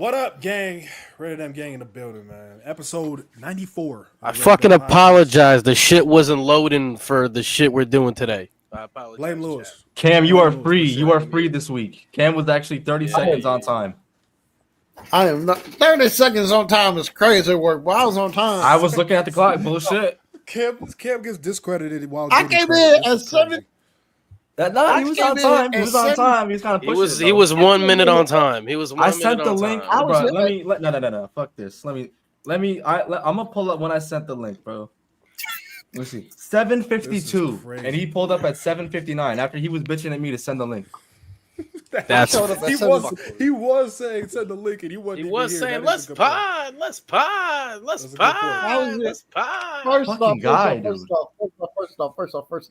What up, gang? Red Dem Gang in the building, man. Episode 94. I fucking apologize. The shit wasn't loading for the shit we're doing today. I apologize. Blame Lewis. Cam, you Blame are Lewis, free. for You sure. are free this week. Cam was actually 30 seconds on time. I am not 30 seconds on time is crazy work, but I was on time. I was looking at the clock. Bullshit. Cam gets discredited while I getting came credit. in at This is crazy. 7. He was on time. He was on time. He was kind of pushing. He was 1 minute on time. He was 1 I minute sent the on link, time. bro. No. Fuck this. I'm gonna pull up when I sent the link, bro. Let's see. 7:52, and he pulled up at 7:59 after he was bitching at me to send the link. That's he was saying send the link and he was saying let's pod. First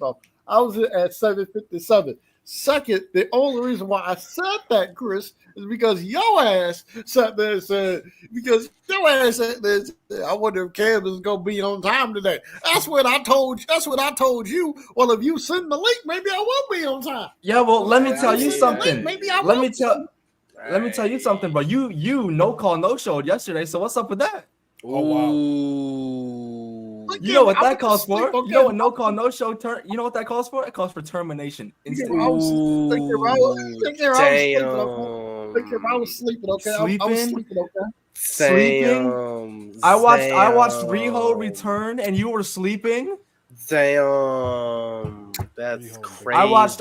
off, I was at 7:57. Second, the only reason why I said that, Chris, is because your ass sat there and said, I wonder if Cam is gonna be on time today. That's what I told you. Well, if you send the link, maybe I will be on time. Yeah, well, let me tell you something. Let me tell you something, bro. You no call, no showed yesterday. So what's up with that? Oh wow. You know what that calls for? Okay. You know what no call, no show you know what that calls for? It calls for termination. Instantly. I was sleeping, okay? I was sleeping, okay? Sleeping. I watched Riho return and you were sleeping. Damn. That's crazy. I watched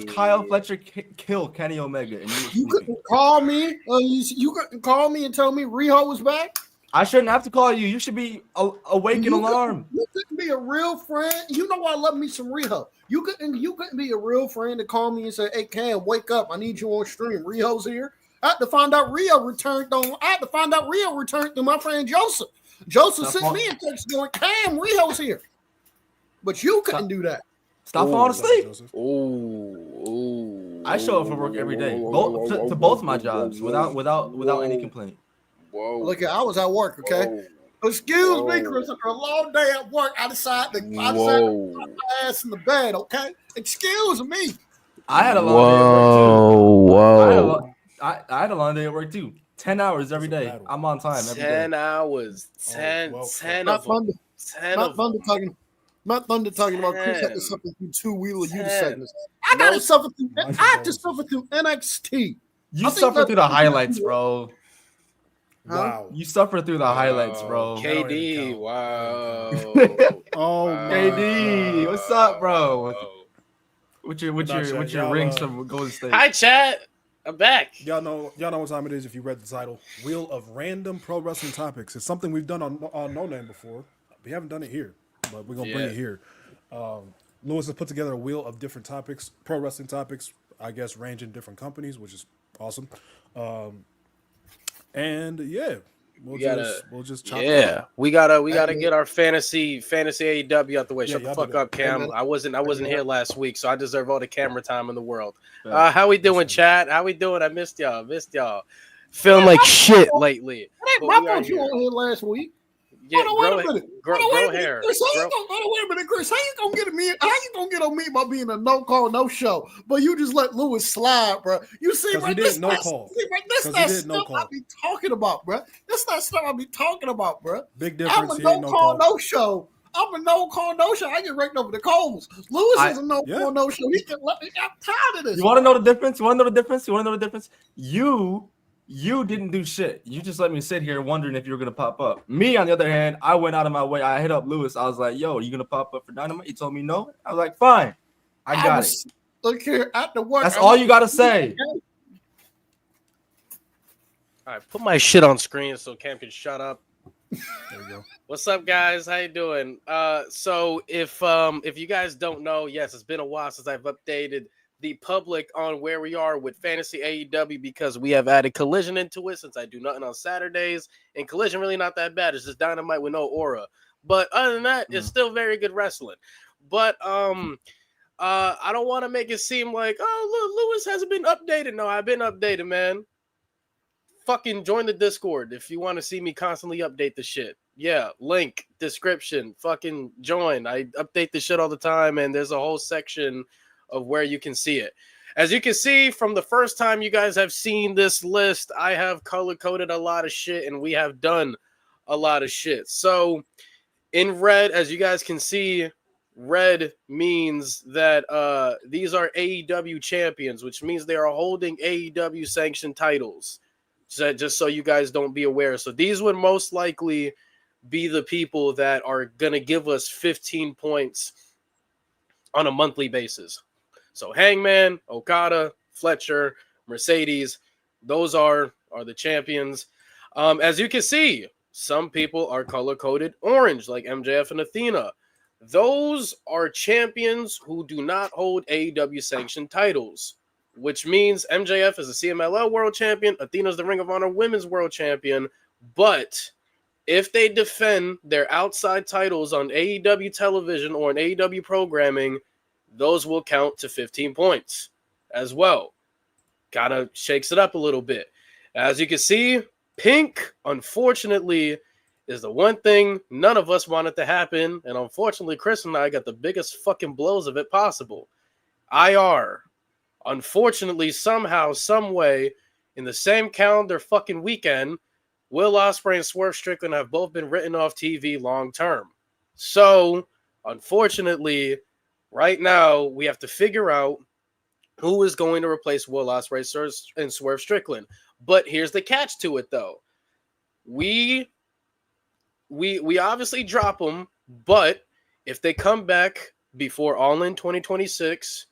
Kyle Fletcher kill Kenny Omega and you couldn't call me. You couldn't call me and tell me Riho was back. I shouldn't have to call you. You should be awake and alarmed. You couldn't be a real friend. You know I love me some Riho. You couldn't be a real friend to call me and say, "Hey Cam, wake up! I need you on stream. Riho's here." I had to find out Riho returned to my friend Joseph. Joseph sent me a text going, "Cam, Riho's here," but you couldn't do that. Stop falling asleep. Oh, I show up for work every day, to both my jobs without any complaint. Whoa. Look, I was at work, okay? Excuse me, Chris. After a long day at work, I decided to put my ass in the bed, okay? Excuse me. I had a long day at work too. I had a long day at work too. 10 hours every day. I'm on time every day. 10 hours. 10 of them. Not Thunder talking about Chris had to suffer through 2 Wheel of Youth segments. I had to suffer through NXT. You suffered through the highlights, bro. Wow. You suffer through the highlights, bro. KD, wow. KD, what's up, bro? What's your rings from Golden State? Hi, chat. I'm back. Y'all know what time it is if you read the title. Wheel of Random Pro Wrestling Topics. It's something we've done on No Name before. We haven't done it here, but we're gonna bring it here. Lewis has put together a wheel of different topics, pro wrestling topics, I guess, ranging different companies, which is awesome. And yeah, we'll just chop it up. we gotta get our fantasy AEW out the way. Shut the fuck up, Cam. I wasn't here last week, so I deserve all the camera time in the world. How we doing, chat? How we doing? I missed y'all. Feeling like shit lately. My fault you on here last week. Yeah, wait a minute. Grow hair. Chris, wait a minute, Chris. How you gonna get on me by being a no call, no show? But you just let Lewis slide, bro. You see, right? This that stuff I be talking about, bro. This that stuff I be talking about, bro. Big difference. I'm a no call, no show. I get raked over the coals. Lewis is a no call, no show. He can let me. I'm tired of this. You want to know the difference? You didn't do shit. You just let me sit here wondering if you were going to pop up. Me, on the other hand, I went out of my way. I hit up Lewis. I was like, yo, are you going to pop up for Dynamite? He told me no. I was like, fine. I got it. Look here, at the work. That's all you got to say. All right, put my shit on screen so Cam can shut up. There we go. What's up, guys? How you doing? So if you guys don't know, yes, it's been a while since I've updated the public on where we are with Fantasy AEW because we have added Collision into it since I do nothing on Saturdays. And Collision really not that bad. It's just Dynamite with no aura. But other than that, it's still very good wrestling. But I don't want to make it seem like, oh, Lewis hasn't been updated. No, I've been updated, man. Fucking join the Discord if you want to see me constantly update the shit. Yeah, link, description, fucking join. I update the shit all the time, and there's a whole section of where you can see it. as you can see from the first time you guys have seen this list, I have color-coded a lot of shit, and we have done a lot of shit. So in red, as you guys can see, red means that these are AEW champions, which means they are holding AEW sanctioned titles. So, just so you guys don't be aware. So these would most likely be the people that are going to give us 15 points on a monthly basis. So Hangman, Okada, Fletcher, Mercedes, those are the champions. As you can see, some people are color-coded orange, like MJF and Athena. Those are champions who do not hold AEW sanctioned titles, which means MJF is a CMLL World Champion, Athena's the Ring of Honor Women's World Champion, but if they defend their outside titles on AEW television or on AEW programming, those will count to 15 points as well. Kind of shakes it up a little bit. As you can see, pink, unfortunately, is the one thing none of us wanted to happen. And unfortunately, Chris and I got the biggest fucking blows of it possible. IR. Unfortunately, somehow, some way, in the same calendar fucking weekend, Will Ospreay and Swerve Strickland have both been written off TV long term. So, unfortunately, right now, we have to figure out who is going to replace Will Ospreay and Swerve Strickland. But here's the catch to it, though. We obviously drop them, but if they come back before All In 2026,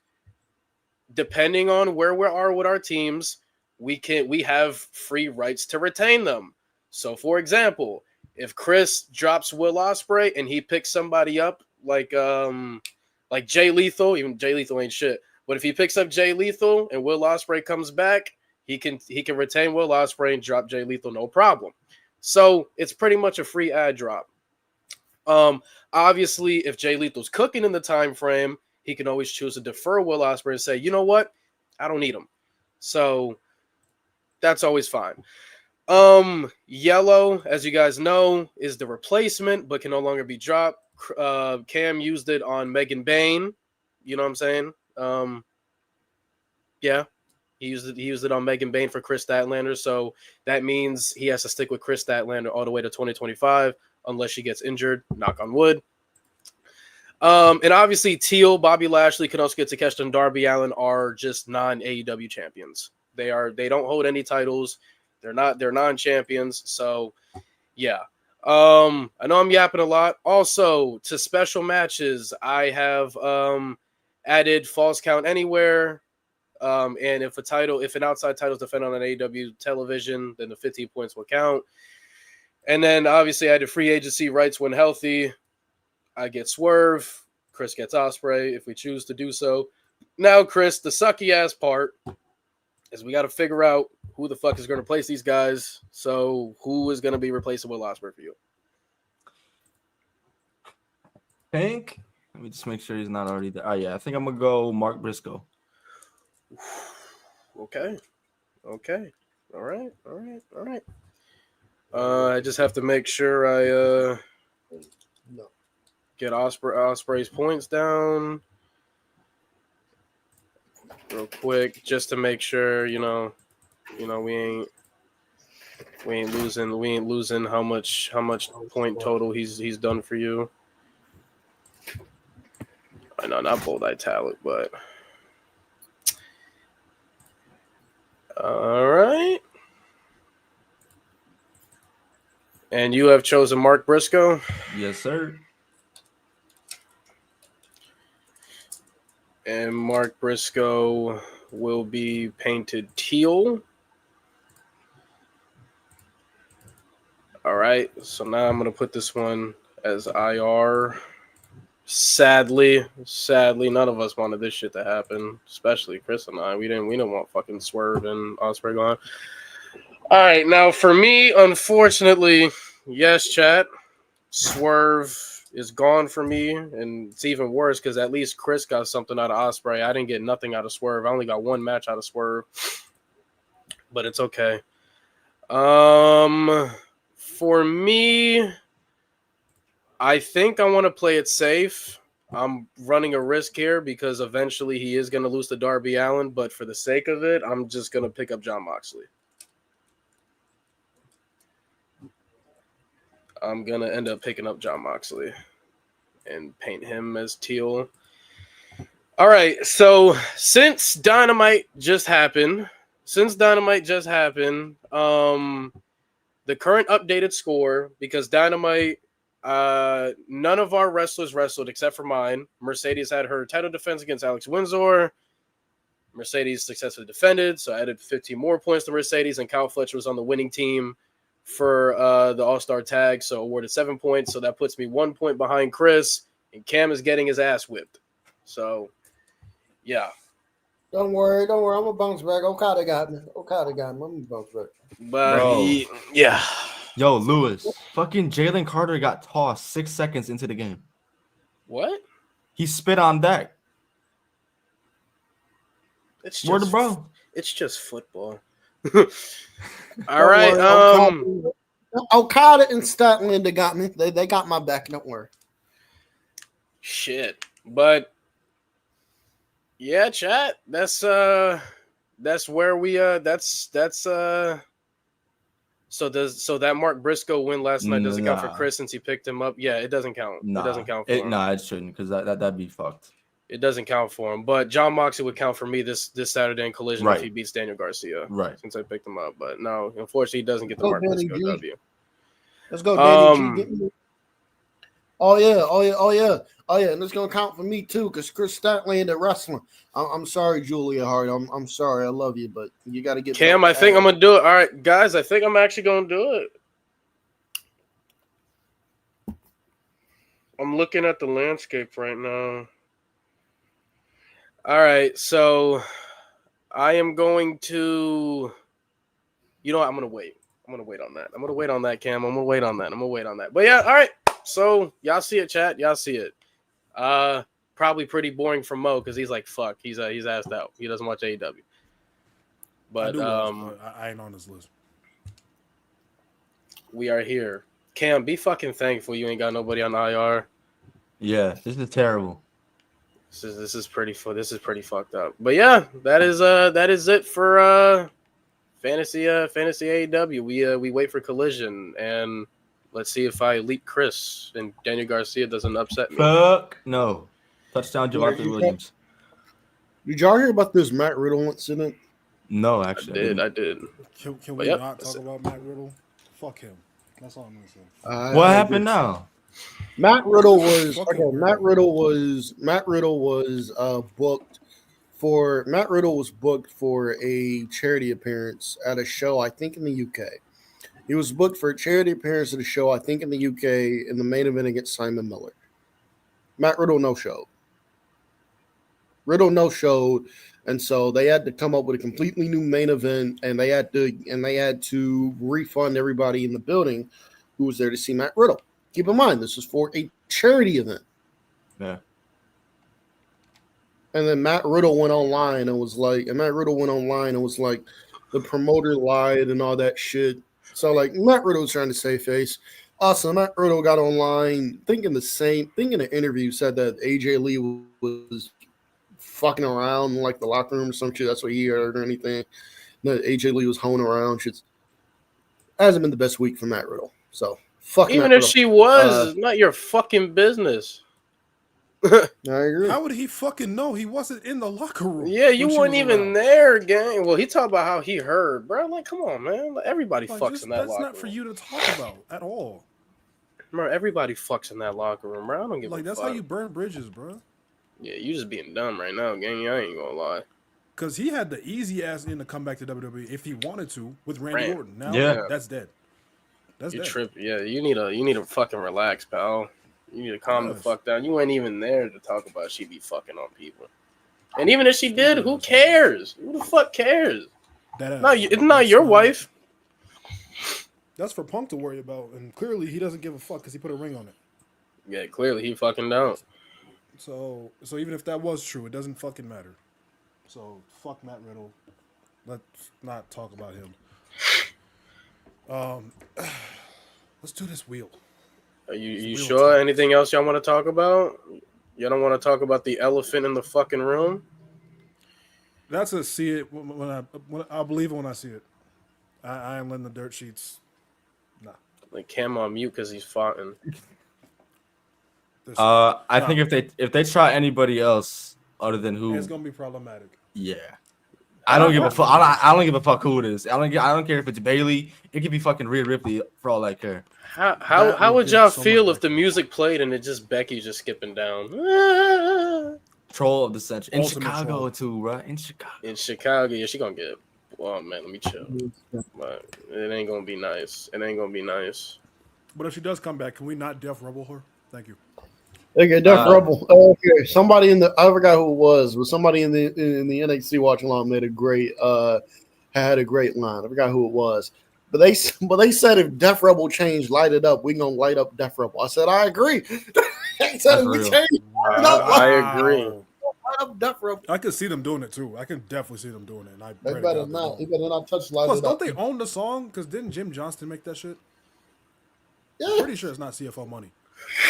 depending on where we are with our teams, we have free rights to retain them. So, for example, if Chris drops Will Ospreay and he picks somebody up like Jay Lethal, even Jay Lethal ain't shit, but if he picks up Jay Lethal and Will Ospreay comes back, he can retain Will Ospreay and drop Jay Lethal, no problem. So it's pretty much a free ad drop. Obviously, if Jay Lethal's cooking in the time frame, he can always choose to defer Will Ospreay and say, you know what, I don't need him. So that's always fine. Yellow, as you guys know, is the replacement, but can no longer be dropped. Cam used it on Megan Bain. You know what I'm saying? Yeah. He used it on Megan Bain for Chris Statlander, so that means he has to stick with Chris Statlander all the way to 2025 unless she gets injured. Knock on wood. And obviously, Teal, Bobby Lashley, Konosuke Takeshita, and Darby Allin are just non-AEW champions. They don't hold any titles. They're non-champions. So yeah. I know I'm yapping a lot. Also, to special matches, I have added Falls Count Anywhere. And if an outside title is defended on an AEW television, then the 15 points will count. And then obviously I did free agency rights when healthy. I get Swerve. Chris gets Ospreay if we choose to do so. Now, Chris, the sucky ass part is we got to figure out who the fuck is going to replace these guys. So who is going to be replacing Will Ospreay for you? Pink. Let me just make sure he's not already there. Oh yeah, I think I'm gonna go Mark Briscoe. Okay. All right. I just have to make sure I get Ospreay's points down real quick, just to make sure we ain't losing how much point total he's done for you. I know, not bold italic, but all right. And you have chosen Mark Briscoe? Yes, sir. And Mark Briscoe will be painted teal. All right. So now I'm going to put this one as IR. Sadly, none of us wanted this shit to happen, especially Chris and I. We didn't want fucking Swerve and Ospreay gone. All right, now for me, unfortunately, yes, chat, Swerve is gone for me, and it's even worse because at least Chris got something out of Ospreay. I didn't get nothing out of Swerve. I only got one match out of Swerve, but it's okay. For me, I think I want to play it safe. I'm running a risk here because eventually he is going to lose to Darby Allin, but for the sake of it, I'm just going to pick up Jon Moxley. I'm going to end up picking up Jon Moxley and paint him as teal. All right, so since Dynamite just happened, the current updated score, because Dynamite, none of our wrestlers wrestled except for mine. Mercedes had her title defense against Alex Windsor. Mercedes successfully defended, so I added 15 more points to Mercedes, and Kyle Fletcher was on the winning team for the All-Star tag, so awarded 7 points. So that puts me 1 point behind Khris, and Cam is getting his ass whipped. So, yeah. Don't worry. I'm gonna bounce back. Okada got me. I'm gonna bounce back. But Bro. yeah. Yo, Lewis, fucking Jalen Carter got tossed 6 seconds into the game. What? He spit on deck. It's Word just, of bro. It's just football. All right. Okada and Statlander got me. They got my back. Don't worry. Shit. But yeah, chat. That's where we so that Mark Briscoe win last night doesn't count for Khris since he picked him up. Yeah, it doesn't count. Nah, it doesn't count for him. Nah, it shouldn't, because that'd be fucked. It doesn't count for him. But Jon Moxley would count for me this Saturday in Collision if he beats Daniel Garcia. Right. Since I picked him up. But no, unfortunately, he doesn't get the Mark Briscoe W. Let's go, Danny G. Oh yeah. And it's gonna count for me too, because Chris Statlander wrestling. I'm sorry, Julia Hart. I'm sorry. I love you, but you got to get Cam. I think I'm gonna do it. All right, guys. I think I'm actually gonna do it. I'm looking at the landscape right now. All right, so I am going to. You know what? I'm gonna wait. I'm gonna wait on that, Cam. I'm gonna wait on that. But yeah, all right. So y'all see it, chat. Y'all see it. Probably pretty boring for Mo because he's like, fuck. He's asked out. He doesn't watch AEW. But I ain't on this list. We are here. Cam, be fucking thankful you ain't got nobody on IR. Yeah, this is terrible. This is pretty fucked up. But yeah, that is it for fantasy AEW. We wait for Collision, and let's see if I leap Khris and Daniel Garcia doesn't upset me. Fuck no. Touchdown, Javante Williams. Did y'all hear about this Matt Riddle incident? No, actually. I did. Can we not talk about Matt Riddle? Fuck him. That's all I'm gonna say. What happened now? Matt Riddle was booked for a charity appearance at a show, I think in the UK. He was booked for a charity appearance at a show, I think in the UK, in the main event against Simon Miller. Matt Riddle no-showed. And so they had to come up with a completely new main event, and they had to refund everybody in the building who was there to see Matt Riddle. Keep in mind, this is for a charity event. Yeah. And then Matt Riddle went online and was like, the promoter lied and all that shit. So like Matt Riddle was trying to save face. Also, Matt Riddle got online thinking an interview said that AJ Lee was fucking around in like the locker room or some shit. That's what he heard or anything. That AJ Lee was hoeing around. Shit hasn't been the best week for Matt Riddle. So fuck. Even Matt if Riddle. she was, it's not your fucking business. I agree. How would he fucking know? He wasn't in the locker room. Yeah, you weren't even there, gang. Well, he talked about how he heard, bro. Like, come on, man. Like, everybody fucks in that locker room. That's not for you to talk about at all. Bro, everybody fucks in that locker room, bro. I don't give a fuck. That's how you burn bridges, bro. Yeah, you just being dumb right now, gang. I ain't gonna lie. Because he had the easy ass in to come back to WWE if he wanted to with Randy Orton. Now that's dead. That's you dead. Trip. Yeah, you need to fucking relax, pal. You need to calm the fuck down. You ain't even there to talk about she be fucking on people. And even if she did, who cares? Who the fuck cares? It's not your wife. That's for Punk to worry about. And clearly he doesn't give a fuck because he put a ring on it. Yeah, clearly he fucking don't. So even if that was true, it doesn't fucking matter. So fuck Matt Riddle. Let's not talk about him. Let's do this wheel. Are you sure? Anything else y'all want to talk about? You don't want to talk about the elephant in the fucking room? That's a see it when I believe it when I see it. I ain't letting the dirt sheets. Nah. Like Cam on mute because he's fighting. I think if they try anybody else other than who, it's gonna be problematic. Yeah. I don't give a fuck. I don't give a fuck who it is. I don't care if it's Bailey. It could be fucking Rhea Ripley for all I care. How would y'all feel if the music played and it just Becky just skipping down? Troll of the century in Ultimate Chicago troll. too, bro. In Chicago. In Chicago, yeah, she gonna get. Oh man, let me chill. But it ain't gonna be nice. It ain't gonna be nice. But if she does come back, can we not Def Rebel her? Thank you. Okay, Def Rebel. Okay, somebody in the I forgot who it was somebody in the NXT watch along made a great had a great line. I forgot who it was. But they said if Def Rebel changed, light it up, we gonna light up Def Rebel. I said I agree. They said if we change, I agree. Light up Def Rebel. I could see them doing it too. I can definitely see them doing it. And They better not. He better not touch light Plus, it don't up. they own the song? Because didn't Jim Johnston make that shit? Yeah. I'm pretty sure it's not CFO money.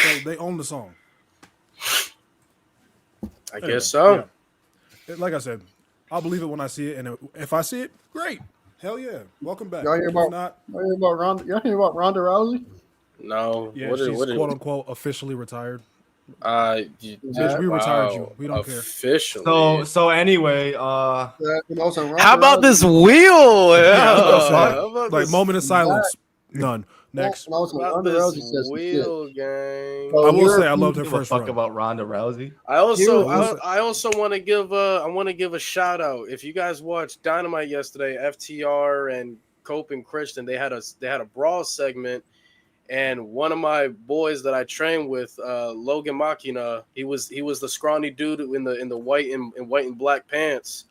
So they own the song. I guess so. Yeah. Like I said, I'll believe it when I see it, and if I see it, great. Hell yeah, welcome back. Y'all hear about Ronda? Y'all hear about Ronda Rousey? No. Yeah, she's quote unquote officially retired. We retired you. We don't care. Officially. So anyway, how about this wheel? Like moment of silence. None. Next. About this wheel, gang. I will say I loved her first fuck run. about Ronda Rousey. I also want to give a shout out. If you guys watched Dynamite yesterday, FTR and Cope and Christian, they had a brawl segment, and one of my boys that I trained with, Logan Machina, he was the scrawny dude in the white and black pants.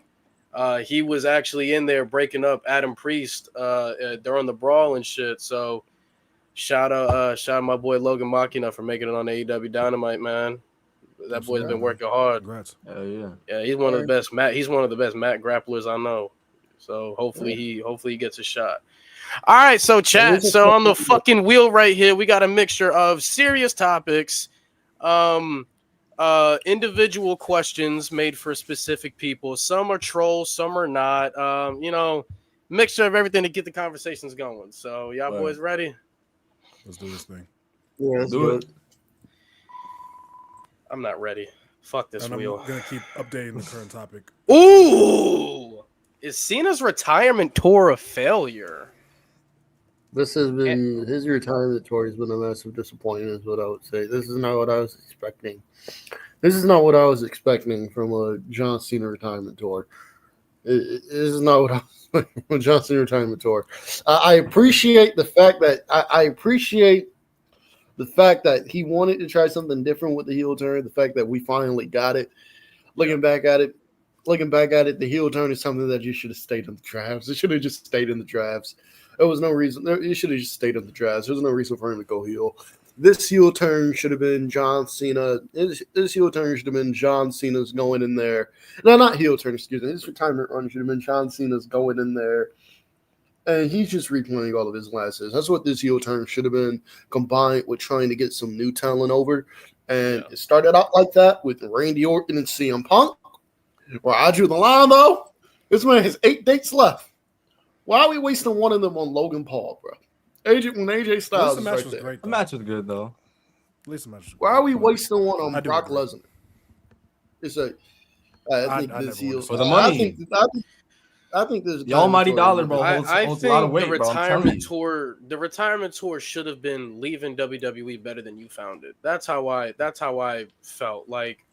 He was actually in there breaking up Adam Priest during the brawl and shit. So shout out my boy Logan Machina for making it on AEW Dynamite, man. That boy's been working hard. Congrats. Yeah, he's one of the best mat grapplers I know. So hopefully he gets a shot. All right, so chat. So on the fucking wheel right here, we got a mixture of serious topics, individual questions made for specific people. Some are trolls, some are not. Mixture of everything to get the conversations going. So y'all boys ready? Let's do this thing. Yeah, let's do it. I'm not ready. Fuck this wheel. I'm gonna keep updating the current topic. Ooh, is Cena's retirement tour a failure? This has been his retirement tour has been a massive disappointment, is what I would say. This is not what I was expecting. This is not what I was expecting from a John Cena retirement tour. This is not what I was expecting from a John Cena retirement tour. I appreciate the fact that he wanted to try something different with the heel turn. The fact that we finally got it. Looking back at it, the heel turn is something that you should have stayed in the drafts. It should have just stayed in the drafts. There was no reason. It should have just stayed in the drafts. There was no reason for him to go heel. This heel turn should have been John Cena. This heel turn should have been John Cena's going in there. No, not heel turn, excuse me. This retirement run should have been John Cena's going in there. And he's just replaying all of his losses. That's what this heel turn should have been, combined with trying to get some new talent over. And it started out like that with Randy Orton and CM Punk. Where I drew the line, though, this man has 8 dates left. Why are we wasting one of them on Logan Paul, bro? AJ Styles is right there. Great, the match was good, though. At least the match was great. Why are we wasting one on Brock Lesnar? It's a. I think this heels for the money. I think this the almighty dollar, bro. I holds think a lot of weight, the retirement tour should have been leaving WWE better than you found it. That's how I felt. Like,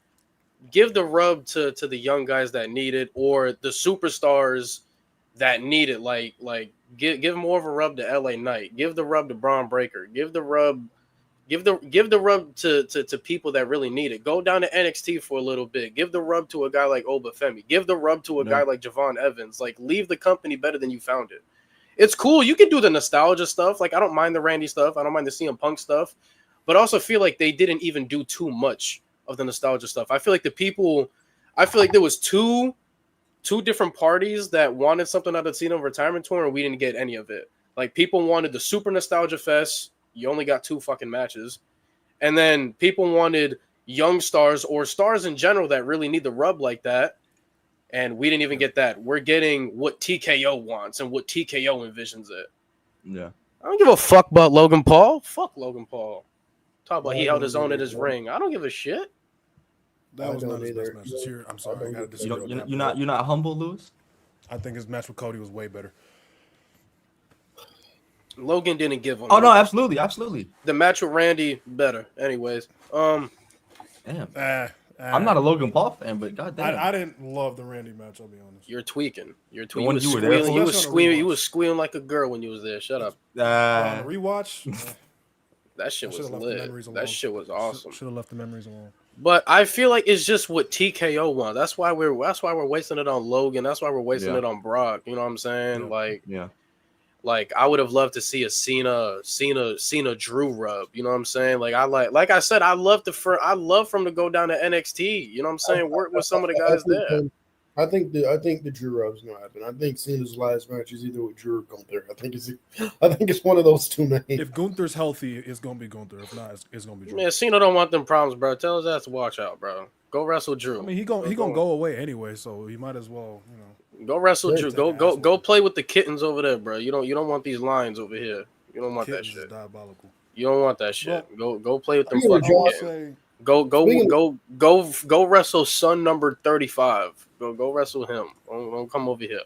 give the rub to the young guys that need it, or the superstars that need it. Like give more of a rub to LA Knight. Give the rub to Braun Breaker. Give the rub to people that really need it. Go down to NXT for a little bit. Give the rub to a guy like Obafemi. Give the rub to a guy like Javon Evans. Like, leave the company better than you found it. It's cool. You can do the nostalgia stuff. Like, I don't mind the Randy stuff. I don't mind the CM Punk stuff. But I also feel like they didn't even do too much of the nostalgia stuff. I feel like there was two different parties that wanted something out of Cena retirement tour, and we didn't get any of it. Like, people wanted the super nostalgia fest. You only got 2 fucking matches. And then people wanted young stars or stars in general that really need the rub like that. And we didn't even get that. We're getting what TKO wants and what TKO envisions it. Yeah. I don't give a fuck about Logan Paul. Fuck Logan Paul. Talk about he held his own in his ring. I don't give a shit. That was not his best match this year. I'm sorry. I gotta disagree. You're not humble, Lewis? I think his match with Cody was way better. Logan didn't give him. Oh no, absolutely. The match with Randy better. Anyways, damn. I'm not a Logan Paul fan, but goddamn, I didn't love the Randy match. I'll be honest. You're tweaking. You were there squealing. for? You was squealing. You was squealing like a girl when you was there. Shut up. On the rewatch, that shit was lit. That shit was awesome. Should have left the memories alone. But I feel like it's just what TKO wants. That's why we're wasting it on Logan. That's why we're wasting it on Brock. You know what I'm saying? Like I would have loved to see a Cena Drew rub. You know what I'm saying? Like I said, I love for him to go down to NXT. You know what I'm saying? Work with some of the guys there. I think the Drew rub's gonna happen. I think Cena's last match is either with Drew or Gunther. I think it's one of those two names. If Gunther's healthy, it's gonna be Gunther. If not, it's gonna be Drew. Man, Cena don't want them problems, bro. Tell his ass to watch out, bro. Go wrestle Drew. I mean, he gonna go away anyway, so he might as well, Go wrestle Drew. Go play with the kittens over there, bro. You don't want these lions over here. You don't want that shit. Diabolical. You don't want that shit. Well, go play with them fucking kittens. Go wrestle son number 35. Go wrestle him. Don't come over here.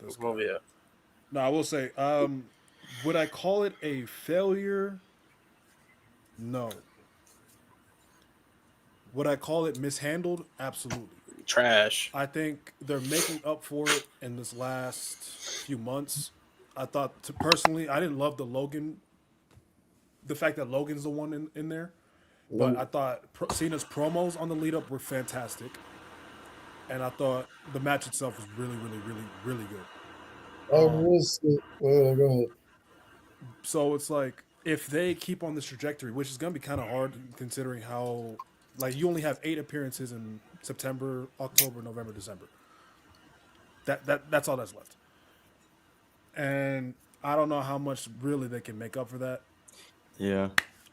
Come over here. No, I will say, would I call it a failure? No. Would I call it mishandled? Absolutely. Trash. I think they're making up for it in this last few months. I thought, personally, I didn't love the fact that Logan's the one in there. But I thought Cena's promos on the lead up were fantastic. And I thought the match itself was really, really, really, really good. Go ahead. So it's like, if they keep on this trajectory, which is going to be kind of hard considering how, like, you only have 8 appearances in September, October, November, December. That's all that's left. And I don't know how much really they can make up for that. Yeah.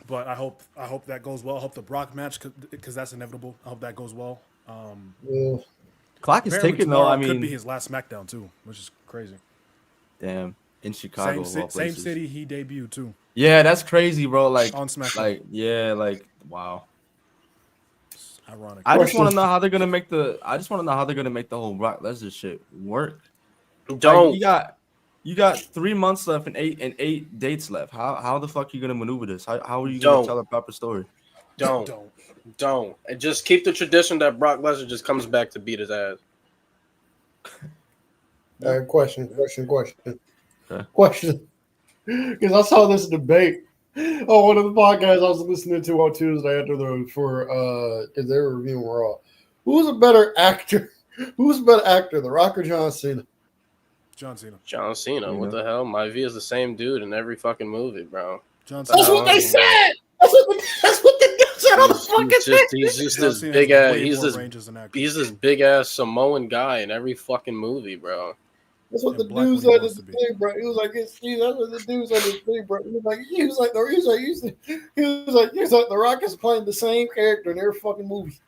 But I hope that goes well. I hope the Brock match, because that's inevitable. I hope that goes well. Clock is ticking though. I mean, could be his last SmackDown too, which is crazy. Damn, in Chicago, same city he debuted too. Yeah, that's crazy, bro. Like on SmackDown. Wow. It's ironic. I just want to know how they're gonna make the whole Brock Lesnar shit work. Don't. Like, you got 3 months left and eight dates left. How the fuck are you gonna maneuver this? How are you gonna tell a proper story? Don't. And just keep the tradition that Brock Lesnar just comes back to beat his ass. Question. Okay. Question. Because I saw this debate on one of the podcasts I was listening to on Tuesday after because they were reviewing Raw. Who's a better actor? The Rock or John Cena? John Cena. John Cena. What the hell? My V is the same dude in every fucking movie, bro. John Cena. That's what they said. That's what the dude said on the fucking thing. He's just this big ass. He's this big ass Samoan guy in every fucking movie, bro. That's what the dude said in the thing, bro. He was like, that's what the dude said in the thing, bro. He was like, the Rock is playing the same character in every fucking movie.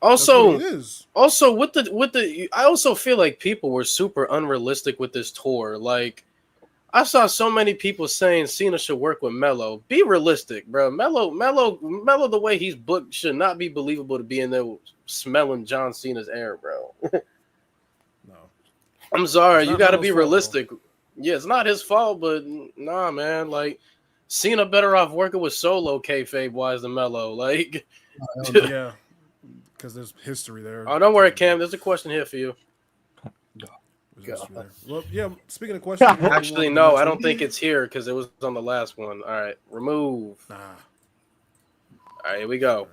Also with the I also feel like people were super unrealistic with this tour. Like, I saw so many people saying Cena should work with Melo. Be realistic, bro. Melo, the way he's booked should not be believable to be in there smelling John Cena's air, bro. No, I'm sorry, you got to be realistic. Yeah, it's not his fault, but nah, man. Like, Cena better off working with Solo kayfabe wise than Melo. Like, yeah. Because there's history there. Oh, don't worry, Cam. There's a question here for you. Well, yeah. Speaking of questions, actually, no, I don't think it's here because it was on the last one. All right, remove. Nah. All right, here we go.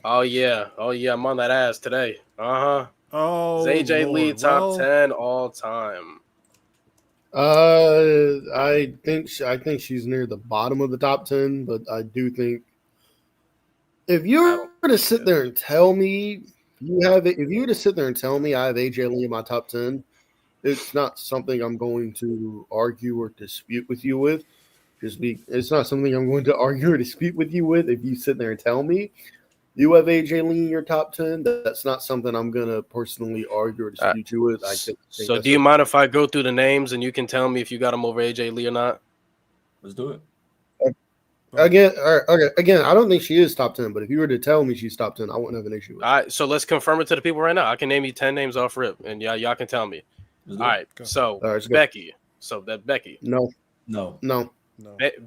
Oh yeah, I'm on that ass today. Oh, is AJ Lord. Lee top 10 all time? I think she's near the bottom of the top 10, but I do think if you were to sit there and tell me I have AJ Lee in my top 10, it's not something I'm going to argue or dispute with you with. It's not something I'm going to argue or dispute with you with. If you sit there and tell me you have AJ Lee in your top 10, that's not something I'm gonna personally argue or dispute you with. So do you mind if I go through the names and you can tell me if you got him over AJ Lee or not? Let's do it. Again, okay. Again, I don't think she is top 10, but if you were to tell me she's top 10, I wouldn't have an issue with it. All right, so let's confirm it to the people right now. I can name you 10 names off rip, and y'all can tell me. All right, so Becky. So that Becky. No.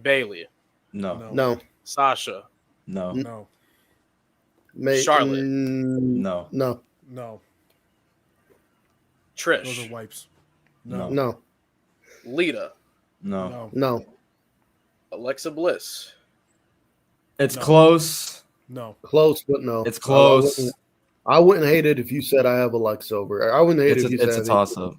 Bailey. No. Sasha. No. Charlotte. No. Trish. Those are wipes. No. Lita. No. Alexa Bliss. It's close. No. Close, but no. It's close. I wouldn't hate it if you said I have Alexa over. I wouldn't hate it if you said it's a toss-up.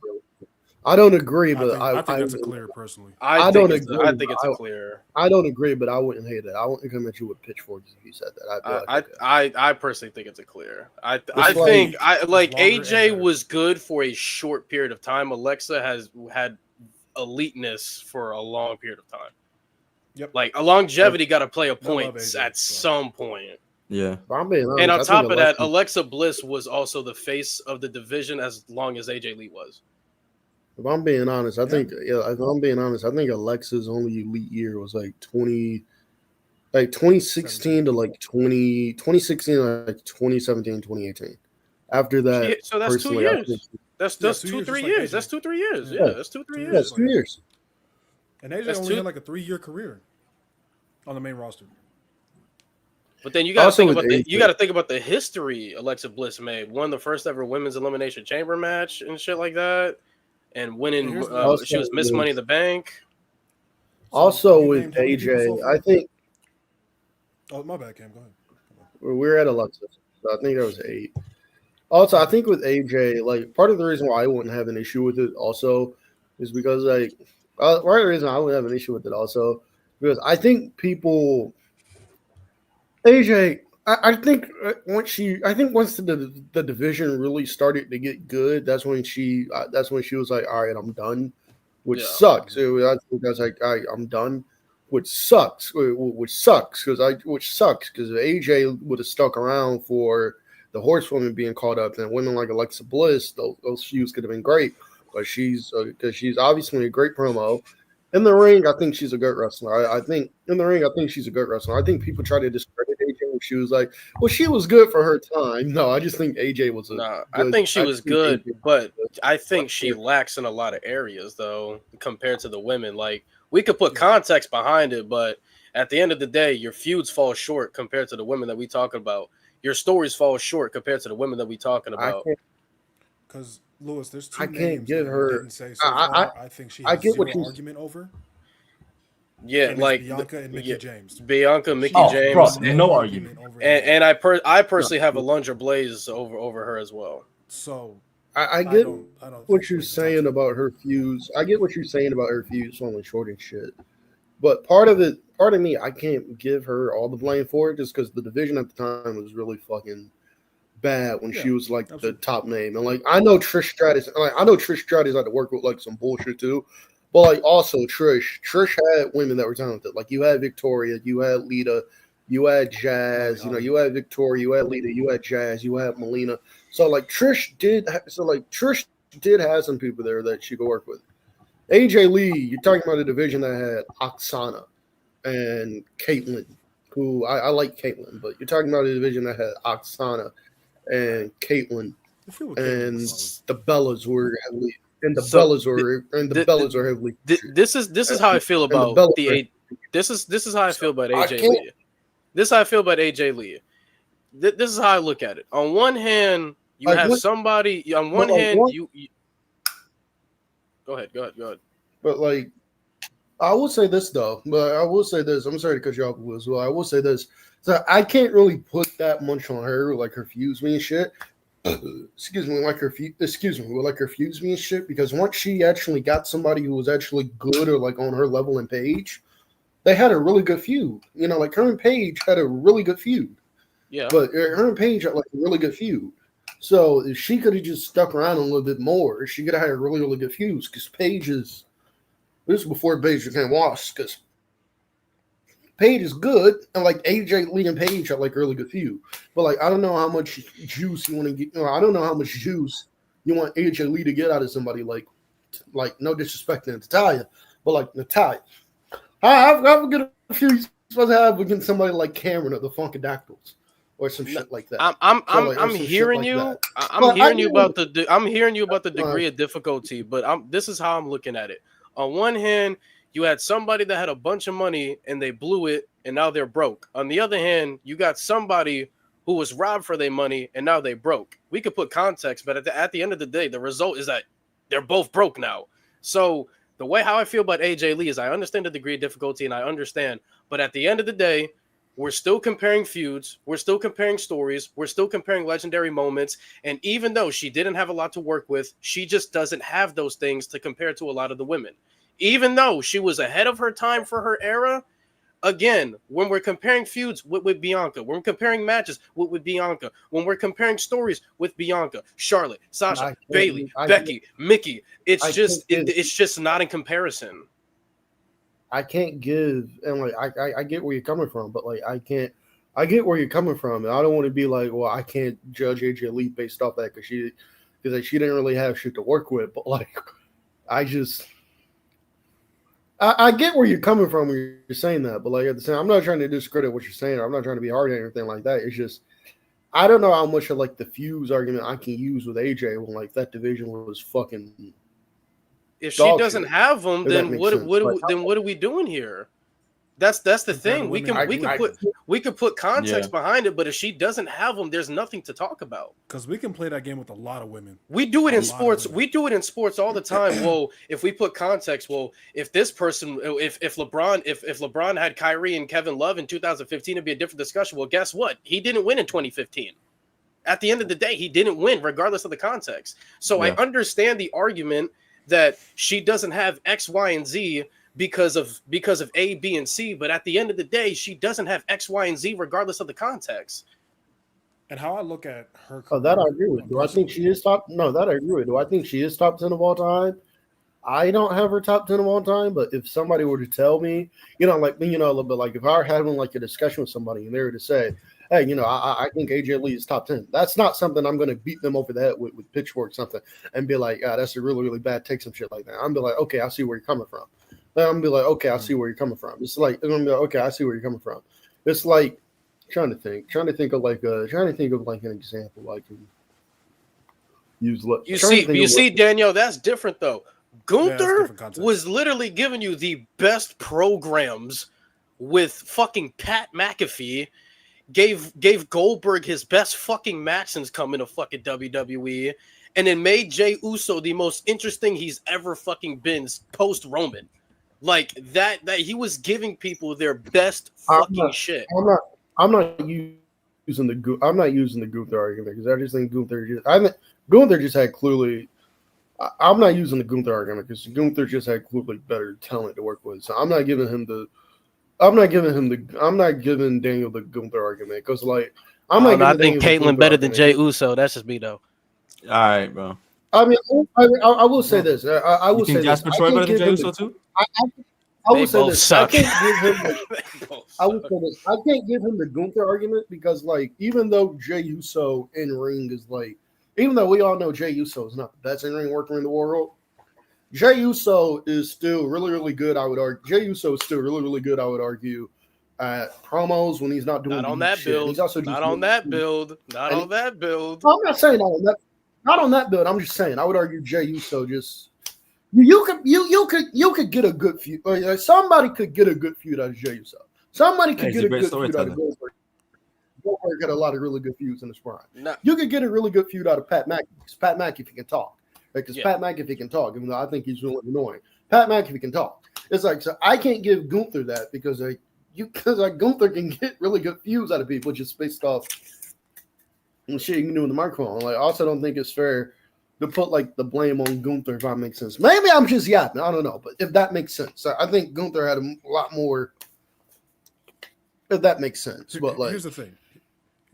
I don't agree, but I think that's a clear personally. I think it's a clear. I don't agree, but I wouldn't hate it. I wouldn't come at you with pitchforks if you said that. I personally think it's a clear. I think AJ was good for a short period of time. Alexa has had eliteness for a long period of time. Yep. Like a longevity got to play a point at some point. Yeah. I'm being honest, and on top of that, Alexa Bliss was also the face of the division as long as AJ Lee was. If I'm being honest, I think Alexa's only elite year was like 2016 to like 2016 to like 2017, 2018. After that, so that's 2 years. That's 2-3 years. That's 2-3 years. Yeah, that's 2-3 years. That's 2 years. And AJ only had like a 3-year career on the main roster. But then you got to think about the history Alexa Bliss made. Won the first ever women's elimination chamber match and shit like that, and winning. She was Miss Money in the Bank. Also with AJ, I think. Oh, my bad, Cam. Go ahead. We're at Alexa, so I think that was 8. Also, I think with AJ, like part of the reason why I wouldn't have an issue with it also is because part of the reason I wouldn't have an issue with it also because I think people. AJ, I think once the division really started to get good, that's when she was like, all right, I'm done, which sucks. I think that's like, all right, I'm done, which sucks because AJ would have stuck around for the horsewoman being caught up and women like Alexa Bliss, those feuds could have been great, but she's obviously a great promo. In the ring, I think she's a good wrestler. I think she's a good wrestler. I think people try to discredit AJ when she was like, well, she was good for her time. No, I just think AJ was I think she was good, but I think she lacks in a lot of areas, though, compared to the women. Like, we could put context behind it, but at the end of the day, your feuds fall short compared to the women that we talking about. Your stories fall short compared to the women that we talking about. Because Lewis, there's two I names can't get her. Didn't say so far. I think she has zero argument over. Yeah, like Bianca and Mickie James. Bianca, Mickie James, bro, no argument. And I personally have a Lunger Blaze over her as well. So I get what you're saying about her feuds. I get what you're saying about her feuds falling short and shit. But part of me, I can't give her all the blame for it just because the division at the time was really fucking bad when she was like the top name. And like I know Trish Stratus had to work with like some bullshit too. But like also Trish had women that were talented. Like you had Victoria, you had Lita, you had Jazz, you had Victoria, you had Lita, you had Jazz, you had Melina. So like Trish did have some people there that she could work with. AJ Lee, you're talking about a division that had Oksana and Caitlyn, who I like Caitlyn, but you're talking about a division that had Oksana and Caitlyn, and the Bellas were heavily, Bellas are heavily. This is how I feel about This is how I feel about AJ Lee. This is how I feel about AJ Lee. This is how I look at it. On one hand, you have somebody. On one hand, you. Go ahead. But like, I will say this though. I'm sorry to cut you off as well. I will say this. So I can't really put that much on her, like her fuse me and shit. Like her fuse me and shit. Because once she actually got somebody who was actually good or like on her level and Paige, they had a really good feud. Like her and Paige had a really good feud. Yeah. But her and Paige had like a really good feud. So if she could have just stuck around a little bit more, she could have had a really, really good fuse. Because Paige this is before Paige became Wasp. Because Paige is good, and like AJ Lee and Paige are like really good feud. But like, I don't know how much juice you want to get. I don't know how much juice you want AJ Lee to get out of somebody like no disrespect to Natalia, but like Natalia. I've got a few you're supposed to have against somebody like Cameron or the Funkadactyls or some shit like that. I'm hearing you. I'm hearing you about the degree of difficulty, but this is how I'm looking at it. On one hand, you had somebody that had a bunch of money and they blew it and now they're broke. On the other hand, you got somebody who was robbed for their money and now they broke. We could put context, but at the end of the day, the result is that they're both broke now. So the way how I feel about AJ Lee is I understand the degree of difficulty and I understand, but at the end of the day, we're still comparing feuds. We're still comparing stories. We're still comparing legendary moments. And even though she didn't have a lot to work with, she just doesn't have those things to compare to a lot of the women. Even though she was ahead of her time for her era, again, when we're comparing feuds with Bianca, when we're comparing matches with Bianca, when we're comparing stories with Bianca, Charlotte, Sasha, Bayley, Becky, Mickey, it's just not in comparison. I can't give, and like I get where you're coming from, but like I get where you're coming from, and I don't want to be like, well, I can't judge AJ Lee based off that because she didn't really have shit to work with, but like I get where you're coming from when you're saying that, but like at the same, I'm not trying to discredit what you're saying. Or I'm not trying to be hard or anything like that. It's just I don't know how much of like the fuse argument I can use with AJ when like that division was fucking. If she doesn't have them, then what are we doing here? That's the thing. We could put context behind it, but if she doesn't have them, there's nothing to talk about. Because we can play that game with a lot of women. We do it in sports. We do it in sports all the time. Well, if we put context, if this person, if LeBron had Kyrie and Kevin Love in 2015, it'd be a different discussion. Well, guess what? He didn't win in 2015. At the end of the day, he didn't win, regardless of the context. So I understand the argument that she doesn't have X, Y, and Z because of A, B, and C, but at the end of the day, she doesn't have X, Y, and Z regardless of the context. And how I look at her. Oh, that I agree with. Do I think she is top? No, that I agree with. Do I think she is top 10 of all time? I don't have her top 10 of all time, but if somebody were to tell me, a little bit like if I were having like a discussion with somebody and they were to say, hey, I think AJ Lee is top 10. That's not something I'm going to beat them over the head with pitchfork something and be like, that's a really, really bad take, some shit like that. I'm be like, okay, I see where you're coming from. Then I'm be like, okay, I see where you're coming from. It's like, I'm be like, okay, I see where you're coming from. It's like trying to think of an example I can use. You see, Danielle, that's different though. Gunther was literally giving you the best programs with fucking Pat McAfee. Gave Goldberg his best fucking match since coming to fucking WWE, and then made Jey Uso the most interesting he's ever fucking been post Roman. Like that he was giving people their best fucking shit. I'm not using the Gunther argument because I just think Gunther just had clearly. I'm not using the Gunther argument because Gunther just had clearly better talent to work with. So I'm not giving Daniel the Gunther argument because like I think Caitlyn better than Jey Uso. That's just me though. All right, bro. I mean, I will say this. I will say this. Jasper Troy better than Jey Uso too? I will say this. I can't give him the Gunther argument because like even though Jey Uso in ring is like. Even though we all know Jey Uso is not the best in-ring worker in the world, Jey Uso is still really, really good, I would argue. Jey Uso is still really, really good, I would argue, at promos when he's not doing not on that build. He's also not on that build. Not on that build. I'm not saying not on that build. I'm just saying I would argue Jey Uso just you could get a good feud. Somebody could get a good feud out of Jey Uso. Somebody could get a good feud out of Goldberg. Goldberg got a lot of really good feuds in his prime. No. You could get a really good feud out of Pat McAfee because Pat McAfee can talk. Because Pat McAfee can talk, even though I think he's really annoying. Pat McAfee can talk. It's like so I can't give Gunther that because Gunther can get really good feuds out of people just based off the shit you can do in the microphone. Like, I also don't think it's fair to put like the blame on Gunther if that makes sense. Maybe I'm just yapping. I don't know, but if that makes sense, I think Gunther had a lot more. If that makes sense, but like here's the thing.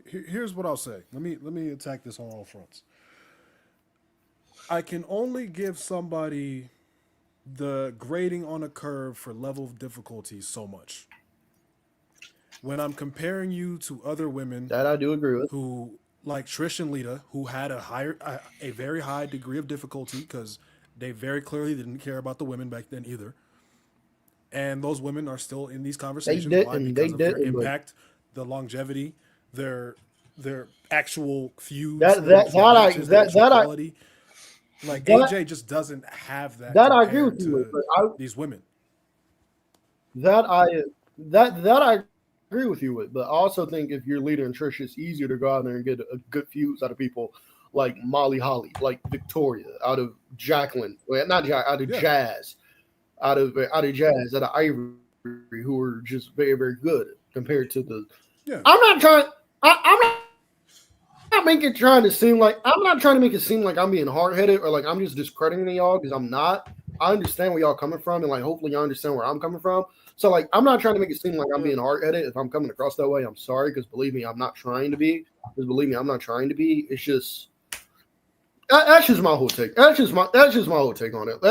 Here's what I'll say. Let me attack this on all fronts. I can only give somebody the grading on a curve for level of difficulty so much. when I'm comparing you to other women That I do agree with. who, like Trish and Lita, who had a very high degree of difficulty because they very clearly didn't care about the women back then either. And those women are still in these conversations. Why? Because of their impact, the longevity, their actual feuds, quality. Like AJ just doesn't have that. That I agree with you with, but these women. That I agree with you with, but I also think if you're Lita and Trish, it's easier to go out there and get a good feuds out of people like Molly Holly, like Victoria, out of Jacqueline, out of Jazz, out of Jazz, out of Ivory, who are just very, very good compared to the. Yeah. I'm not trying to make it seem like I'm being hard headed or like I'm just discrediting y'all because I'm not. I understand where y'all coming from, and like hopefully y'all understand where I'm coming from. So like I'm not trying to make it seem like I'm being hard headed. If I'm coming across that way, I'm sorry, because believe me, I'm not trying to be. It's just that's just my whole take. That's just my whole take on it.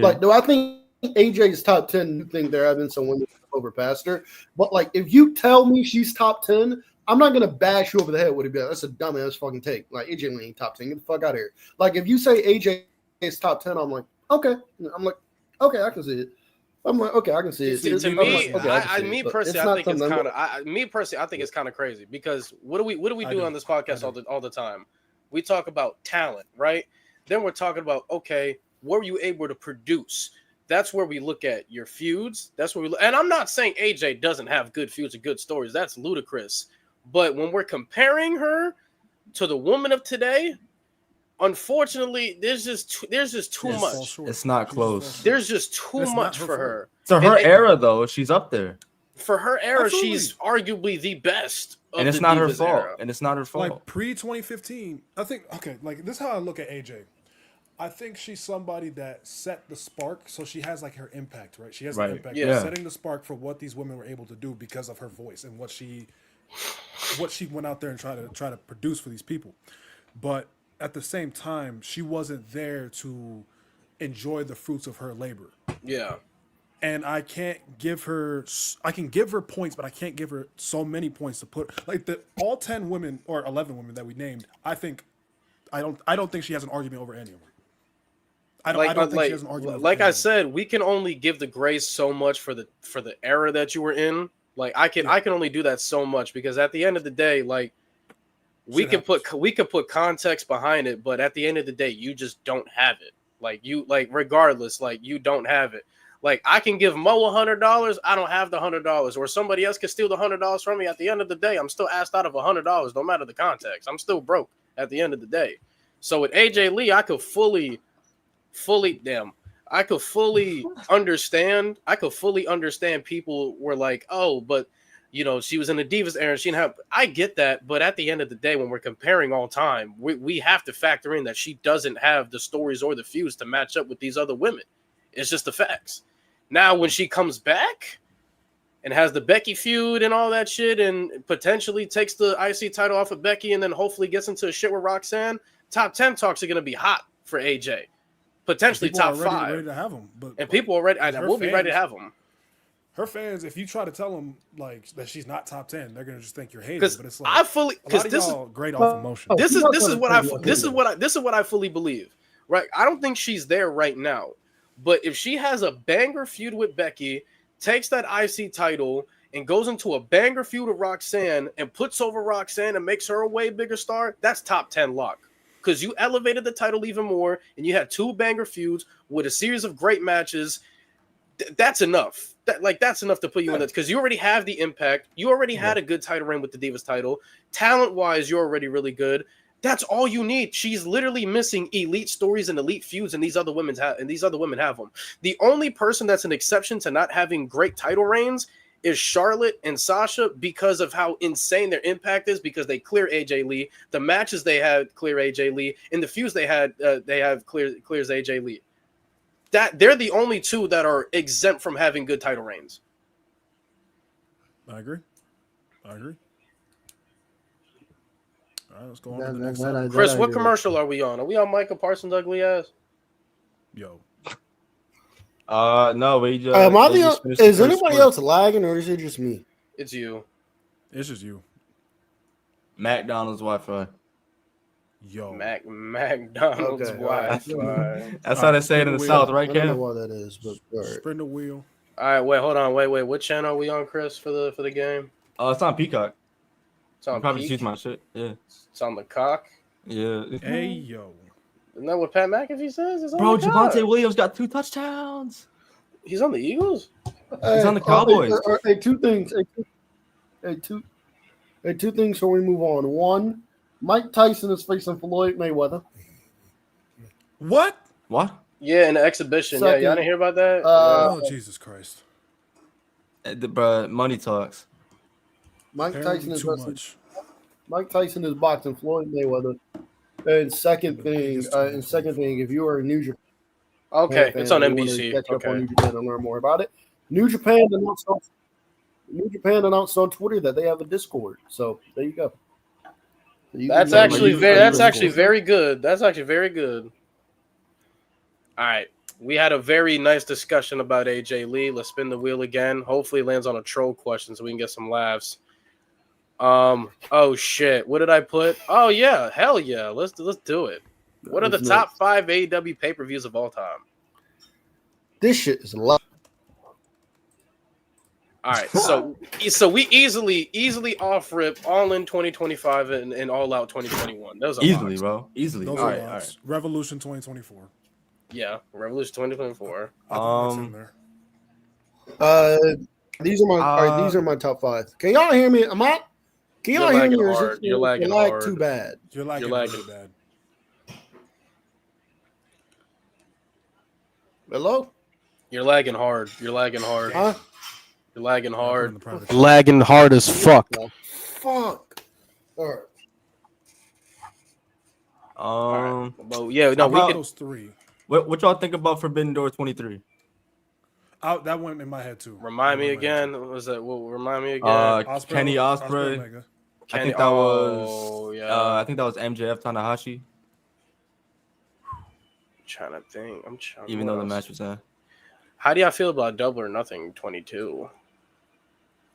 Like, do I think AJ's top 10? You think there have been some women overpassed her? But like, if you tell me she's top 10, I'm not gonna bash you over the head with it. That's a dumbass fucking take. Like AJ ain't top 10. Get the fuck out of here. Like if you say AJ is top 10, I'm like, okay. I can see it. I'm like, okay, I can see it. To me, I think it's kind of crazy because what do we do on this podcast all the time? We talk about talent, right? Then we're talking about, okay, what were you able to produce? That's where we look at your feuds. That's where and I'm not saying AJ doesn't have good feuds and good stories. That's ludicrous. But when we're comparing her to the woman of today, unfortunately, there's just too much. It's not close. There's just too much for her. So her era, though, she's up there. For her era, she's arguably the best. And it's not her fault. And it's not her fault. Like pre-2015, I think. Okay, like this is how I look at AJ. I think she's somebody that set the spark, so she has like her impact, right? She has an impact, setting the spark for what these women were able to do because of her voice and what she went out there and try to produce for these people. But at the same time, she wasn't there to enjoy the fruits of her labor. Yeah. And I can give her points, but I can't give her so many points to put like all 10 women or 11 women that we named. I don't think she has an argument over any of them. I don't think she has an argument. Like I said, we can only give the grace so much for the era that you were in. Like I can only do that so much because at the end of the day, like we could put context behind it, but at the end of the day, you just don't have it. Regardless, you don't have it. Like I can give Mo $100, I don't have the $100, or somebody else could steal the $100 from me. At the end of the day, I'm still asked out of $100, no matter the context. I'm still broke at the end of the day. So with AJ Lee, I could fully understand. I could fully understand people were like, oh, but she was in the Divas era. She didn't have. I get that, but at the end of the day, when we're comparing all time, we have to factor in that she doesn't have the stories or the feuds to match up with these other women. It's just the facts. Now, when she comes back and has the Becky feud and all that shit, and potentially takes the IC title off of Becky, and then hopefully gets into a shit with Roxanne, top 10 talks are going to be hot for AJ. Potentially top 5. Ready to have them, and people already will be ready to have them. Her fans, if you try to tell them like that she's not top 10, they're gonna just think you're hating. But it's like this is great off emotion. This is what I fully believe. Right? I don't think she's there right now, but if she has a banger feud with Becky, takes that IC title and goes into a banger feud with Roxanne and puts over Roxanne and makes her a way bigger star, that's top 10 lock. Because you elevated the title even more, and you had 2 banger feuds with a series of great matches. That's enough. That's enough to put you in that, because you already have the impact. You already had a good title reign with the Divas title. Talent-wise, you're already really good. That's all you need. She's literally missing elite stories and elite feuds, and these other women have them. The only person that's an exception to not having great title reigns is Charlotte and Sasha, because of how insane their impact is, because they clear AJ Lee. The matches they had clear AJ Lee, and the feuds they have clears AJ Lee. That they're the only 2 that are exempt from having good title reigns. I agree. All right, let's go on to the next one. Khris, what commercial are we on? Are we on Michael Parsons' ugly ass? Yo. No, we just. Is anybody else lagging, or is it just me? It's you. It's just you. McDonald's Wi-Fi. Yo. McDonald's Okay, all right. Wi-Fi. That's how they say it in spin the the South, wheel. right, I don't know Cam? why that is, but all right. Spin the wheel. All right, wait, hold on, wait. What channel are we on, Chris, for the game? It's on Peacock. It's on Probably Peak? choose my shit. Yeah. It's on the cock. Yeah. Hey yo. Isn't that what Pat McAfee says? It's on Bro, the cock. Javonte Williams got 2 touchdowns. He's on the Eagles? He's on the Cowboys. Hey, two things. Two things before we move on. One, Mike Tyson is facing Floyd Mayweather. What? What? Yeah, in the exhibition. Second, yeah, y'all didn't hear about that? Oh Jesus Christ. Bro, money talks. Mike Apparently Tyson is too wrestling. much. Mike Tyson is boxing Floyd Mayweather. And second thing, if you are a New Japan Okay, fan it's on and you wanna NBC. catch up on Okay. New Japan and learn more about it. New Japan announced on Twitter that they have a Discord. So there you go. That's Yeah, actually like, very. you- That's you- actually very good. That's actually very good. All right, we had a very nice discussion about AJ Lee. Let's spin the wheel again. Hopefully, it lands on a troll question so we can get some laughs. Oh shit, what did I put? Oh yeah, hell yeah. Let's do it. What are the top 5 AEW pay-per-views of all time? This shit is a lot. All right, so we easily off rip All In 2025 and All Out 2021. Those are Easily, locks. bro. Easily. Those All are right, all lots. right. Revolution 2024. Yeah, Revolution 2024. I think that's in there. These are my all right, these are my top 5. Can y'all hear me? Can y'all You're hear me? lagging Or is hard. it You're lagging lag hard. too bad? You're lagging You're really lagging. bad. Hello? You're lagging hard. You're lagging hard. Huh? You're lagging Put in hard. the private Lagging hard as fuck. Fuck. All right. But yeah, no, How we about could. those 3. What y'all think about Forbidden Door 23? That went in my head too. Remind me That went in my head, again. too. What was that? Well, remind me again. Kenny Osprey. Omega. I think that was I think that was MJF Tanahashi. I'm trying to think. Even what though the else? match was there. How do y'all feel about Double or Nothing 22?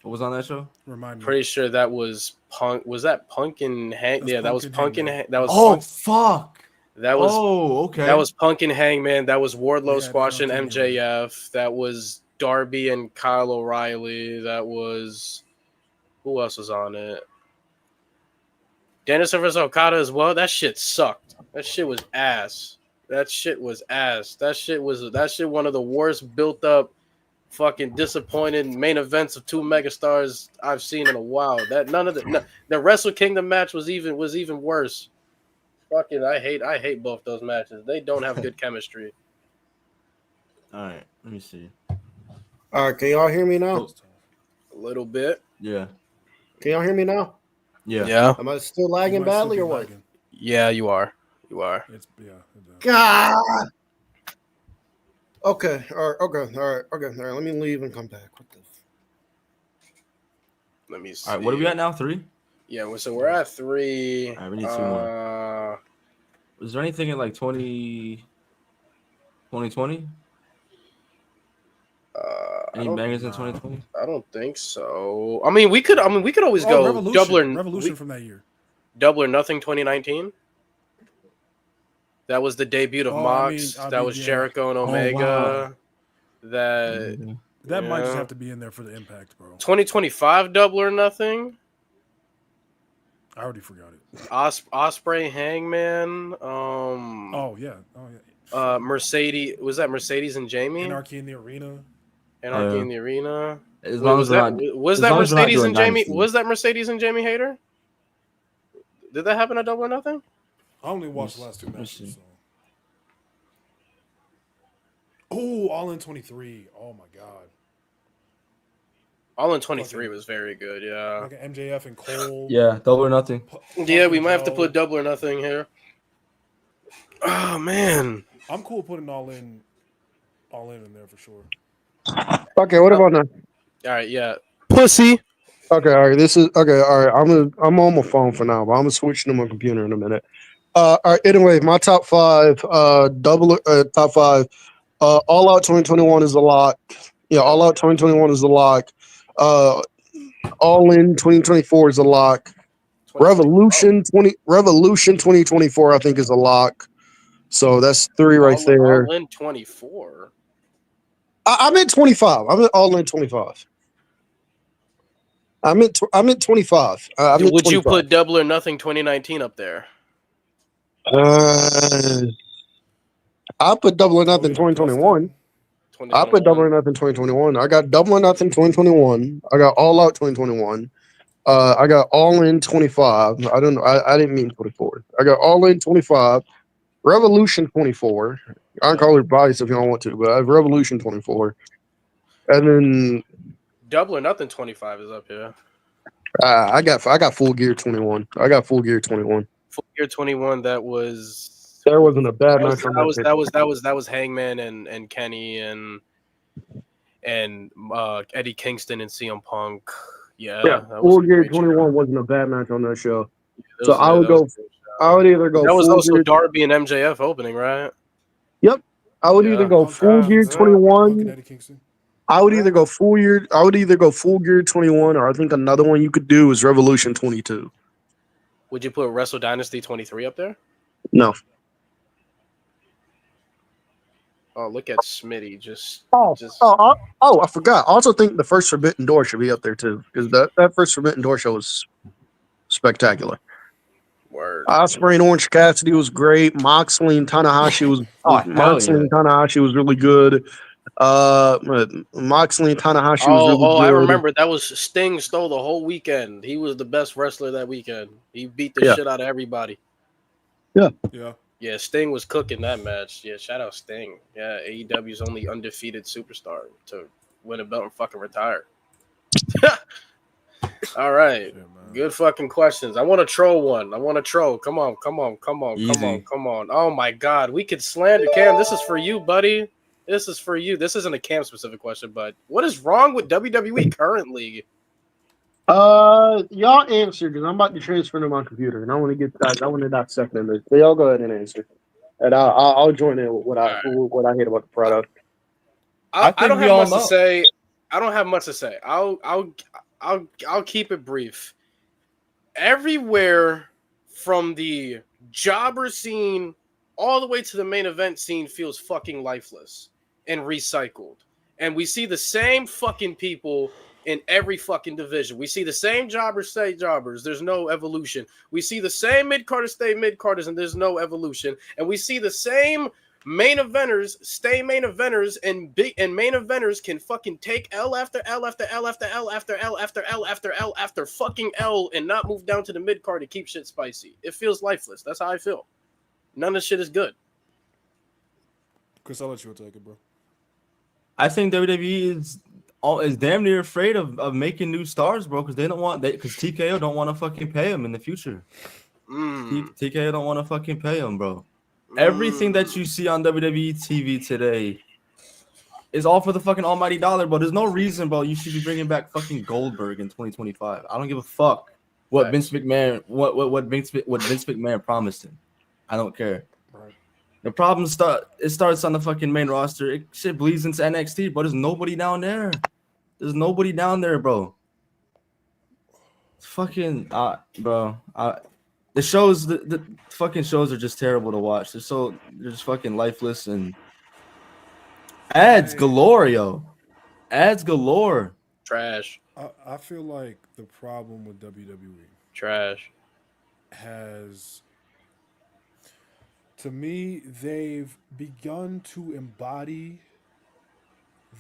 What was on that show? Remind me. Pretty sure that was Punk. Was that Punk and Hang? That's Yeah, that was Punk and Punk and Hangman. that was. Oh Punk. fuck! That was okay. That was Punk and Hangman. That was Wardlow Yeah, squashing they don't do MJF. That was Darby and Kyle O'Reilly. That was who else was on it? Danielson versus Okada as well. That shit sucked. That shit was ass. That shit was one of the worst built up, fucking disappointed main events of 2 megastars I've seen in a while. That the Wrestle Kingdom match was even worse. Fucking, I hate both those matches. They don't have good chemistry. All right, let me see. All right, can y'all hear me now? A little bit. Yeah. Can y'all hear me now? Yeah. Am I still lagging You might still badly be or what? lagging. Yeah, you are. You are. It's it does. God. Okay. All right. Let me leave and come back. What the? Let me see. All right, what are we at now? 3? Yeah, so we're at 3. All right, we need 2 more. Was there anything in like 2020? Any bangers in 2020? I don't think so. I mean, we could always go Revolution. Double from that year. Double or Nothing 2019. That was the debut of Mox. That was Jericho and Omega. Wow. That might just have to be in there for the impact, bro. 2025 Double or Nothing. I already forgot it. Osprey Hangman. Mercedes, was that Mercedes and Jamie? Anarchy in the Arena. Anarchy in the Arena. As long as was that Mercedes and Jamie? Was that Mercedes and Jamie Hayter? Did that happen at Double or Nothing? I only watched the last 2 matches. So. Oh, All In 23. Oh my god. All In 23 was very good. Yeah. Like MJF and Cole. Yeah, Double or Nothing. Yeah, we might have to put Double or Nothing here. Oh man. I'm cool putting All In in there for sure. Okay, what about now? All right, yeah. Pussy. Okay, all right. This is okay. All right, I'm on my phone for now, but I'm gonna switch to my computer in a minute. All right. Anyway, my top 5. Top 5. All Out 2021 is a lock. Yeah, All Out 2021 is a lock. All In 2024 is a lock. Revolution 2024, I think, is a lock. So that's 3 right there. All In 24. I meant 25. I meant All In 25. I meant 25. I meant Would 25. you put Double or Nothing 2019 up there? I put Double or Nothing 2021. I put Double or Nothing 2021. I got Double or Nothing 2021. I got All Out 2021. I got All In 25. I don't know. I didn't mean 24. I got All In 25. Revolution 24. I can call it bias if you don't want to, but I have Revolution 24. And then Double or Nothing 25 is up here. I got Full Gear 21. I got Full Gear 21. Full Gear 21. That was. There wasn't a bad match on that was Hangman and Kenny and Eddie Kingston and CM Punk. Yeah. Full Gear 21 wasn't a bad match on that show. So I would either go. That was also Darby and MJF opening, right? Yep. I would either go Full Gear 21. I would either go Full Gear. I would either go Full Gear 21, or I think another one you could do is Revolution 22. Would you put Wrestle Dynasty 23 up there? No. Oh, look at Smitty. I forgot. I also think the first Forbidden Door should be up there too, because that first Forbidden Door show was spectacular. Word. Ospreay and Orange Cassidy was great. Moxley and Tanahashi was Tanahashi was really good. Moxley and Tanahashi was really good. I remember that was Sting stole the whole weekend. He was the best wrestler that weekend. He beat the shit out of everybody. Yeah, Sting was cooking that match. Yeah, shout out Sting. Yeah, AEW's only undefeated superstar to win a belt and fucking retire. All right. Good fucking questions. I want to troll one. Come on. Oh my God. We could slander Cam. This is for you, buddy. This is for you. This isn't a Cam specific question, but what is wrong with WWE currently? Y'all answer because I'm about to transfer to my computer and I want to get that. I want to dissect it. So y'all go ahead and answer, and I'll join in with what I hate about the product. I don't have much to say. I don't have much to say. I'll keep it brief. Everywhere from the jobber scene all the way to the main event scene feels fucking lifeless and recycled. And we see the same fucking people in every fucking division. We see the same jobbers stay jobbers. There's no evolution. We see the same mid-carders stay mid-carders and there's no evolution. And we see the same main eventers stay main eventers and main eventers can fucking take L after L after L after L after L after L after L after fucking L and not move down to the mid-card to keep shit spicy. It feels lifeless. That's how I feel. None of this shit is good. Chris, I'll let you take it, bro. I think WWE is damn near afraid of making new stars, bro, because TKO don't want to fucking pay him in the future. TKO don't want to fucking pay him, bro. Everything that you see on WWE TV today is all for the fucking almighty dollar, bro. There's no reason, bro, you should be bringing back fucking Goldberg in 2025. I don't give a fuck what Vince McMahon Vince McMahon promised him. I don't care. Right. The problem starts on the fucking main roster. Shit bleeds into NXT, but there's nobody down there. There's nobody down there, bro. Fucking bro. The shows, the fucking shows are just terrible to watch. They're just fucking lifeless and ads galore, yo. Ads galore. Trash. I feel like the problem with WWE Trash has, to me, they've begun to embody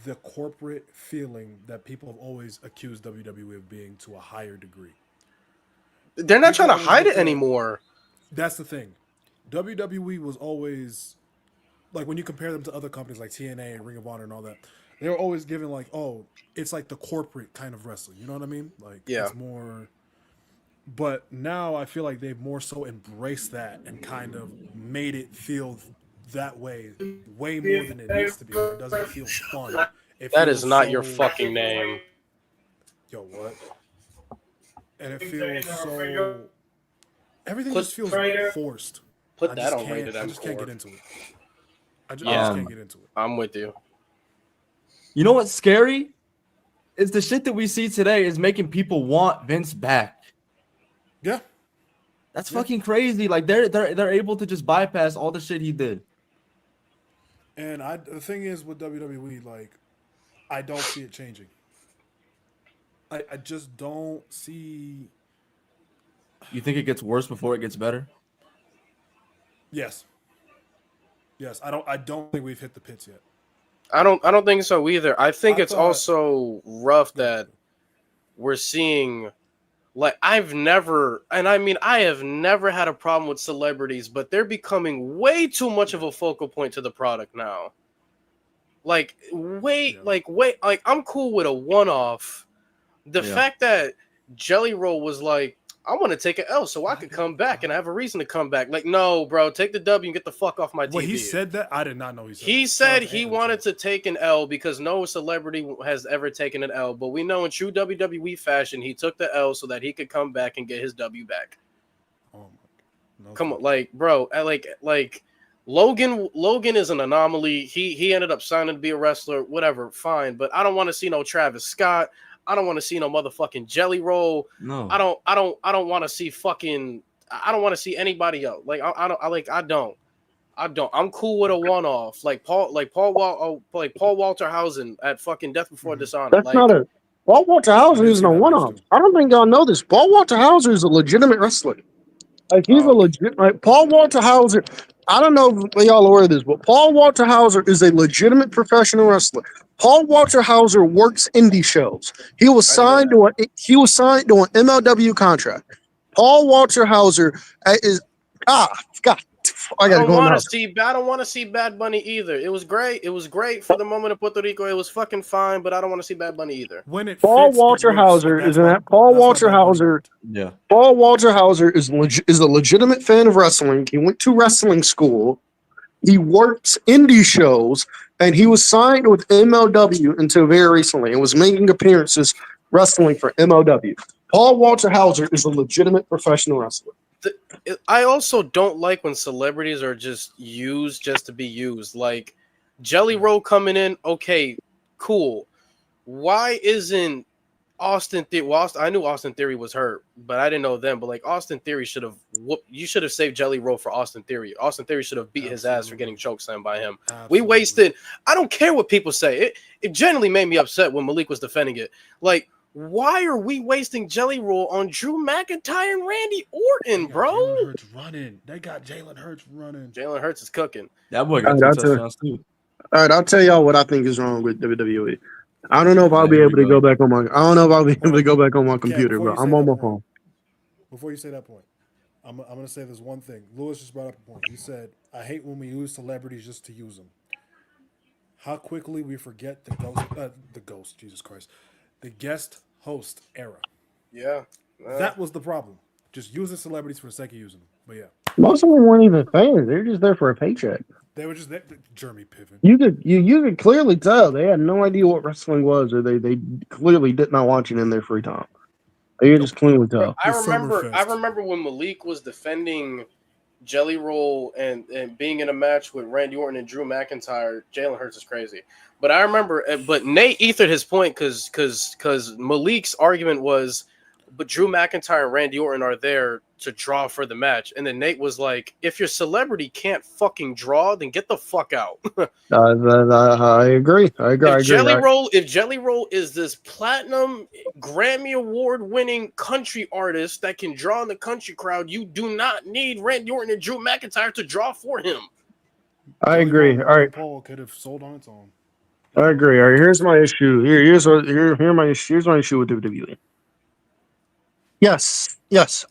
the corporate feeling that people have always accused WWE of being to a higher degree. They're not trying to hide it anymore. That's the thing. WWE was always, like, when you compare them to other companies like TNA and Ring of Honor and all that, they were always given like, oh, it's like the corporate kind of wrestling. You know what I mean? Like, it's more. But now I feel like they've more so embraced that and kind of made it feel that way more than it needs to be. It doesn't feel fun. That is not your fucking name. Yo, what? And it feels so. Everything just feels forced. Put that on rated M4. I just can't get into it. I just can't get into it. I'm with you. You know what's scary? It's the shit that we see today is making people want Vince back. Yeah. That's fucking crazy. Like they're able to just bypass all the shit he did. And the thing is with WWE, like, I don't see it changing. I just don't see. You think it gets worse before it gets better? Yes. Yes. I don't think we've hit the pits yet. I don't think so either. I think it's thought- also rough that we're seeing, like, I have never had a problem with celebrities, but they're becoming way too much of a focal point to the product now. Like I'm cool with a one-off. The fact that Jelly Roll was like, I want to take an L so I could come back and I have a reason to come back. Like, no, bro, take the W and get the fuck off my TV. When he said that, I did not know he said that. He said he wanted to take an L because no celebrity has ever taken an L. But we know in true WWE fashion, he took the L so that he could come back and get his W back. Oh my! Come on, like, bro, like Logan is an anomaly. He ended up signing to be a wrestler, whatever, fine. But I don't want to see no Travis Scott. I don't want to see no motherfucking Jelly Roll. No. I don't want to see fucking. I don't want to see anybody else. Like I don't. I'm cool with a one-off, like Paul Walterhausen at fucking Death Before Dishonor. That's like, not a Paul Walter Hauser isn't a one-off. I don't think y'all know this. Paul Walter Hauser is a legitimate wrestler. Like he's a legit. Like Paul Walter Hauser. I don't know if y'all are aware of this, but Paul Walter Hauser is a legitimate professional wrestler. Paul Walter Hauser works indie shows. He was signed to an MLW contract. Paul Walter Hauser is God. I gotta go now. I don't want to see Bad Bunny either. It was great. It was great for the moment in Puerto Rico. It was fucking fine, but I don't want to see Bad Bunny either. When it Paul fits, Walter it works. Hauser That's is an why- Paul that's why Walter Bad Bunny Hauser. worked. Yeah. Paul Walter Hauser is a legitimate fan of wrestling. He went to wrestling school. He works indie shows, and he was signed with MLW until very recently and was making appearances wrestling for MLW. Paul Walter Hauser is a legitimate professional wrestler. I also don't like when celebrities are just used just to be used. Like Jelly Roll coming in, okay, cool. Why isn't Austin Theory? Well, I knew Austin Theory was hurt, but I didn't know them. But like Austin Theory should have you should have saved Jelly Roll for Austin Theory. Austin Theory should have beat his ass for getting chokeslammed by him. Absolutely. We wasted. I don't care what people say. It genuinely made me upset when Malik was defending it. Like, why are we wasting Jelly Roll on Drew McIntyre and Randy Orton, bro? Jalen Hurts running. They got Jalen Hurts running. Jalen Hurts is cooking. That boy got two touchdowns too. All right, I'll tell y'all what I think is wrong with WWE. I don't know if I'll be able to go back on my. I don't know if I'll be able to go back on my computer, but I'm on my phone. Before you say that point, I'm going to say this one thing. Lewis just brought up a point. He said, I hate when we use celebrities just to use them. How quickly we forget the guest host era. Yeah. That was the problem. Just using celebrities for the sake of using them. But yeah. Most of them weren't even fans. They're just there for a paycheck. They were just Jeremy Piven. You could clearly tell they had no idea what wrestling was, or they clearly did not watch it in their free time. You could just clearly tell. I remember when Malik was defending Jelly Roll and being in a match with Randy Orton and Drew McIntyre. Jalen Hurts is crazy. But I remember, but Nate ethered his point because Malik's argument was, but Drew McIntyre and Randy Orton are there to draw for the match. And then Nate was like, if your celebrity can't fucking draw, then get the fuck out. I agree. If Jelly Roll is this platinum Grammy Award winning country artist that can draw in the country crowd, you do not need Randy Orton and Drew McIntyre to draw for him. I agree. All right. Paul could have sold on its own. I agree. All right. Here's my issue. Here's my issue with WWE. Yes,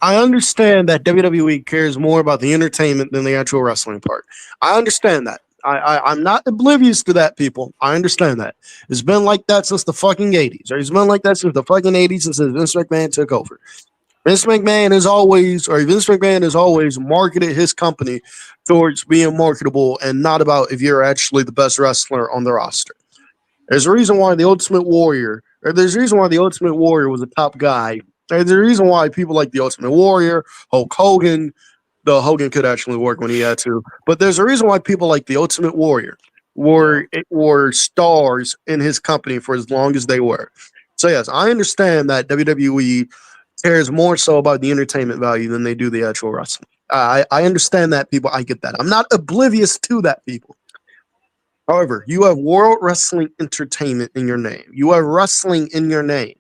I understand that WWE cares more about the entertainment than the actual wrestling part. I understand that. I'm not oblivious to that, people. I understand that. It's been like that since the fucking 80s. Or it's been like that since the fucking 80s and since Vince McMahon took over. Vince McMahon has always marketed his company towards being marketable and not about if you're actually the best wrestler on the roster. There's a reason why the Ultimate Warrior was a top guy. There's a reason why people like the Ultimate Warrior, Hulk Hogan, though Hogan could actually work when he had to. But there's a reason why people like the Ultimate Warrior were stars in his company for as long as they were. So yes, I understand that WWE cares more so about the entertainment value than they do the actual wrestling. I understand that, people. I get that. I'm not oblivious to that, people. However, you have World Wrestling Entertainment in your name. You have wrestling in your name.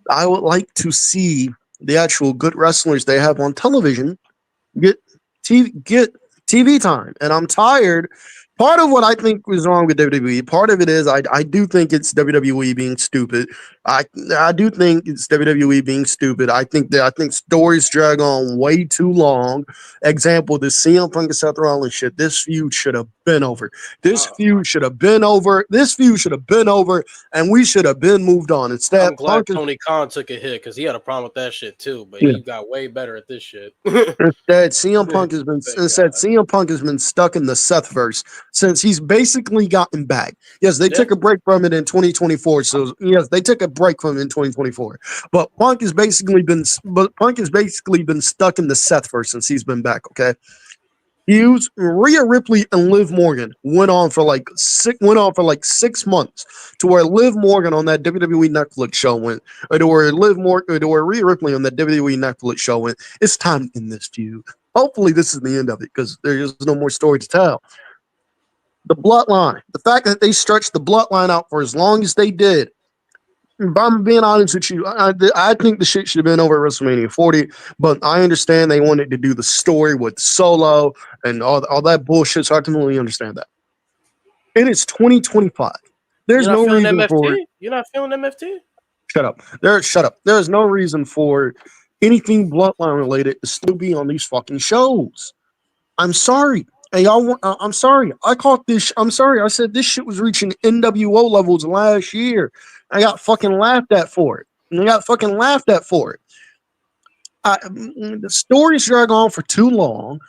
I would like to see the actual good wrestlers they have on television get TV time. And I'm tired. Part of what I think was wrong with WWE, part of it is I do think it's WWE being stupid. I do think it's WWE being stupid. I think stories drag on way too long. Example, the CM Punk and Seth Rollins shit. This feud should have been over. This feud should have been over. This feud should have been over, and we should have been moved on. Instead, I'm glad Punk Tony Khan took a hit because he had a problem with that shit too, but Yeah. he got way better at this shit. Instead, CM Punk has been Thank said God. CM Punk has been stuck in the Sethverse since he's basically gotten back. Yes, they took a break from it in 2024. So yes, they took a break from it in 2024. But Punk has basically been stuck in the Sethverse since he's been back. Okay. Hughes, Rhea Ripley, and Liv Morgan went on for like 6 months to where Liv Morgan on that WWE Netflix show went, or where Rhea Ripley on that WWE Netflix show went. It's time to end this feud. Hopefully, this is the end of it because there is no more story to tell. The bloodline, the fact that they stretched the bloodline out for as long as they did. If I'm being honest with you, I think the shit should have been over at WrestleMania 40, but I understand they wanted to do the story with Solo and all that bullshit, so I completely understand that. It is 2025. There's no reason for it. You're not feeling MFT? Shut up. Shut up. There is no reason for anything bloodline related to still be on these fucking shows. I'm sorry. Hey, I'm sorry. I'm sorry. I said this shit was reaching NWO levels last year. I got fucking laughed at for it. The stories drag on for too long.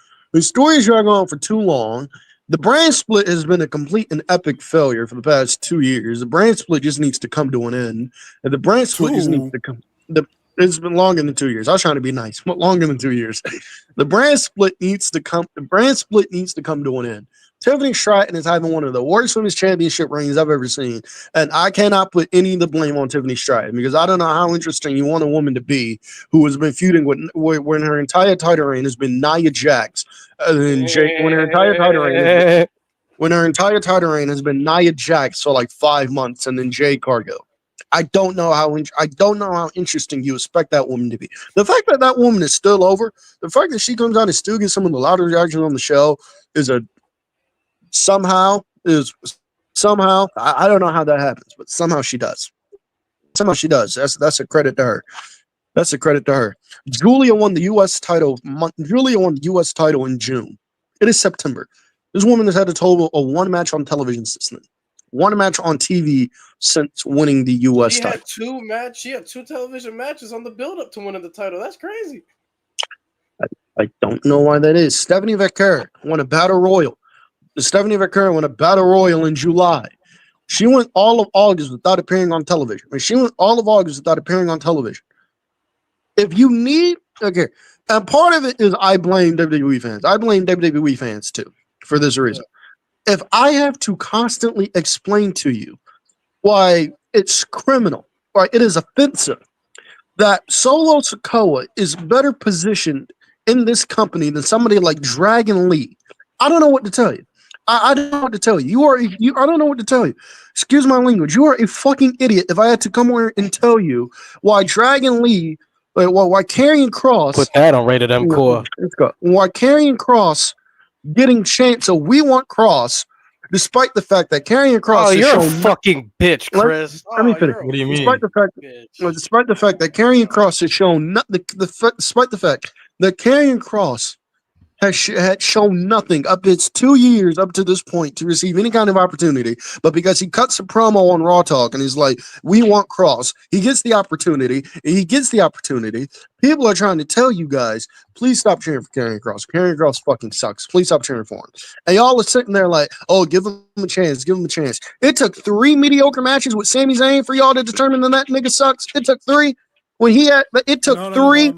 The brand split has been a complete and epic failure for the past 2 years. The brand split just needs to come to an end. And the brand split just needs to come. It's been longer than 2 years. I was trying to be nice, but longer than 2 years. The brand split needs to come. The brand split needs to come to an end. Tiffany Stratton is having one of the worst women's championship reigns I've ever seen, and I cannot put any of the blame on Tiffany Stratton because I don't know how interesting you want a woman to be who has been feuding with when her entire title reign has been Nia Jax, and when her entire title reign has been Nia Jax for like 5 months, and then Jade Cargill. I don't know how interesting you expect that woman to be. The fact that that woman is still over, the fact that she comes out and still gets some of the louder reactions on the show is somehow. I don't know how that happens, but somehow she does. That's a credit to her. Julia won the U.S. title. Julia won the U.S. title in June. It is September. This woman has had a total of 1 match on television since then. 1 match on TV since winning the U.S. title. She had 2 television matches on the build-up to winning the title. That's crazy. I don't know why that is. Stephanie Vaquer won a battle royal. In July. She went all of August without appearing on television. If you need, okay, and part of it is I blame WWE fans. I blame WWE fans too for this reason. If I have to constantly explain to you why it's criminal, why it is offensive, that Solo Sikoa is better positioned in this company than somebody like Dragon Lee, I don't know what to tell you. I don't know what to tell you. I don't know what to tell you. Excuse my language. You are a fucking idiot if I had to come here and tell you why Dragon Lee, why Karrion Kross. Put that on Rated M Core. Let's go. Why Karrion Kross getting chance of We Want Kross, despite the fact that Karrion Kross. Oh, you're a fucking bitch, Chris. Let me finish. What do you mean? Despite the fact that Karrion Kross has shown despite the fact that Karrion Kross had shown nothing up its 2 years up to this point to receive any kind of opportunity, but because he cuts a promo on Raw Talk and he's like, "We want Kross," he gets the opportunity. People are trying to tell you guys, please stop cheering for Karrion Kross. Karrion Kross fucking sucks. Please stop cheering for him. And y'all are sitting there like, "Oh, give him a chance. It took 3 mediocre matches with Sami Zayn for y'all to determine that nigga sucks. It took 3. When he had, it took 3.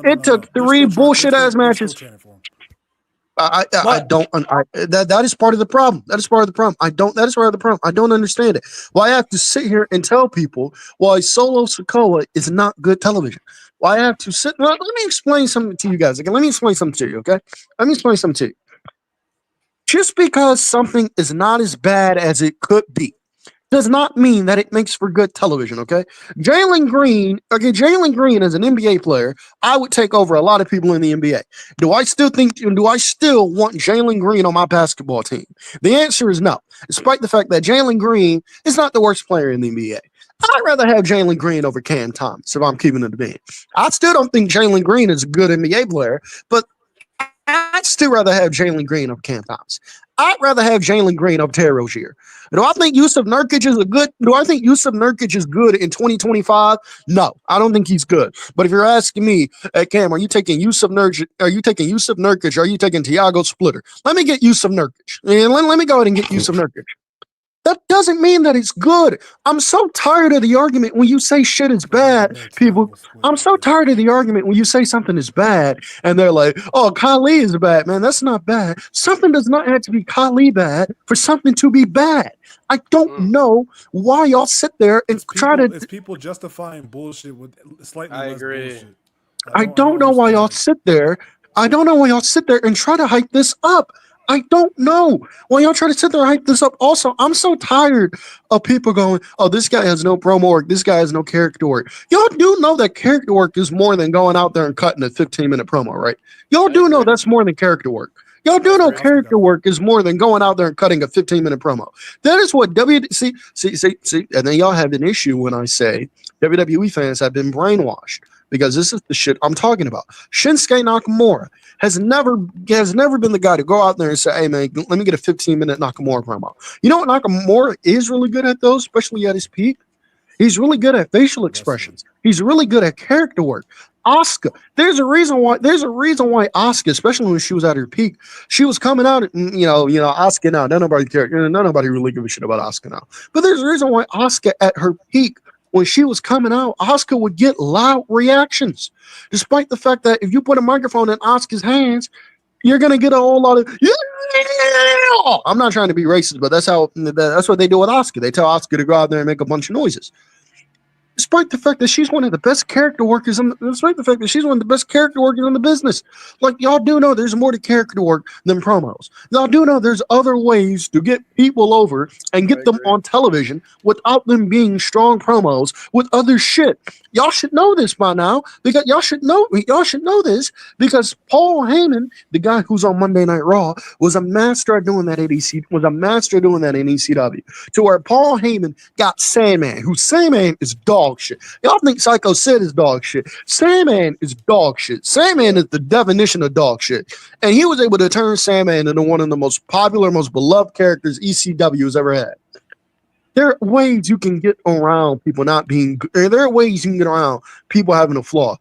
It took 3 bullshit ass matches. That is part of the problem. That is part of the problem. That is part of the problem. I don't understand it. Why I have to sit here and tell people why Solo Sikoa is not good television. Why I have to sit. Let me explain something to you guys. Okay, let me explain something to you. Okay, let me explain something to you. Just because something is not as bad as it could be does not mean that it makes for good television, okay? Jalen Green as an NBA player, I would take over a lot of people in the NBA. Do I still want Jalen Green on my basketball team? The answer is no, despite the fact that Jalen Green is not the worst player in the NBA. I'd rather have Jalen Green over Cam Thomas if I'm keeping it to me. I still don't think Jalen Green is a good NBA player, but I'd still rather have Jalen Green over Cam Thomas. I'd rather have Jalen Green over Terry Rozier. Do I think Yusuf Nurkic is good in 2025? No, I don't think he's good. But if you're asking me, hey Cam, are you taking Yusuf Nurkic? Are you taking Tiago Splitter? Let me get Yusuf Nurkic. And let me go ahead and get Yusuf Nurkic. That doesn't mean that it's good. I'm so tired of the argument when you say shit is bad, people. I'm so tired of the argument when you say something is bad and they're like, oh, Kylie is bad, man. That's not bad. Something does not have to be Kylie bad for something to be bad. I don't know why y'all sit there and it's people justifying bullshit with slightly less bullshit. I don't know why y'all sit there. I don't know why y'all sit there and try to hype this up. I don't know why y'all try to sit there and hype this up. Also, I'm so tired of people going, oh, this guy has no promo work. This guy has no character work. Y'all do know that character work is more than going out there and cutting a 15-minute promo, right? Y'all do know that's more than character work. Y'all do know character work is more than going out there and cutting a 15-minute promo. That is what see, and then y'all have an issue when I say WWE fans have been brainwashed because this is the shit I'm talking about. Shinsuke Nakamura has never been the guy to go out there and say, hey man, let me get a 15-minute Nakamura promo. You know what Nakamura is really good at though, especially at his peak? He's really good at facial expressions. He's really good at character work. Asuka, there's a reason why Asuka, especially when she was at her peak, she was coming out, Asuka now. Nobody cares. Nobody really give a shit about Asuka now. But there's a reason why Asuka at her peak, when she was coming out, Asuka would get loud reactions, despite the fact that if you put a microphone in Asuka's hands, you're gonna get a whole lot of. Yeah! I'm not trying to be racist, but that's what they do with Asuka. They tell Asuka to go out there and make a bunch of noises. Despite the fact that she's one of the best character workers in the business. Like, y'all do know there's more to character work than promos. Y'all do know there's other ways to get people over and get them on television without them being strong promos with other shit. Y'all should know this by now because y'all should know this because Paul Heyman, the guy who's on Monday Night Raw, was a master at doing that in ECW. To where Paul Heyman got Sandman, who Sandman is dog shit. Y'all think Psycho Sid is dog shit. Sandman is dog shit. Sandman is the definition of dog shit. And he was able to turn Sandman into one of the most popular, most beloved characters ECW has ever had. There are ways you can get around people not being good. There are ways you can get around people having a flaw.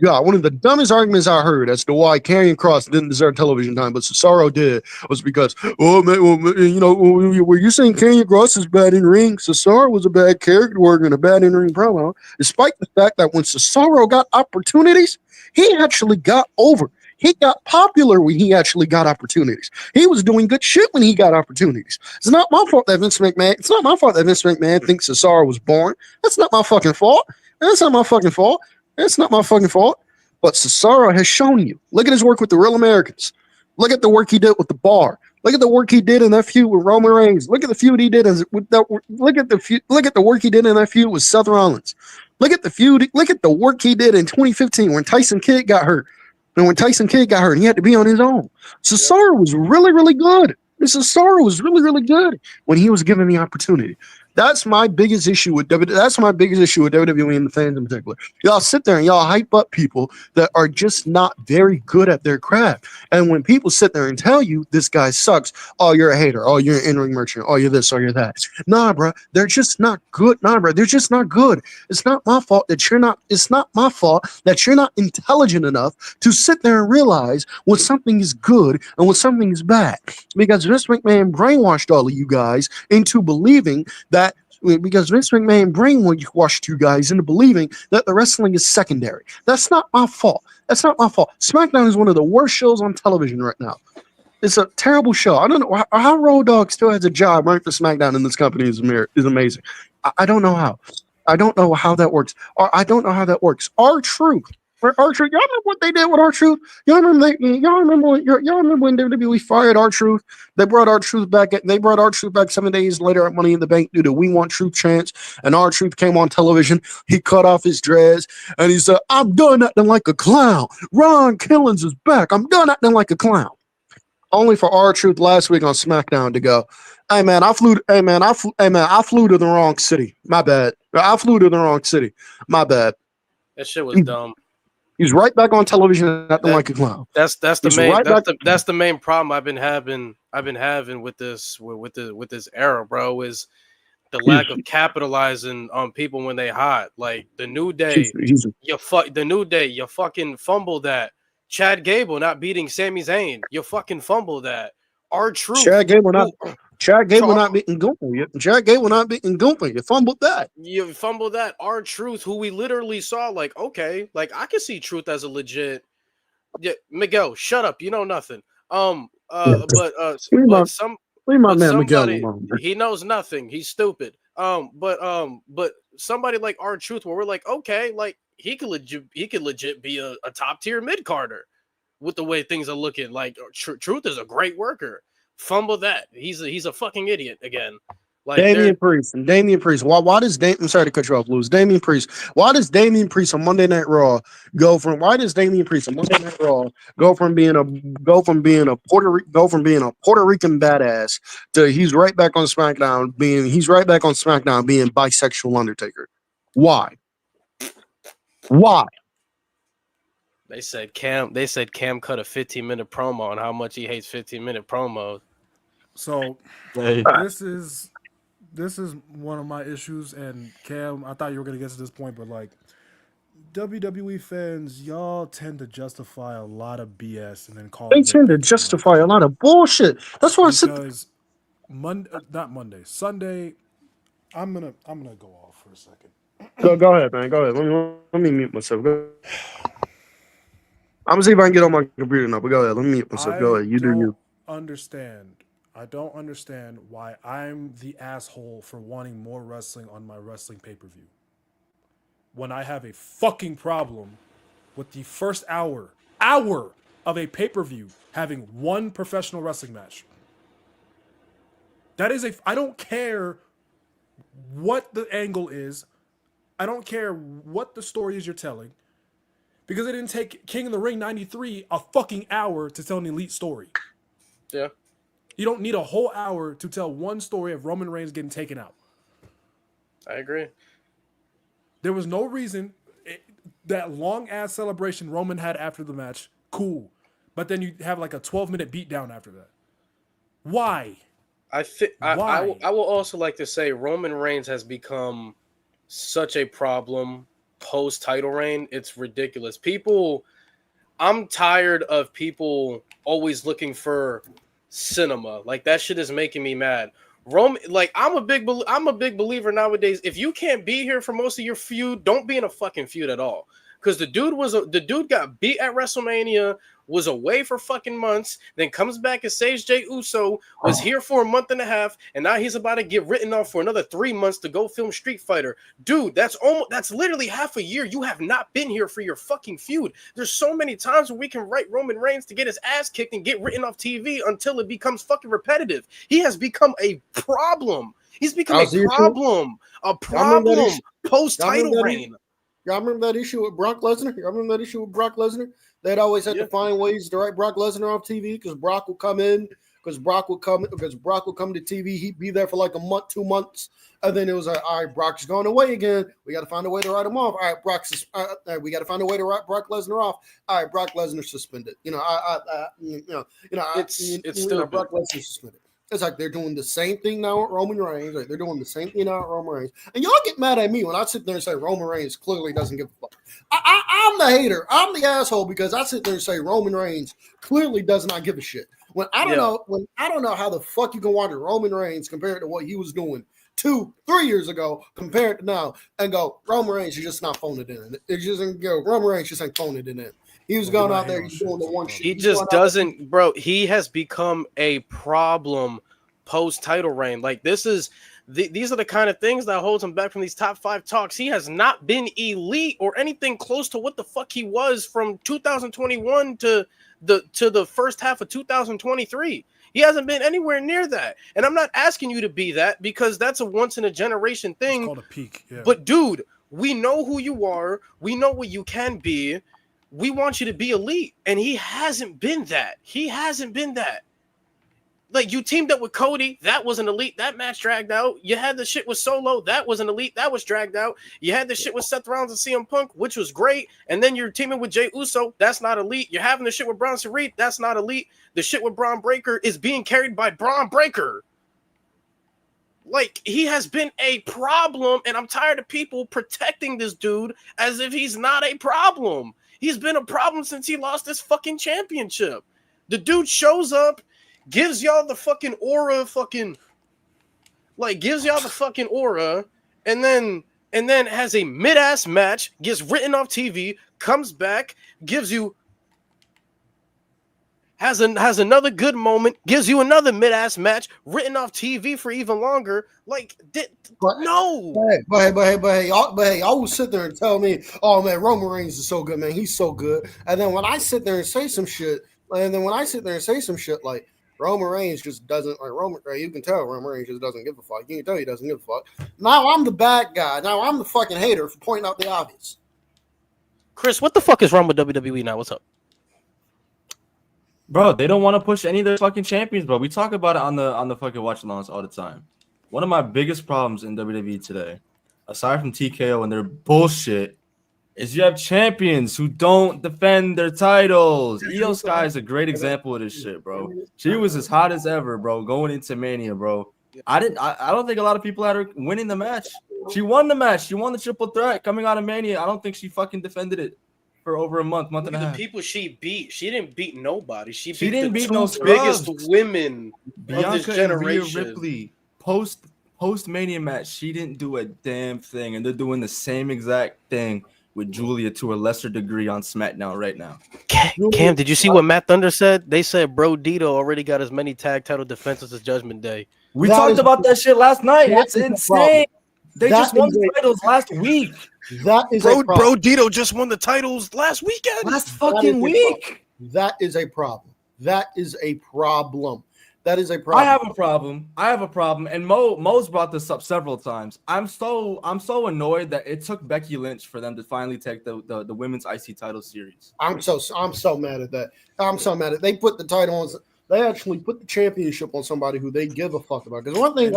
Yeah, one of the dumbest arguments I heard as to why Karrion Kross didn't deserve television time, but Cesaro did, was because, were you saying Karrion Kross is bad in ring? Cesaro was a bad character worker and a bad in ring promo, despite the fact that when Cesaro got opportunities, he actually got over. He got popular when he actually got opportunities. He was doing good shit when he got opportunities. It's not my fault that Vince McMahon thinks Cesaro was born. That's not my fucking fault. It's not my fucking fault. But Cesaro has shown you. Look at his work with the Real Americans. Look at the work he did with the Bar. Look at the work he did in that feud with Roman Reigns. Look at the feud he did look at the work he did in that feud with Seth Rollins. Look at the work he did in 2015 when Tyson Kidd got hurt. And when Tyson Kidd got hurt, he had to be on his own. Cesaro was really, really good. Cesaro was really, really good when he was given the opportunity. That's my biggest issue with WWE and the fans in particular. Y'all sit there and y'all hype up people that are just not very good at their craft. And when people sit there and tell you this guy sucks, oh, you're a hater, oh, you're an in-ring merchant, oh, you're this, oh, you're that. Nah, bro, they're just not good. They're just not good. It's not my fault that you're not intelligent enough to sit there and realize when something is good and when something is bad. Because Vince McMahon brainwashed all of you guys into believing that because Vince McMahon brainwashed you guys into believing that the wrestling is secondary. That's not my fault. That's not my fault. SmackDown is one of the worst shows on television right now. It's a terrible show. I don't know how Road Dogg still has a job running for SmackDown in this company is amazing. I don't know how. I don't know how that works. I don't know how that works. R-Truth. R-Truth. Y'all remember what they did with R-Truth? Y'all remember when WWE fired R-Truth? They brought R-Truth back. They brought R-Truth back 7 days later at Money in the Bank due to We Want Truth chants. And R-Truth came on television. He cut off his dreads and he said, "I'm done acting like a clown. Ron Killings is back. I'm done acting like a clown." Only for R-Truth last week on SmackDown to go, "Hey man, I flew to the wrong city. My bad. I flew to the wrong city. My bad." That shit was dumb. He's right back on television acting like a clown. That's the He's main right that's the main problem I've been having with this era, bro, is the lack of capitalizing on people when they hot. Like the New Day, you fucking fumbled that. Chad Gable not beating Sami Zayn, you fucking fumbled that. R-Truth, Chad Gable not beating Gunther. Chad Gable not beating Gunther. You fumbled that. You fumbled that. R-Truth, who we literally saw, like, okay, like I can see Truth as a legit. Yeah, Miguel, shut up. You know nothing. But Miguel alone. He knows nothing. He's stupid. But somebody like R-Truth, where we're like, okay, like he could legit be a top tier mid carder with the way things are looking. Like Truth is a great worker. Fumble that. He's a fucking idiot again. Like Damian Priest. Why does Damian? I'm sorry to cut you off, Lewis. Damian Priest. Why does Damian Priest on Monday Night Raw go from being a Puerto Rican badass to he's right back on SmackDown being bisexual Undertaker? Why? They said Cam cut a 15-minute promo on how much he hates 15-minute promos. So this is one of my issues, and Cam, I thought you were gonna get to this point, but like WWE fans, y'all tend to justify a lot of BS and then call. They tend to justify a lot of bullshit. That's why I said Sunday. I'm gonna go off for a second. Go ahead, man. Go ahead. Let me mute myself. Go. I'm gonna see if I can get on my computer now. But go ahead. Let me mute myself. Go ahead. You do you. I don't understand why I'm the asshole for wanting more wrestling on my wrestling pay-per-view. When I have a fucking problem with the first hour of a pay-per-view having one professional wrestling match. I don't care what the angle is. I don't care what the story is you're telling. Because it didn't take King of the Ring 93 a fucking hour to tell an elite story. Yeah. You don't need a whole hour to tell one story of Roman Reigns getting taken out. I agree. There was no reason that long-ass celebration Roman had after the match, cool. But then you have like a 12-minute beatdown after that. Why? I will also like to say Roman Reigns has become such a problem post-title reign. It's ridiculous. I'm tired of people always looking for cinema. Like that shit is making me mad. Roman, like I'm a big believer nowadays. If you can't be here for most of your feud, don't be in a fucking feud at all. Because the dude got beat at WrestleMania, was away for fucking months, then comes back as Sage J Uso, was here for a month and a half, and now he's about to get written off for another 3 months to go film Street Fighter. Dude, that's literally half a year you have not been here for your fucking feud. There's so many times where we can write Roman Reigns to get his ass kicked and get written off TV until it becomes fucking repetitive. He has become a problem. He's become a problem post-title reign. Y'all remember that issue with Brock Lesnar? They'd always have to find ways to write Brock Lesnar off TV because Brock would come to TV. He'd be there for like a month, 2 months, and then it was like, all right, Brock's going away again. We got to find a way to write him off. All right, we got to find a way to write Brock Lesnar off. All right, Brock Lesnar suspended. It's stupid. Brock Lesnar suspended. It's like they're doing the same thing now with Roman Reigns. Like they're doing the same thing now with Roman Reigns. And y'all get mad at me when I sit there and say Roman Reigns clearly doesn't give a fuck. I'm the hater. I'm the asshole because I sit there and say Roman Reigns clearly does not give a shit. When I don't know how the fuck you can watch Roman Reigns compared to what he was doing 2-3 years ago compared to now and go, Roman Reigns is just not phoning it in. It's just Roman Reigns just ain't phoning it in. He was going out there, he's doing the one shit. He just doesn't, bro. He has become a problem post title reign. Like these are the kind of things that holds him back from these top 5 talks. He has not been elite or anything close to what the fuck he was from 2021 to the first half of 2023. He hasn't been anywhere near that. And I'm not asking you to be that because that's a once in a generation thing. It's called a peak. Yeah. But dude, we know who you are. We know what you can be. We want you to be elite. And he hasn't been that. Like, you teamed up with Cody. That was an elite. That match dragged out. You had the shit with Solo. That was an elite. That was dragged out. You had the shit with Seth Rollins and CM Punk, which was great. And then you're teaming with Jey Uso. That's not elite. You're having the shit with Bronson Reed. That's not elite. The shit with Braun Breaker is being carried by Braun Breaker. Like, he has been a problem, and I'm tired of people protecting this dude as if he's not a problem. He's been a problem since he lost this fucking championship. The dude shows up, gives y'all the fucking aura, and then has a mid-ass match, gets written off TV, comes back, has another good moment, gives you another mid-ass match, written off TV for even longer. Like, no. But hey, y'all will sit there and tell me, oh man, Roman Reigns is so good, man. He's so good. And then when I sit there and say some shit, like Roman Reigns just doesn't you can tell Roman Reigns just doesn't give a fuck. You can tell he doesn't give a fuck. Now I'm the bad guy. Now I'm the fucking hater for pointing out the obvious. Chris, what the fuck is wrong with WWE now? What's up? Bro, they don't want to push any of their fucking champions, bro. We talk about it on the fucking watch alongs all the time. One of my biggest problems in WWE today, aside from TKO and their bullshit, is you have champions who don't defend their titles. Io Sky is a great example of this shit, bro. She was as hot as ever, bro, going into Mania, bro. I don't think a lot of people had her winning the match. She won the match. She won the triple threat coming out of Mania. I don't think she fucking defended it for over a month and a half. The people she beat, she didn't beat nobody. She didn't beat no biggest women Bianca of this generation. And Rhea Ripley post Mania match, she didn't do a damn thing, and they're doing the same exact thing with Julia to a lesser degree on SmackDown right now. Cam, did you see what Matt Thunder said? They said Bro Dito already got as many tag title defenses as Judgment Day. We talked about that shit last night. It's insane. They just won the titles last week. That is Bro Dito just won the titles last weekend. Last fucking week. That is a problem. I have a problem. And Mo's brought this up several times. I'm so annoyed that it took Becky Lynch for them to finally take the women's IC title series. I'm so mad at that. I'm so mad at they put the title on. They actually put the championship on somebody who they give a fuck about. Because one thing,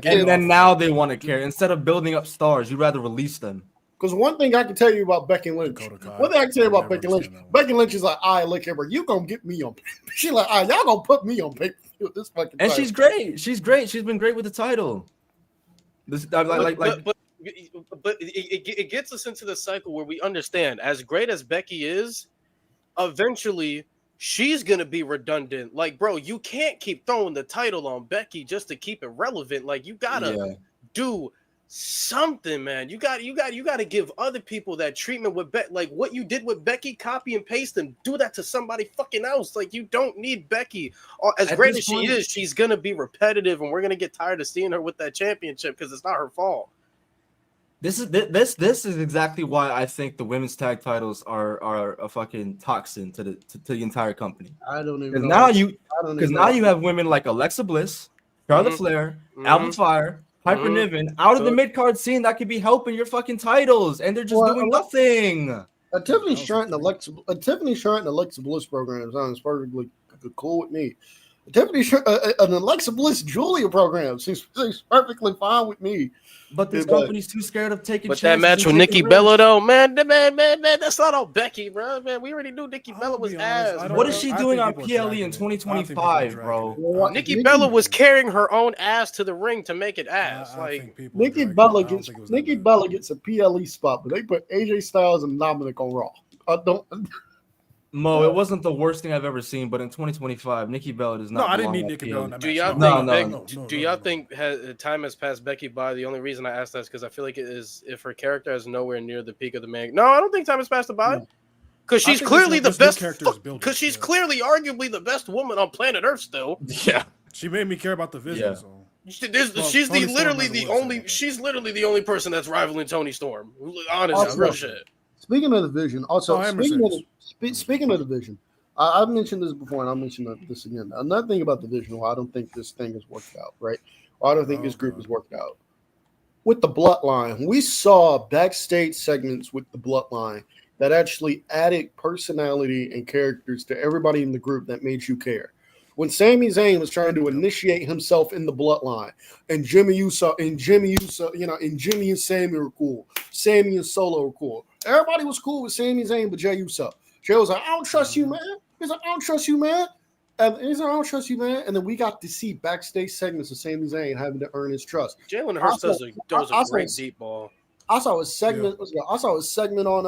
and then now they want to care instead of building up stars. You'd rather release them. Because one thing I can tell you about Becky Lynch, Becky Lynch is like, all right, look, Amber, you gonna get me on. She like, all right, y'all gonna put me on paper. This fucking. And title. she's great. She's great. She's been great with the title. But it gets us into the cycle where we understand, as great as Becky is, eventually she's gonna be redundant. Like, bro, you can't keep throwing the title on Becky just to keep it relevant. Like, you gotta do something, man. You got to give other people that treatment with like what you did with Becky. Copy and paste and do that to somebody fucking else. Like, you don't need Becky. As great as she is, she's gonna be repetitive, and we're gonna get tired of seeing her with that championship because it's not her fault. This is exactly why I think the women's tag titles are a fucking toxin to the entire company. I don't even know. Now you have women like Alexa Bliss, Charlotte Flair, Alba Fire, Piper Niven out of the mid-card scene that could be helping your fucking titles, and they're just doing nothing. Tiffany Stratton and Alexa Bliss program sounds perfectly cool with me. An Alexa Bliss Julia program seems perfectly fine with me. But this company's too scared of taking. But that match with Nikki Bella, though, man, that's not all Becky, bro. Man, we already knew Nikki Bella was ass. What is she doing on PLE in 2025, bro? Nikki Bella was carrying her own ass to the ring to make it ass. Nikki Bella gets a PLE spot, but they put AJ Styles and Dominic on Raw. Mo, it wasn't the worst thing I've ever seen, but in 2025, Nikki Bella does not. No, I didn't need belong Nikki at Bella in PM. that Do match. y'all No, think? Do y'all think time has passed Becky by? The only reason I ask that is because I feel like it is if her character is nowhere near the peak of the man. No, I don't think time has passed her by. Because she's think clearly this the new best. character is building, Because she's yeah. clearly, arguably, the best woman on planet Earth still. Yeah. She made me care about the vision. Yeah. So She's Tony Storm literally has a the word to say only. about that. She's literally the only person that's rivaling Tony Storm. Honestly, Also- real shit. Speaking of the vision, also and speaking of Mercedes. speaking of the vision, I've mentioned this before, and I'll mention this again. Another thing about the vision, why I don't think this thing has worked out, right? Why I don't think this group has worked out. With the Bloodline, we saw backstage segments with the Bloodline that actually added personality and characters to everybody in the group that made you care. When Sami Zayn was trying to initiate himself in the Bloodline, and Jimmy and Sammy were cool. Sammy and Solo were cool. Everybody was cool with Sami Zayn, but Jey Uso. Jey was like, I don't trust you, man. He's like, I don't trust you, man. And he's like, I don't trust you, man. And then we got to see backstage segments of Sami Zayn having to earn his trust. Jalen Hurst does a great deep ball. I saw a segment. I saw a segment on.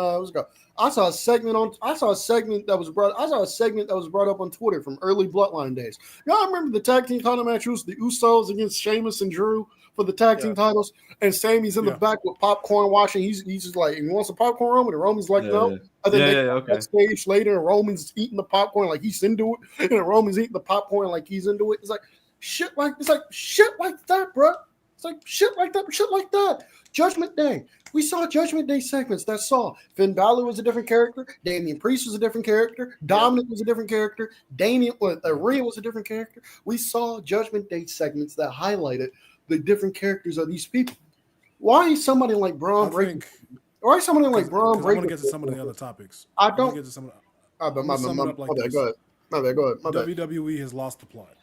I saw a segment that was brought up on Twitter from early Bloodline days. Y'all remember the tag team title match was the Usos against Sheamus and Drew for the tag team titles, and Sami's in the back with popcorn watching. He's just like, he wants a popcorn Roman, and Roman's like, no. Yeah. And then they Okay. backstage later, and Roman's eating the popcorn like he's into it, and Roman's eating the popcorn like he's into it. It's like shit like that, bro. It's like shit like that. Judgment Day. We saw Judgment Day segments that saw Finn Balor was a different character, Damian Priest was a different character, Dominic was a different character, Rhea was a different character. We saw Judgment Day segments that highlighted the different characters of these people. Why is somebody like Braun Breaker? Why is somebody like Braun Breaker? I want to get to some of the other topics. I don't. Get to some. My bad. Go ahead. My bad. WWE has lost the plot.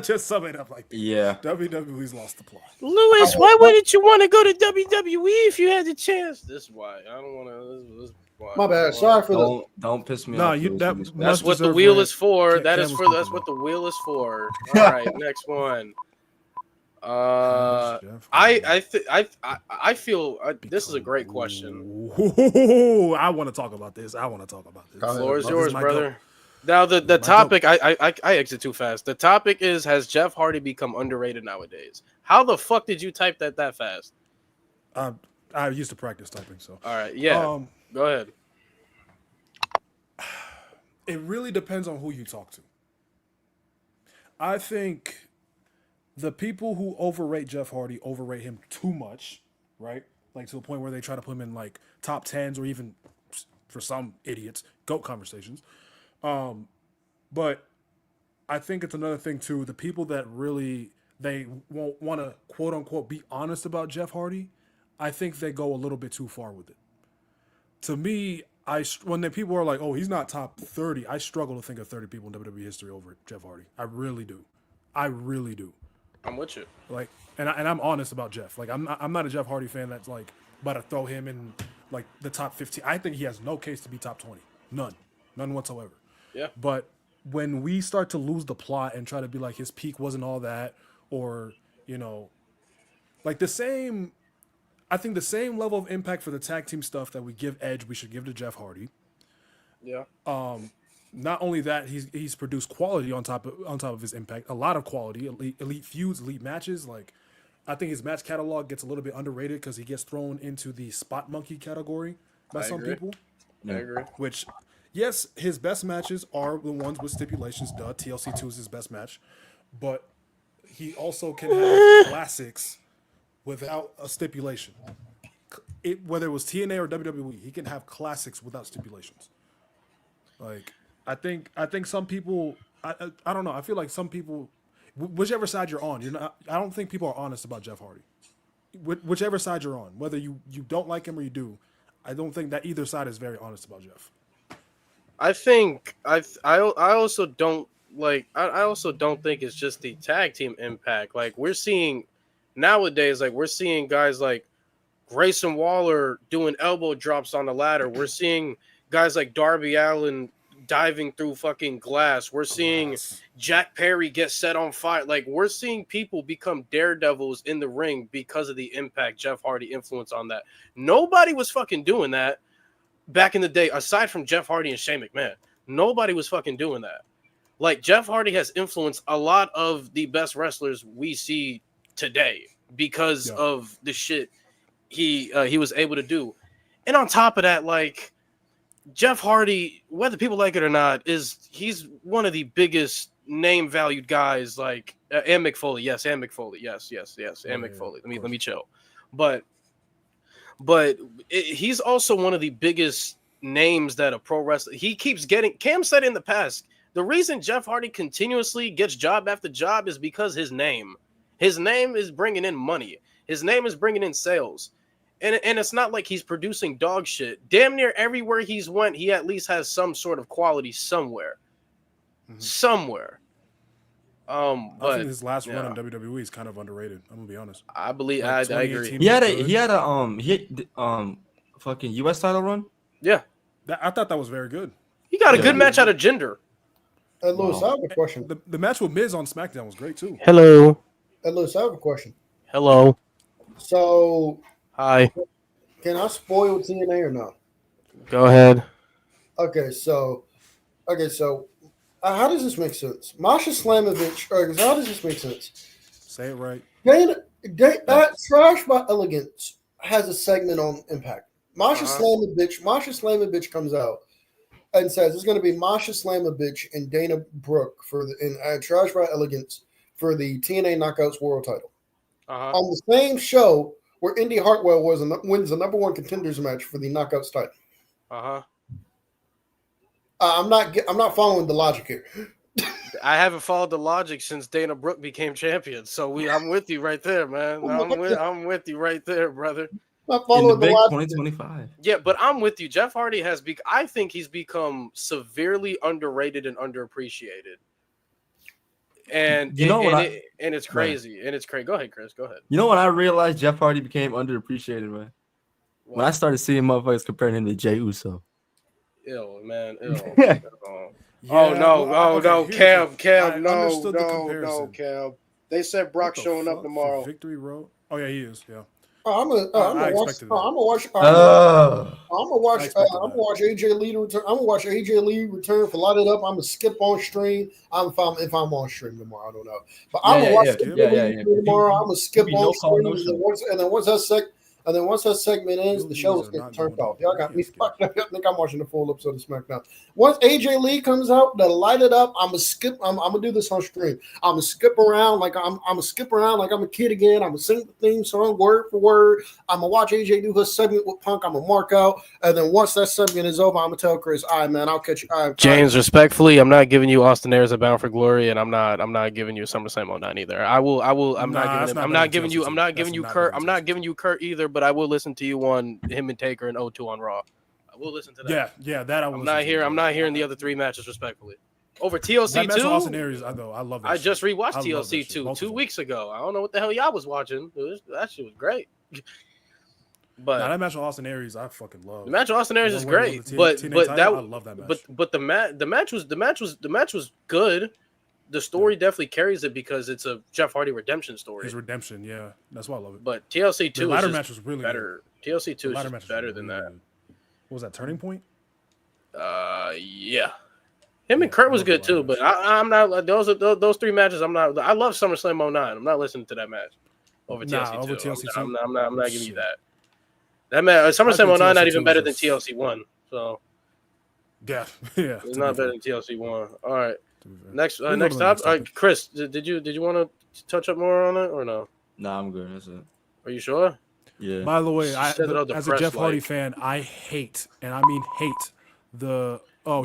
Just sum it up like that. Yeah. WWE's lost the plot. Lewis, why wouldn't you want to go to WWE if you had the chance? This is why I don't want to. My bad. Sorry for the. Don't piss me No, off. you. That's what the wheel is for. That's what the wheel is for. All right, next one. I feel this is a great question. I want to talk about this. The floor is yours, brother. Now the topic, I exit too fast. The topic is, has Jeff Hardy become underrated nowadays? How the fuck did you type that fast? I used to practice typing, so. All right, yeah. Go ahead. It really depends on who you talk to. I think the people who overrate Jeff Hardy overrate him too much, right? Like to the point where they try to put him in like top 10s or even, for some idiots, GOAT conversations. But I think it's another thing too. The people that really they won't want to quote unquote be honest about Jeff Hardy, I think they go a little bit too far with it. To me, when the people are like, "Oh, he's not top 30," I struggle to think of 30 people in WWE history over Jeff Hardy. I really do. I'm with you. Like, and I'm honest about Jeff. Like, I'm not a Jeff Hardy fan that's like about to throw him in like the top 15. I think he has no case to be top 20. None whatsoever. Yeah. But when we start to lose the plot and try to be like his peak wasn't all that, or like I think the same level of impact for the tag team stuff that we give Edge, we should give to Jeff Hardy. Yeah. Not only that, he's produced quality on top of his impact, a lot of quality, elite feuds, elite matches. Like, I think his match catalog gets a little bit underrated because he gets thrown into the spot monkey category by some people. I agree. Which, yes, his best matches are the ones with stipulations. Duh, TLC 2 is his best match, but he also can have classics without a stipulation. Whether it was TNA or WWE, he can have classics without stipulations. Like, I think some people, I don't know. I feel like some people, whichever side you're on, I don't think people are honest about Jeff Hardy. Whichever side you're on, whether you don't like him or you do, I don't think that either side is very honest about Jeff. I think I also don't think it's just the tag team impact. Like, we're seeing nowadays, like we're seeing guys like Grayson Waller doing elbow drops on the ladder. We're seeing guys like Darby Allin diving through fucking glass. We're seeing Jack Perry get set on fire. Like, we're seeing people become daredevils in the ring because of the impact Jeff Hardy influence on that. Nobody was fucking doing that back in the day, aside from Jeff Hardy and Shane McMahon, nobody was fucking doing that. Like, Jeff Hardy has influenced a lot of the best wrestlers we see today because of the shit he was able to do. And on top of that, like, Jeff Hardy, whether people like it or not, he's one of the biggest name valued guys. Like, and Mick Foley, yes, and Mick Foley, yes, and Mick Foley. Let me chill, but he's also one of the biggest names that a pro wrestler. He keeps getting. Cam said in the past, the reason Jeff Hardy continuously gets job after job is because his name is bringing in money. His name is bringing in sales. And it's not like he's producing dog shit. Damn near everywhere he's went, he at least has some sort of quality somewhere. Somewhere. I think his last run in WWE is kind of underrated. I'm gonna be honest. I believe I agree. He had a fucking US title run. Yeah. I thought that was very good. He got a good match out of Jinder. Hey, Lewis, I have a question. The match with Miz on SmackDown was great too. Hello. Hey, Lewis, I have a question. Hello. So, hi. Can I spoil TNA or not? Go ahead. Okay, so, how does this make sense? Masha Slamovich. How does this make sense? Say it right. Trash by Elegance has a segment on Impact. Masha Slamovich comes out and says it's going to be Masha Slamovich and Dana Brooke in Trash by Elegance for the TNA Knockouts World Title. On the same show where Indy Hartwell wins the number one contenders match for the Knockouts title. I'm not following the logic here. I haven't followed the logic since Dana Brooke became champion, so I'm with you right there, man. I'm with you right there, brother. Not following the logic. 2025. Yeah, but I'm with you. Jeff Hardy I think he's become severely underrated and underappreciated. And it's crazy. And it's crazy. Go ahead, Chris. Go ahead. You know when I realized Jeff Hardy became underappreciated, man? What? When I started seeing motherfuckers comparing him to Jey Uso. Ew, man. Ew. No, Cam, no, Cam. They said Brock showing up tomorrow. Victory Road. Oh yeah, he is. Yeah. I'm gonna watch AJ Lee return. I'm gonna watch AJ Lee return for Light It Up. I'm gonna skip on stream. If I'm on stream tomorrow, I don't know. But I'm gonna watch AJ Lee tomorrow. I'm gonna skip on stream. And then once that segment ends, the show is getting turned off. Y'all got me fucked up. I think I'm watching the full episode of SmackDown. Once AJ Lee comes out to Light It Up, I'm gonna skip. I'm gonna do this on stream. I'm gonna skip around like I'm a kid again. I'm gonna sing the theme song word for word. I'm gonna watch AJ do her segment with Punk. I'm gonna mark out, and then once that segment is over, I'm gonna tell Chris, "All right, man, I'll catch you." James, respectfully, I'm not giving you Austin Aries a Bound for Glory, and I'm not giving you SummerSlam 09 either. I'm not giving you Kurt either, but I will listen to you on him and Taker and O2 on Raw. I will listen to that. Yeah, that I will. I'm not hearing the other three matches respectfully. Over TLC 2. Austin Aries, I love that. I just rewatched TLC 2 weeks ago. I don't know what the hell y'all was watching. That shit was great. But that match with Austin Aries, I fucking love. The match with Austin Aries is great, but I love that match. But the match was good. The story definitely carries it because it's a Jeff Hardy redemption story. His redemption, yeah, that's why I love it. But TLC 2 ladder match was really better. Good. TLC 2 is just better than that. What was that, Turning Point? Yeah. Him and Kurt was good too, but I'm not. Those three matches. I'm not. I love SummerSlam 09. I'm not listening to that match over TLC 2. TLC 2. I'm not giving you that. That match, SummerSlam 09, not even better than TLC 1. So yeah, it's not better than TLC 1. All right. Next topic. Chris, did you want to touch up more on it or no? Nah, I'm good. That's it. Are you sure? Yeah. By the way, as a Jeff Hardy fan, I hate, and I mean hate,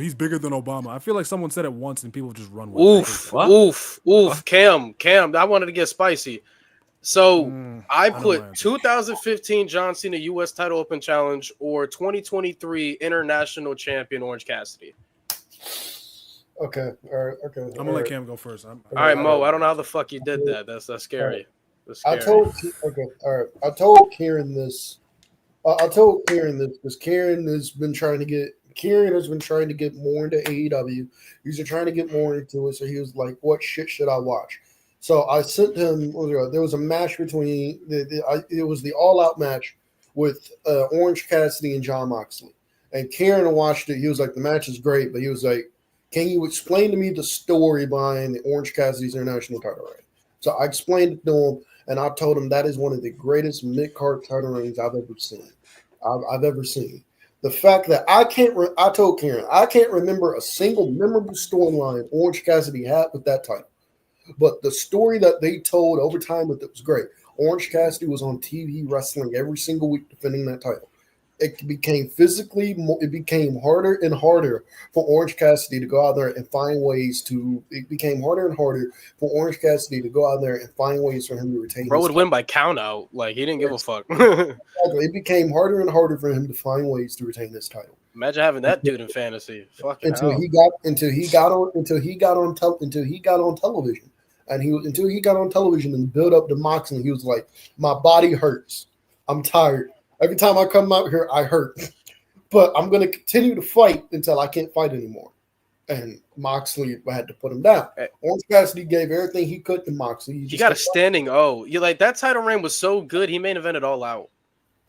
he's bigger than Obama. I feel like someone said it once and people just run with it. Oof. Cam, I wanted to get spicy. So I put 2015 John Cena U.S. title open challenge or 2023 international champion Orange Cassidy. Okay. All right. Okay. I'm gonna let Cam go first. All right, Mo. I don't know how the fuck you did that. That's scary. That's scary. I told Kieran this because Kieran has been trying to get more into AEW. He's been trying to get more into it. So he was like, "What shit should I watch?" So I sent him. There was a match between it was the all out match with Orange Cassidy and Jon Moxley. And Kieran watched it. He was like, the match is great, but he was like, can you explain to me the story behind the Orange Cassidy's international title reign? So I explained it to him, and I told him that is one of the greatest mid-card title reigns I've ever seen. I've ever seen. The fact that I told Kieran, I can't remember a single memorable storyline Orange Cassidy had with that title. But the story that they told over time with it was great. Orange Cassidy was on TV wrestling every single week defending that title. It became harder and harder for Orange Cassidy to go out there and find ways to. It became harder and harder for Orange Cassidy to go out there and find ways for him to retain. Bro would win by count out. Like, he didn't give a fuck. It became harder and harder for him to find ways to retain this title. Imagine having that dude in fantasy. Fucking until hell. he got on television, until he got on television and built up the Moxley. He was like, my body hurts. I'm tired. Every time I come out here, I hurt. But I'm going to continue to fight until I can't fight anymore. And Moxley had to put him down. Orange Cassidy gave everything he could to Moxley. He got a standing O. You like that title reign was so good. He main evented All Out.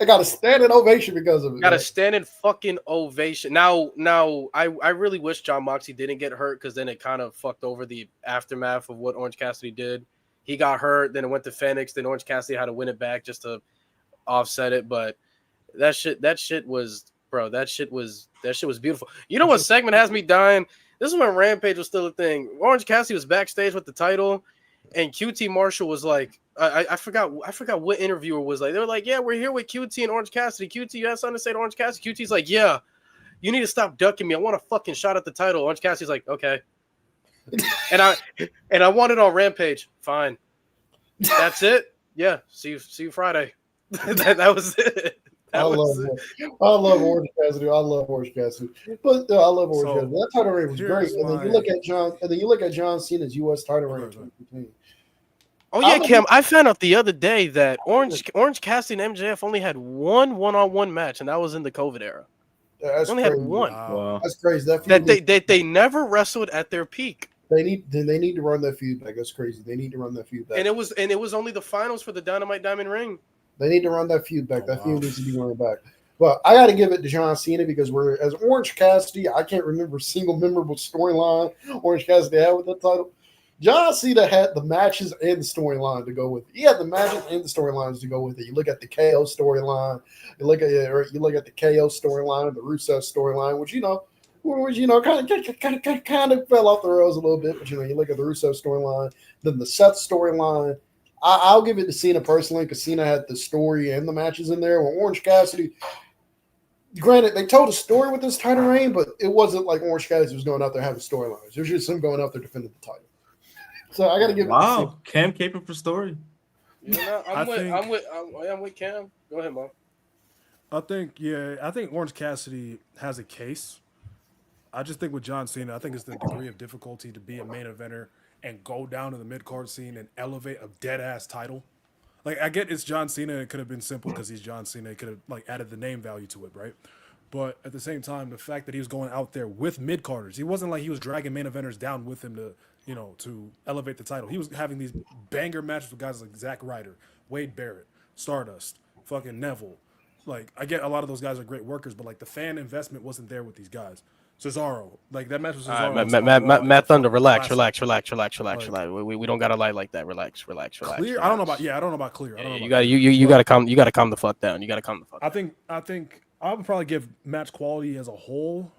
I got a standing ovation because of it. Got a standing fucking ovation. Now, I really wish John Moxley didn't get hurt because then it kind of fucked over the aftermath of what Orange Cassidy did. He got hurt, then it went to Phoenix, then Orange Cassidy had to win it back just to offset it. But that shit was beautiful. You know what segment has me dying? This is when Rampage was still a thing. Orange Cassidy was backstage with the title, and QT Marshall was like, I forgot what interviewer was like. They were like, yeah, we're here with QT and Orange Cassidy. QT, you have something to say to Orange Cassidy? QT's like, yeah, you need to stop ducking me. I want a fucking shot at the title. Orange Cassidy's like, okay. and I want it on Rampage. Fine. That's it. Yeah. See you Friday. that was it. I love Orange Cassidy. I love Orange Cassidy. But I love Orange Cassidy. That title reign was great. And then you look at John Cena's U.S. title reign in 2015. Oh yeah, Cam. I found out the other day that Orange Cassidy and MJF only had one-on-one match, and that was in the COVID era. That's only crazy. Had one. Wow. That's crazy. They never wrestled at their peak. They need to run that feud back. That's crazy. They need to run that feud back. And it was only the finals for the Dynamite Diamond Ring. They need to run that feud back. That feud needs to be run back. But I got to give it to John Cena because as Orange Cassidy, I can't remember a single memorable storyline Orange Cassidy had with that title. John Cena had the matches and the storyline to go with it. He had the matches and the storylines to go with it. You look at the KO storyline. You look at the KO storyline and the Rusev storyline, which kind of fell off the rails a little bit. But you look at the Rusev storyline, then the Seth storyline. I'll give it to Cena personally because Cena had the story and the matches in there. When Orange Cassidy, granted, they told a story with this title reign, but it wasn't like Orange Cassidy was going out there having storylines. It was just him going out there defending the title. So I got to give it. Wow, Cam caping for story. I'm with Cam. Go ahead, Mom. I think Orange Cassidy has a case. I just think with John Cena, I think it's the degree of difficulty to be a main eventer and go down to the mid-card scene and elevate a dead-ass title. Like, I get it's John Cena. It could have been simple because he's John Cena. It could have, added the name value to it, right? But at the same time, the fact that he was going out there with mid-carders, he wasn't like he was dragging main eventers down with him to elevate the title. He was having these banger matches with guys like Zack Ryder, Wade Barrett, Stardust, fucking Neville. Like, I get a lot of those guys are great workers, but, the fan investment wasn't there with these guys. Cesaro, that match was Cesaro. Matt Thunder, relax. We don't gotta lie like that. Relax. Clear. I don't know about clear. You gotta calm the fuck down. I think I would probably give match quality as a whole.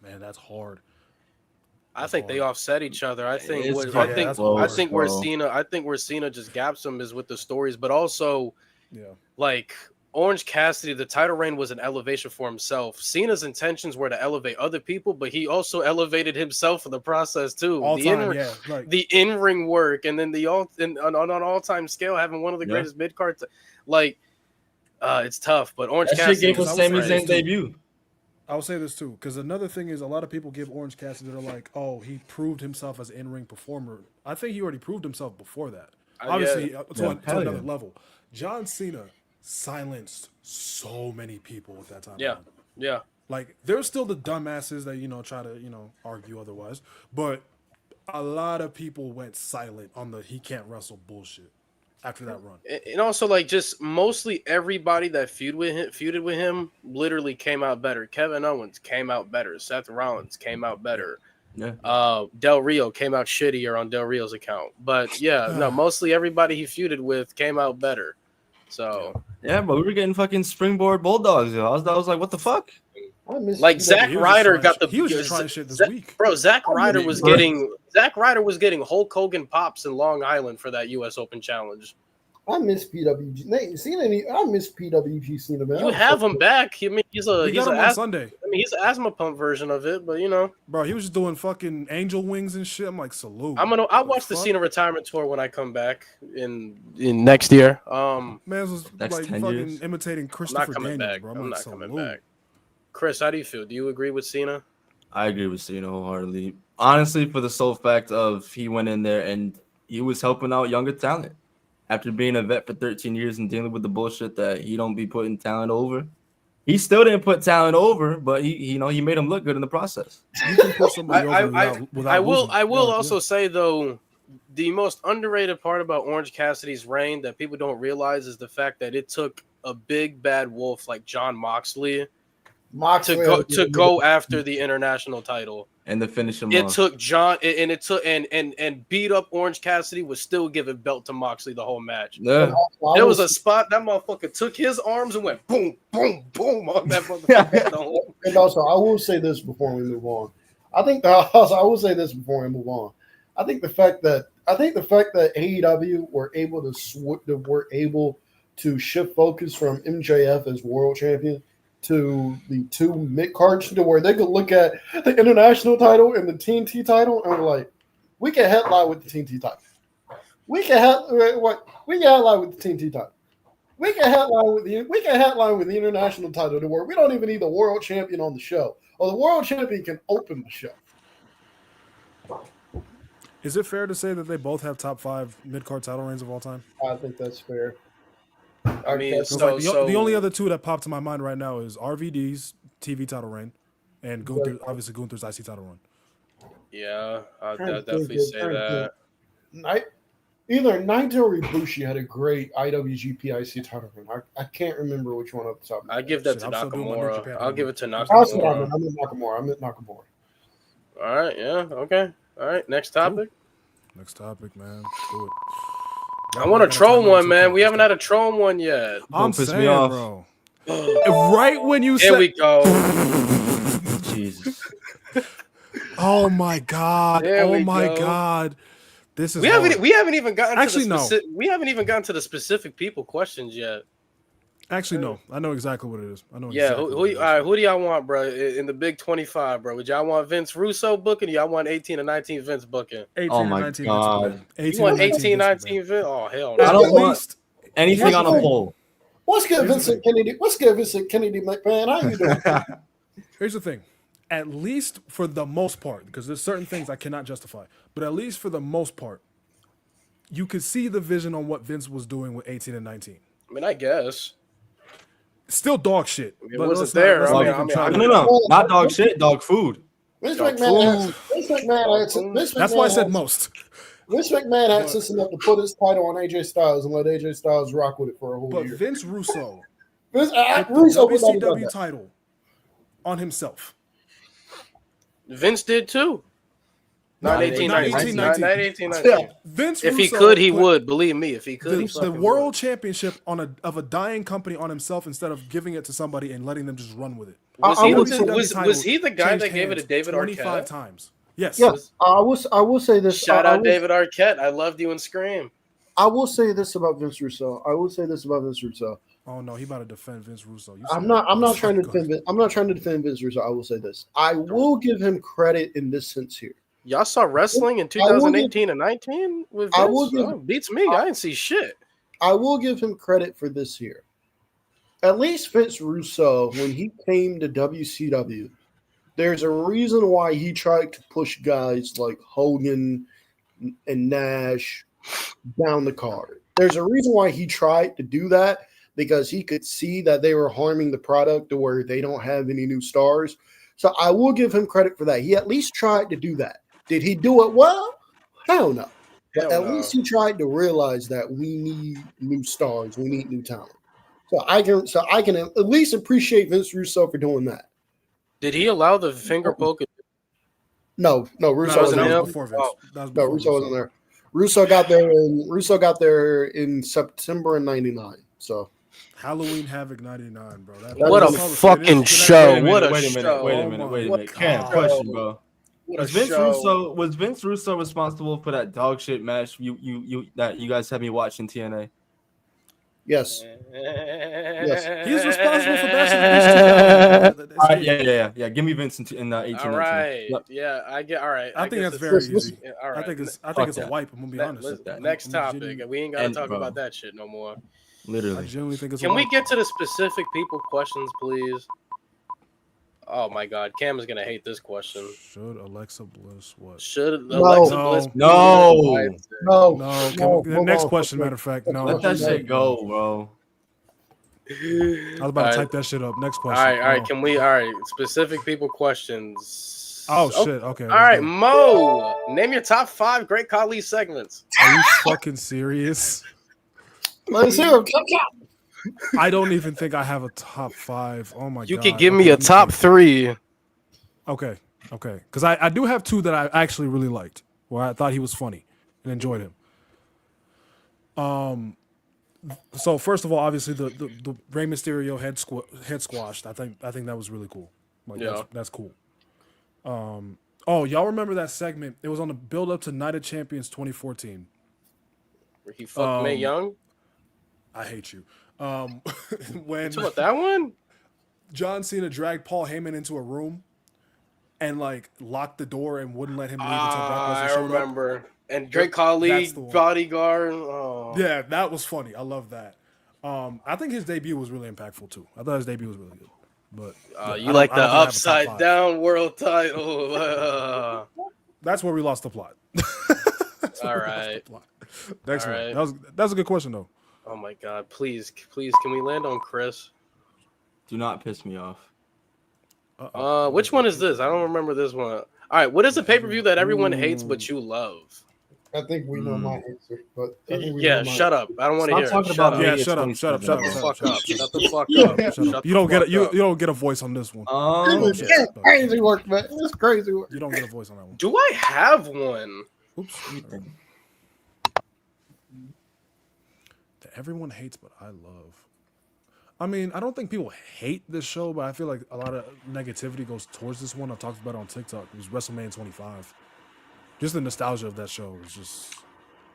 Man, that's hard. I think they offset each other. I think where Cena just gaps him is with the stories, but also Orange Cassidy, the title reign was an elevation for himself. Cena's intentions were to elevate other people, but he also elevated himself in the process too. The in-ring work, and then on an all-time scale, having one of the greatest mid-cards. It's tough, but Orange Cassidy gave us Sami Zayn debut. I would say this too, because another thing is a lot of people give Orange Cassidy, they're like, oh, he proved himself as an in-ring performer. I think he already proved himself before that. Obviously, to another level. John Cena silenced so many people at that time. Yeah. There's still the dumbasses that, try to, argue otherwise. But a lot of people went silent on the he can't wrestle bullshit after that run. And also, like, just mostly everybody that feuded with him literally came out better. Kevin Owens came out better. Seth Rollins came out better. Yeah. Del Rio came out shittier on Del Rio's account. But yeah, no, mostly everybody he feuded with came out better. So Yeah, but we were getting fucking springboard bulldogs. Yo. I was like, what the fuck? like Zack Ryder got the he was just trying shit this week. Bro, Zack Ryder was getting Hulk Hogan pops in Long Island for that US Open challenge. I miss PWG. I miss PWG Cena, man. You have him back. I mean, he's got him on Sunday. I mean, he's an asthma pump version of it, but you know, bro, he was just doing fucking angel wings and shit. I'm like, salute. I'll watch the Cena retirement tour when I come back in next year. Man was like fucking years. imitating Christopher Daniels, back. bro. I'm not coming back. Chris, how do you feel? Do you agree with Cena? I agree with Cena wholeheartedly. Honestly, for the sole fact of he went in there and he was helping out younger talent. After being a vet for 13 years and dealing with the bullshit that he don't be putting talent over, he still didn't put talent over, but he made him look good in the process. You can put somebody over without I will also say though, the most underrated part about Orange Cassidy's reign that people don't realize is the fact that it took a big bad wolf like Jon Moxley to go after the international title. And to finish him it off. took John and it took and beat up Orange Cassidy was still giving belt to Moxley the whole match. Yeah. There was a spot that motherfucker took his arms and went boom, boom, boom on that motherfucker. And also, I will say this before we move on. I think the fact that AEW were able to shift focus from MJF as world champion to the two mid cards to where they could look at the international title and the TNT title and we're like, we can headline with the TNT title. We can headline with the TNT title. We can headline with the international title to where we don't even need the world champion on the show, or the world champion can open the show. Is it fair to say that they both have top 5 mid-card title reigns of all time? I think that's fair. I mean, the only other two that pop to my mind right now is RVD's TV title reign and Gunther's IC title run. Yeah, I'd definitely say that. Either Naito or Ibushi had a great IWGP IC title run. I can't remember which one up the top. I give that to Nakamura. I'll give it to Nakamura. I'm in Nakamura. All right, yeah, okay. All right, next topic. Next topic, man. Let's do it. I want to troll one, man. We haven't had a troll one yet. I'm piss saying, me off. Bro. Right when you said, here we go. Jesus. Oh my God. There God. This is we haven't even gotten we haven't even gotten to the specific people questions yet. Actually, no. I know exactly what it is. I know. Yeah, exactly who do y'all want, bro? In the Big 25, bro? Would y'all want Vince Russo booking? Or y'all want 18 and 19 Vince booking? 18 Oh and my 19 God. You want 18, 19 Vince? Oh hell no! I don't want anything on a poll. What's good, Vincent Kennedy? McMahon? How you doing? Here's the thing. At least for the most part, because there's certain things I cannot justify, but at least for the most part, you could see the vision on what Vince was doing with 18 and 19. I mean, I guess. Still dog shit. It wasn't there. No, not dog shit, dog food. Vince McMahon That's why I said most. Vince McMahon had sense enough to put his title on AJ Styles and let AJ Styles rock with it for a whole year. But Vince Russo Russo put the WCW title on himself. Vince did too. Not 18, 19. Vince if he Russo could, he would. Believe me, if he could, the world championship of a dying company on himself instead of giving it to somebody and letting them just run with it. Was he the guy that gave it to David 25 Arquette? times? Yes. Yes. I will say this. Shout out David Arquette. I loved you and Scream. I will say this about Vince Russo. Oh no, he about to defend Vince Russo. I'm not trying to defend Vince Russo. I will say this. I will give him credit in this sense here. Y'all saw wrestling in 2018 and 19 with Vince? Beats me. I didn't see shit. I will give him credit for this here. At least Vince Russo, when he came to WCW, there's a reason why he tried to push guys like Hogan and Nash down the card. There's a reason why he tried to do that, because he could see that they were harming the product to where they don't have any new stars. So I will give him credit for that. He at least tried to do that. Did he do it well? Hell no. But Hell at no. least he tried to realize that we need new stars, we need new talent. So I can at least appreciate Vince Russo for doing that. Did he allow the finger poke? No, No, Russo that wasn't was there. him? before Vince. Oh. That was No, before Russo wasn't there. Russo got there in September of '99. So Halloween Havoc '99, bro. What a was saw the fucking finish. show! Wait a What minute, a wait a show! minute, Oh wait a my minute. Cam, God. question, bro. What Was a Vince show! Russo responsible for that dog shit match you that you guys had me watching TNA? yes, He's responsible for Bash of the Beach 2000. Bro. All right, yeah. Give me Vince in 18. All right, Yep. yeah, I get. All right, I think guess that's it's- very listen, easy. yeah, all right. I think it's Fuck a that. wipe. I'm gonna be honest. Next I'm topic. genuinely- We ain't gotta And, talk bro. about that shit no more. I Literally. genuinely think it's a Can we wipe. get to the specific people questions, please? Oh my God, Cam is gonna hate this question. Should Alexa Bliss what? Should No. Alexa No. Bliss? No. no, No, the move next on. question. Matter of fact, no. Let that shit go, bro. I was about to type that shit up. Next All question. right, all right. No. Can we? All right, specific people questions. Oh shit. Okay. All right, Mo. Name your top 5 Great Khali segments. Are you fucking serious? Let's hear him. Chop, chop. I don't even think I have a top 5. Oh my god. You could give Okay, me a let top think. 3. Okay. Because I do have 2 that I actually really liked, where I thought he was funny and enjoyed him. So first of all, obviously the Rey Mysterio head squashed. I think that was really cool. Like Yeah. that's cool. Oh, y'all remember that segment? It was on the build up to Night of Champions 2014. Where he fucked Mae Young. I hate you. When Talk about that one. John Cena dragged Paul Heyman into a room and like locked the door and wouldn't let him leave until Brock Lesnar I showed up. remember. And Great Khali That's the one. bodyguard. Oh. Yeah, that was funny. I love that. I think his debut was really impactful too. I thought his debut was really good. But yeah, You like the I don't think I have a top upside 5. down world title. That's where we lost the plot. That's where All we lost right. the plot. Next All one. right. That's a good question though. Oh my God! Please, can we land on Chris? Do not piss me off. Which one is this? I don't remember this one. All right, what is the pay-per-view that everyone hates but you love? I think we know my answer, but I think we Yeah, know mine. shut up. I don't want to Stop hear it. talking Shut about up. me. Yeah, It's shut up. 27. Shut the fuck up. Shut the fuck Yeah. up. Shut up. Shut You the don't get fuck you up. don't get a voice on this one. It's shit. crazy work, man. It's crazy work. You don't get a voice on that one. Do I have one? Oops. That everyone hates, but I love. I mean, I don't think people hate this show, but I feel like a lot of negativity goes towards this one. I talked about it on TikTok. It was WrestleMania 25. Just the nostalgia of that show was just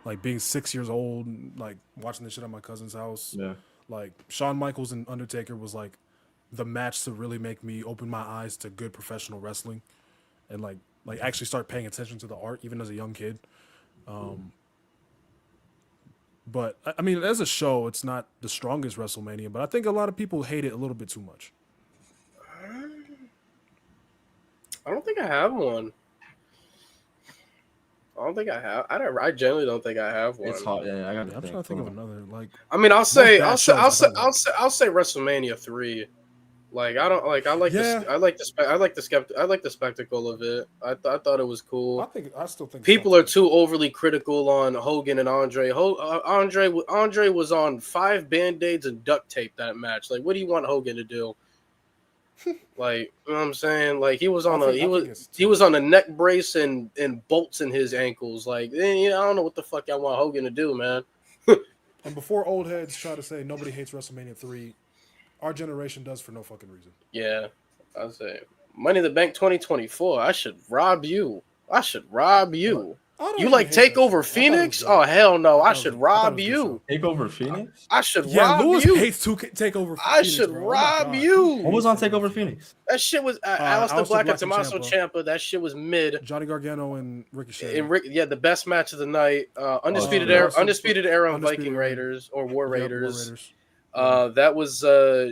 like being 6 years old, and, like watching this shit at my cousin's house. Yeah. Like Shawn Michaels and Undertaker was like the match to really make me open my eyes to good professional wrestling, and like actually start paying attention to the art even as a young kid. But I mean, as a show, it's not the strongest WrestleMania, but I think a lot of people hate it a little bit too much. I don't think I have one. I don't think I have. I generally don't think I have one. It's hot. Yeah, I got I'm trying to think of another. Like, I mean, I'll say bad shows I don't like. WrestleMania 3. Like I don't like. I like Yeah. this. I like the spectacle of it. I thought it was cool. I still think People are too overly critical on Hogan and Andre. Andre was on 5 Band-Aids and duct tape that match. Like, what do you want Hogan to do? Like, you know what I'm saying? Like, he was on he was on a neck brace and bolts in his ankles. Like, I don't know what the fuck I want Hogan to do, man. And before old heads try to say nobody hates WrestleMania 3, our generation does for no fucking reason. Yeah, I'll say Money in the Bank 2024. I should rob you. You like Takeover Phoenix? Oh hell no! I should rob you. Takeover Phoenix? I should Yeah, rob Lewis you. hates to Takeover. I Phoenix, should bro. Oh my rob God. you. What was on Takeover Phoenix? That shit was Aleister Black and Tommaso Ciampa. Ciampa. That shit was mid. Johnny Gargano and Ricochet. And the best match of the night. Undisputed yeah. era. Undisputed era on Undisputed Viking Era. Raiders or War Yep, Raiders. That was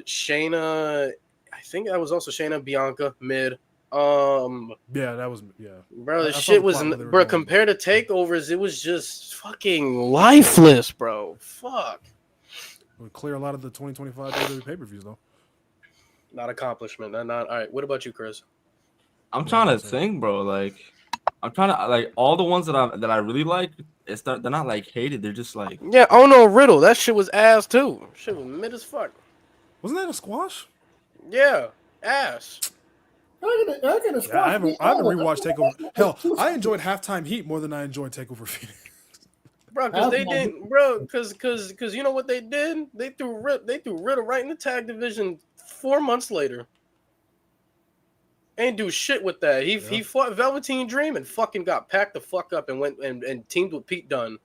Shayna. I think that was also Shayna Bianca mid. Yeah, that was Bro, I the saw shit the was, plot where they were bro. going. Compared to takeovers, it was just fucking lifeless, bro. Fuck. Would clear a lot of the 2025 WWE pay-per-views though. Not accomplishment. Not. All right. What about you, Chris? I'm trying to think, bro. Like, I'm trying to like all the ones that I really like. They're not like hated. They're just like Yeah, oh no, Riddle. That shit was ass too. Shit was mid as fuck. Wasn't that a squash? Yeah, ass. I get a Yeah, squash. I haven't rewatched Takeover. Hell, I enjoyed Halftime Heat more than I enjoyed Takeover Phoenix. Bro, because they didn't, bro, because you know what they did? They threw Riddle right in the tag division 4 months later. Ain't do shit with that. He fought Velveteen Dream and fucking got packed the fuck up and went and teamed with Pete Dunne.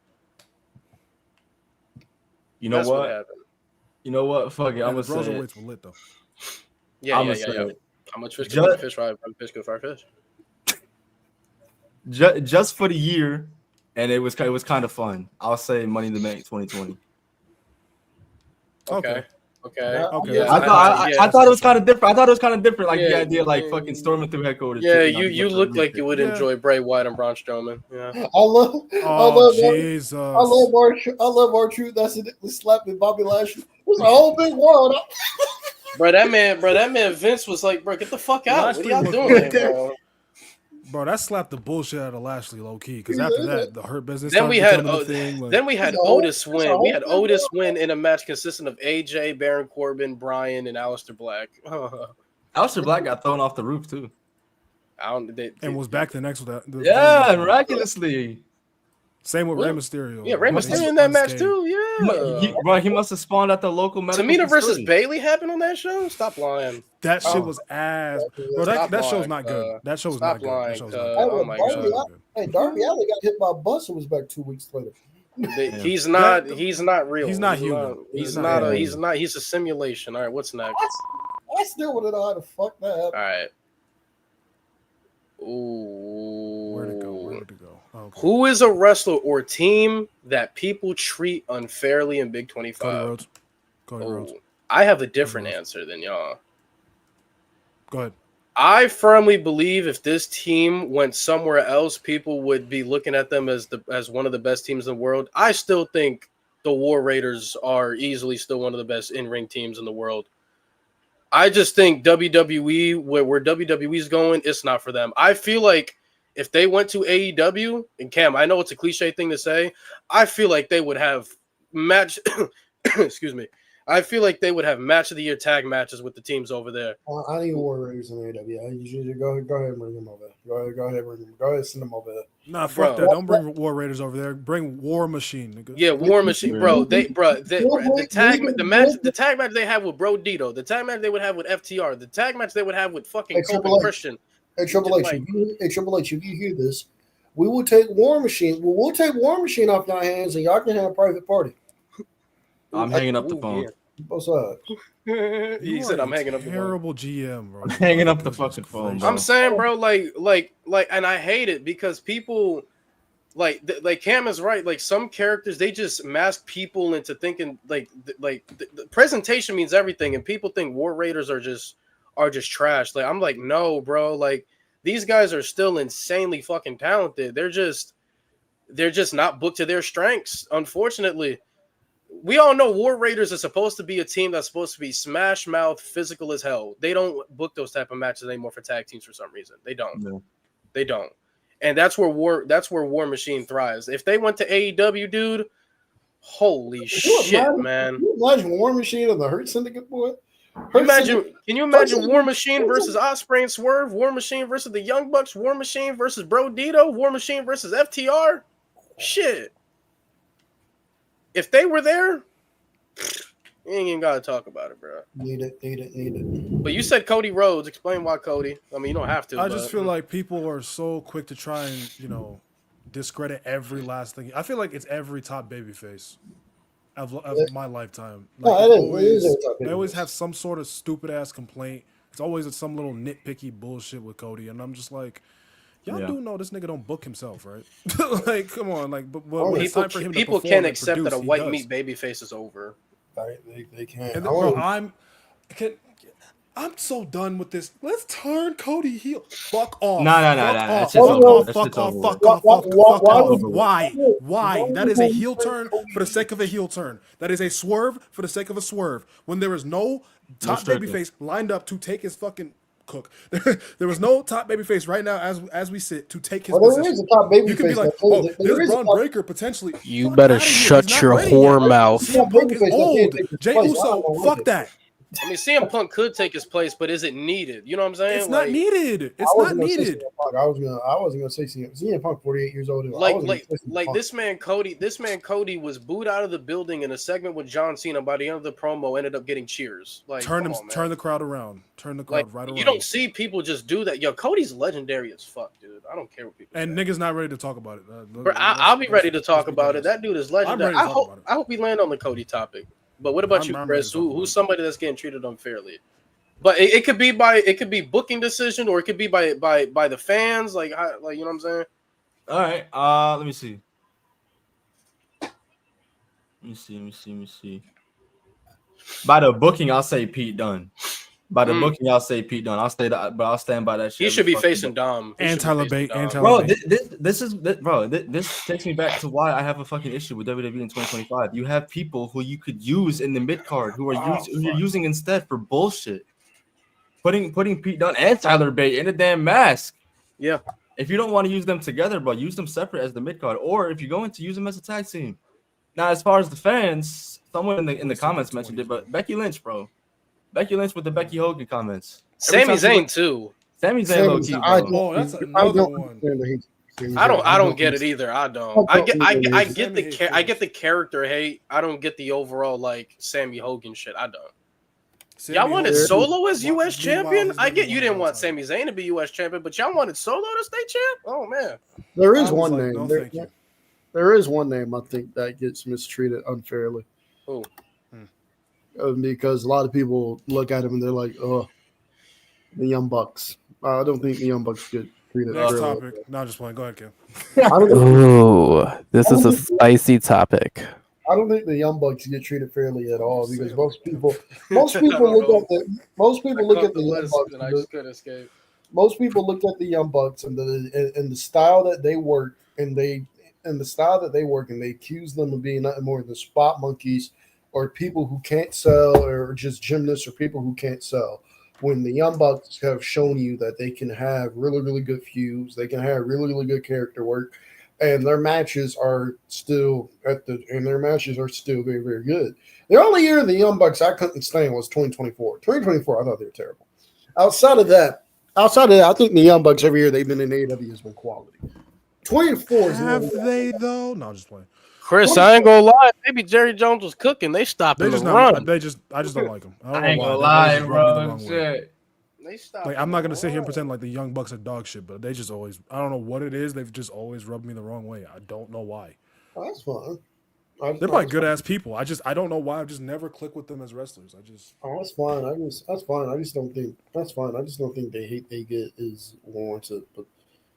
you know That's what? what happened. You know what? Fuck it. I'm Yeah, gonna the say Broserweights were lit though. Yeah. How much fish could fish fry? Fish could fry fish. just for the year, and it was kind of fun. I'll say Money in the Bank 2020. Okay. Okay. Yeah, I thought it was kind of different. I thought it was kind of different, like the Yeah, idea, like fucking storming through headquarters. Yeah, tripping out you the look like you would Yeah. enjoy Bray Wyatt and Braun Strowman. Yeah. Oh Jesus! I love R-Truth. That's it. Slapping Bobby Lashley. It's a whole big world. Bro, that man Vince was like, bro, get the fuck out. What are y'all Lashley doing there, bro? Bro, that slapped the bullshit out of Lashley low key. Because after that, the Hurt Business. Then we started had becoming a thing. Like, then we had No, Otis win. no. We had Otis win in a match consisting of AJ, Baron Corbin, Bryan, and Aleister Black. Aleister Black got thrown off the roof too. and was back the next with that. Yeah, miraculously. Same with Well, Rey Mysterio. Yeah, Rey Like, Mysterio he's in that match unscathed. too. Yeah. He must have spawned at the local medical Tamina versus facility. Bailey happened on that show. Stop lying. That shit was ass. Bro, Stop that show's lying, not good. That show's Stop not good. lying, That show's cuz. not Oh good. my That show's God. not good. Hey, Darby Allin got hit by a bus and was back 2 weeks later. He's not real. He's not human. He's not not. He's a simulation. All right, what's next? I still want to know how the fuck that happened. All right. Ooh. Where'd it go? Where did it go? Oh, okay. Who is a wrestler or team that people treat unfairly in Big Cody 25? Rhodes. Cody Rhodes. I have a different Rhodes. answer than y'all. Go ahead. I firmly believe if this team went somewhere else, people would be looking at them as one of the best teams in the world. I still think the War Raiders are easily still one of the best in-ring teams in the world. I just think WWE, where WWE's going, it's not for them. I feel like if they went to AEW, and Cam, I know it's a cliche thing to say, I feel like they would have match. Excuse me. I feel like they would have match of the year tag matches with the teams over there. I need War Raiders in AEW. You should go ahead and bring them over there. Go ahead, bring them. Go ahead and send them over there. Nah, fuck that. Don't bring War Raiders over there. Bring War Machine, nigga. Yeah, War Machine, bro. The tag match they have with Bro Dito, the tag match they would have with FTR, the tag match they would have with fucking Kobe Christian. Hey, Triple H, if you hear this, we will take War Machine. We'll take War Machine off your hands, and y'all can have a private party. I'm hanging up the phone. Yeah. Both sides. He said, "I'm hanging up the phone." Terrible GM, bro. I'm hanging up the fucking phone, bro. I'm saying, bro, like, and I hate it because people, like Cam is right. Like some characters, they just mask people into thinking the presentation means everything, and people think War Raiders are just trash. Like I'm like, no, bro. Like these guys are still insanely fucking talented. They're just not booked to their strengths, unfortunately. We all know War Raiders are supposed to be a team that's supposed to be smash mouth, physical as hell. They don't book those type of matches anymore for tag teams for some reason. They don't. No. They don't. And that's where War Machine thrives. If they went to AEW, dude, holy shit, man. Can you imagine War Machine and the Hurt Syndicate, boy? Can you imagine War Machine versus Ospreay and Swerve? War Machine versus the Young Bucks? War Machine versus Bro Dito? War Machine versus FTR? Shit. If they were there, you ain't even gotta talk about it, bro. Need it. But you said Cody Rhodes. Explain why Cody. I mean, you don't have to. I just feel like people are so quick to try and, discredit every last thing. I feel like it's every top babyface of my lifetime. Like, they always have some sort of stupid ass complaint. It's always some little nitpicky bullshit with Cody, and I'm just like, y'all do know this nigga don't book himself, right? Like, come on, like, but when it's time for him to people perform can't and accept produce, that a he white does. meat babyface is over. They can't. And then, bro, I'm so done with this. Let's turn Cody heel. Fuck off. No. Fuck That's off. just Fuck over. off. Fuck off. Fuck off. Why? Why? That is a heel turn for the sake of a heel turn. That is a swerve for the sake of a swerve. When there is no top striker. babyface lined up to take his fucking Cook. There was no top babyface right now as we sit to take his Well, there position. is a top baby You could be face. like, That oh, there there's is a Braun top, Breaker potentially. You Fuck better outta here. He's shut not your ready whore yet. mouth. CM Punk is Babyface that can't old. take his Jey place. I Uso, don't like fuck it. that. I mean, CM Punk could take his place, but is it needed? You know what I'm saying? It's not needed. It's I not wasn't gonna say needed. CM Punk. I wasn't gonna say CM Punk 48 years old. Like this man Cody was booed out of the building in a segment with John Cena. By the end of the promo, ended up getting cheers. Like, Turn the crowd around. Turn the crowd like, right around. You don't see people just do that. Yo, Cody's legendary as fuck, dude. I don't care what people And say. niggas not ready to talk about it. Bro, I'll be ready to talk about it. That dude is legendary. ready to talk about it. I hope we land on the Cody topic. But what about you, I'm Chris? ready to talk Who's about somebody that's getting treated unfairly? But it could be booking decision, or it could be by the fans. Like you know what I'm saying? All right. Let me see. By the booking, I'll say Pete Dunne. I'll stay that, but I'll stand by that shit. He should be facing Dom. And Tyler Bate. Bro, this takes me back to why I have a fucking issue with WWE in 2025. You have people who you could use in the mid card who you're using instead for bullshit. Putting Pete Dunne and Tyler Bate in a damn mask. Yeah. If you don't want to use them together, bro, use them separate as the mid card, or if you're going to use them as a tag team. Now, as far as the fans, someone in the comments mentioned it, but Becky Lynch, bro. Becky Lynch with the Becky Hogan comments. Sami Zayn too. Sami Zayn low key, bro. Oh, that's another one. I don't get it either. I don't. I get Sammy the character hate. I don't get the overall like Sammy Hogan shit. I don't. Sammy Y'all wanted Hogan- Solo as U.S. Meanwhile, champion? he's I number get you one didn't all want time. Sami Zayn to be U.S. champion, but y'all wanted Solo to stay champ? Oh man. There I is was one like, name. no, There- thank you. there is one name I think that gets mistreated unfairly. Who? Because a lot of people look at him and they're like, "Oh, the Young Bucks." I don't think the Young Bucks get treated Next fairly. topic. No, just playing. Go ahead, Kim. I don't think- Ooh, this is a spicy topic. I don't think the Young Bucks get treated fairly at all because most people I look don't at know. most I people look caught at the Young list and I Bucks. just couldn't escape. Most people look at the Young Bucks and the style that they work and they accuse them of being nothing more than spot monkeys or people who can't sell or just gymnasts or people who can't sell. When the Young Bucks have shown you that they can have really, really good feuds, they can have really, really good character work, and their matches are still very, very good. The only year the Young Bucks I couldn't stand was 2024. 2024, I thought they were terrible. Outside of that, I think the Young Bucks every year they've been in AEW has been quality. 24 is Have they though? No, just playing. Chris, I ain't gonna lie. Maybe Jerry Jones was cooking. They stopped They him just to not. run. I just don't like them. I ain't gonna why. They lie, just rub me the bro. wrong way. Shit. They stopped. Like him I'm not to gonna sit here and run. pretend like the Young Bucks are dog shit, but they just always. I don't know what it is. They've just always rubbed me the wrong way. I don't know why. Oh, that's fine. They're probably good ass people. I don't know why. I've just never clicked with them as wrestlers. Oh, that's fine. That's fine. I just don't think that's fine. I just don't think the hate they get is warranted. But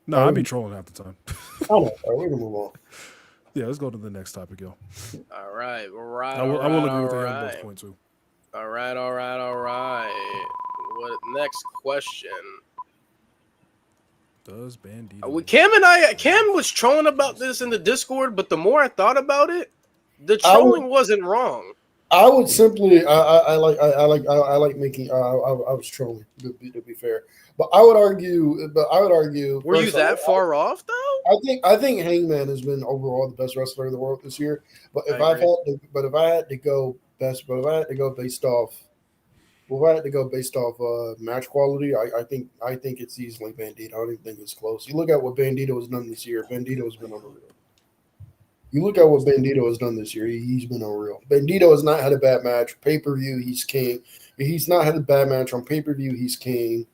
No, I'd be trolling half the time. I don't know. All right, we're gonna move on. Yeah, let's go to the next topic, yo. All right. I will agree with the Young Bucks point too. All right. What next question? Does Bandito? Cam was trolling about this in the Discord, but the more I thought about it, the trolling wasn't wrong. I would simply, I like making. I was trolling to be fair, but I would argue. Were you that far off though? I think Hangman has been overall the best wrestler in the world this year. But if I had to go based off match quality, I think it's easily Bandito. I don't even think it's close. You look at what Bandito has done this year. Bandito has been unreal. You look at what Bandito has done this year. He's been unreal. Bandito has not had a bad match. Pay-per-view, he's king. He's not had a bad match on pay-per-view. He's king.